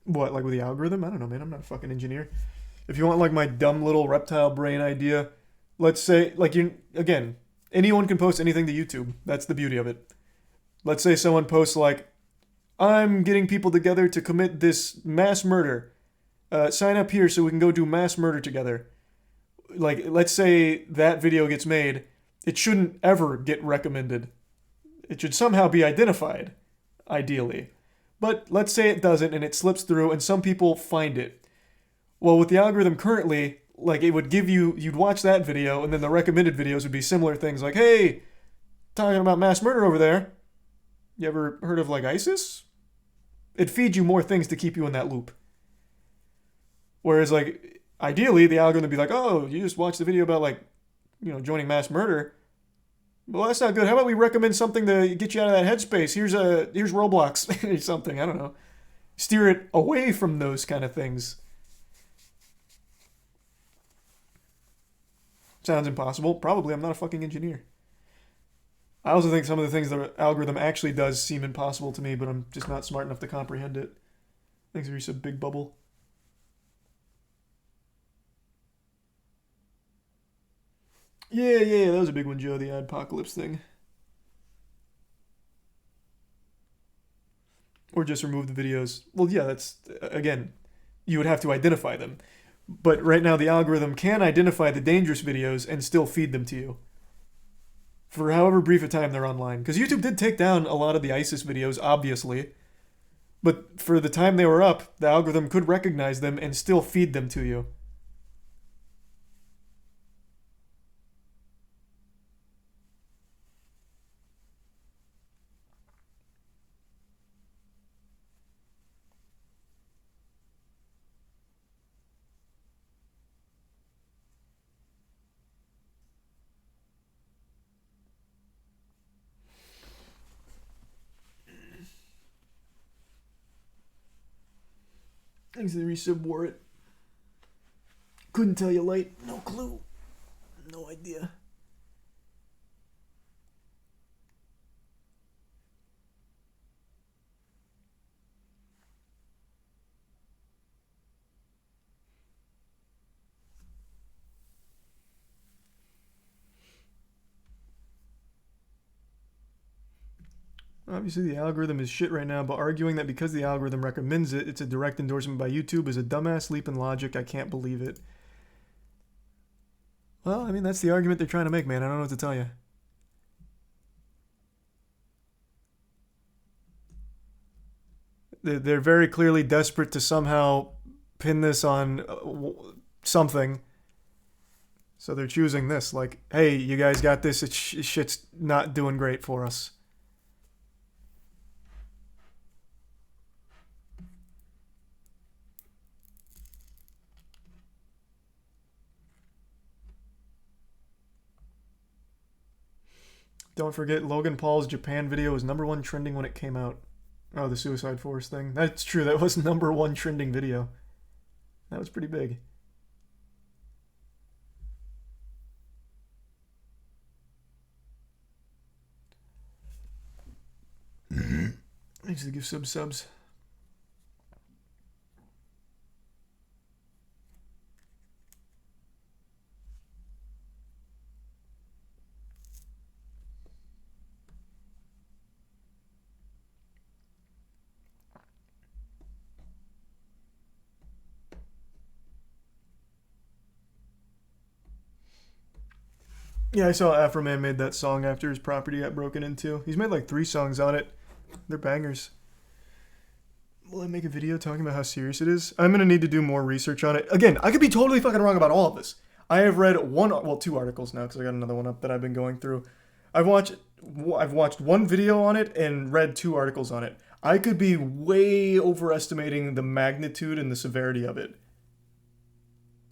What, like with the algorithm? I don't know, man. I'm not a fucking engineer. If you want like my dumb little reptile brain idea, let's say like again, anyone can post anything to YouTube. That's the beauty of it. Let's say someone posts like, I'm getting people together to commit this mass murder. Sign up here so we can go do mass murder together. Like, let's say that video gets made. It shouldn't ever get recommended. It should somehow be identified, ideally. But let's say it doesn't and it slips through and some people find it. Well, with the algorithm currently, like it would give you, you'd watch that video and then the recommended videos would be similar things like, hey, talking about mass murder over there. You ever heard of like ISIS? It feeds you more things to keep you in that loop. Whereas like, ideally the algorithm would be like, oh, you just watched the video about like, joining mass murder. Well, that's not good. How about we recommend something to get you out of that headspace? Here's Roblox or something. I don't know. Steer it away from those kind of things. Sounds impossible. Probably. I'm not a fucking engineer. I also think some of the things the algorithm actually does seem impossible to me, but I'm just not smart enough to comprehend it. Thanks for your big bubble. Yeah, that was a big one, Joe, the apocalypse thing. Or just remove the videos. Well, yeah, that's, again, you would have to identify them. But right now the algorithm can identify the dangerous videos and still feed them to you. For however brief a time they're online. Because YouTube did take down a lot of the ISIS videos, obviously. But for the time they were up, the algorithm could recognize them and still feed them to you. Thanks to the resub wore it. Couldn't tell you light. No clue. No idea. Obviously the algorithm is shit right now, but arguing that because the algorithm recommends it, it's a direct endorsement by YouTube is a dumbass leap in logic. I can't believe it. Well, I mean, that's the argument they're trying to make, man. I don't know what to tell you. They're very clearly desperate to somehow pin this on something. So they're choosing this. Like, hey, you guys got this. Shit's not doing great for us. Don't forget, Logan Paul's Japan video was #1 trending when it came out. Oh, the Suicide Force thing. That's true. That was #1 trending video. That was pretty big. Thanks to the gift subs. Yeah, I saw Afroman made that song after his property got broken into. He's made like 3 songs on it. They're bangers. Will I make a video talking about how serious it is? I'm going to need to do more research on it. Again, I could be totally fucking wrong about all of this. I have read 2 articles now because I got another one up that I've been going through. I've watched 1 video on it and read 2 articles on it. I could be way overestimating the magnitude and the severity of it.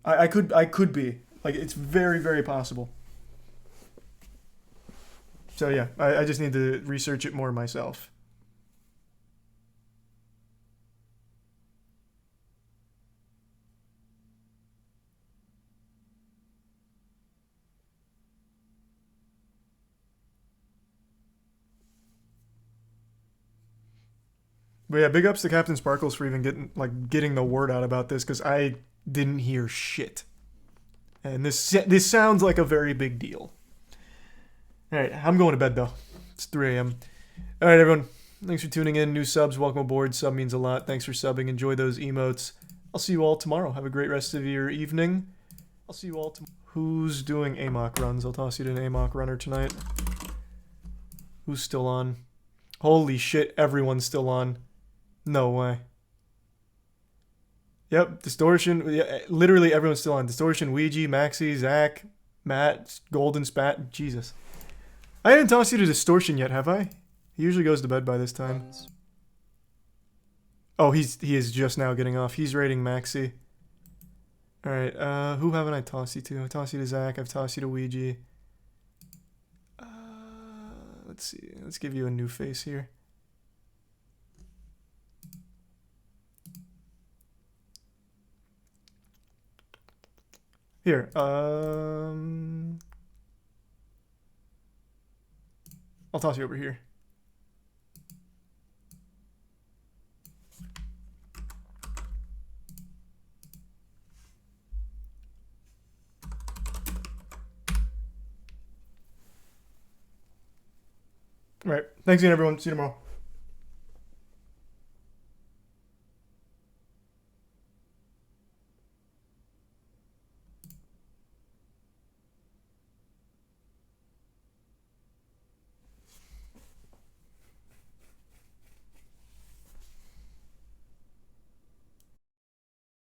I could be. Like, it's very, very possible. So yeah, I just need to research it more myself. But yeah, big ups to Captain Sparkles for even getting the word out about this, because I didn't hear shit. And this sounds like a very big deal. Alright, I'm going to bed though. It's 3 a.m. Alright, everyone. Thanks for tuning in. New subs, welcome aboard. Sub means a lot. Thanks for subbing. Enjoy those emotes. I'll see you all tomorrow. Have a great rest of your evening. I'll see you all tomorrow. Who's doing AMOC runs? I'll toss you to an AMOC runner tonight. Who's still on? Holy shit, everyone's still on. No way. Yep, Distortion. Yeah, literally everyone's still on. Distortion, Ouija, Maxi, Zach, Matt, Golden Spat. Jesus. I haven't tossed you to Distortion yet, have I? He usually goes to bed by this time. Oh, he is just now getting off. He's rating Maxi. Alright, who haven't I tossed you to? I tossed you to Zach. I've tossed you to Ouija. Let's see. Let's give you a new face here. Here, I'll toss you over here. All right. Thanks again, everyone. See you tomorrow.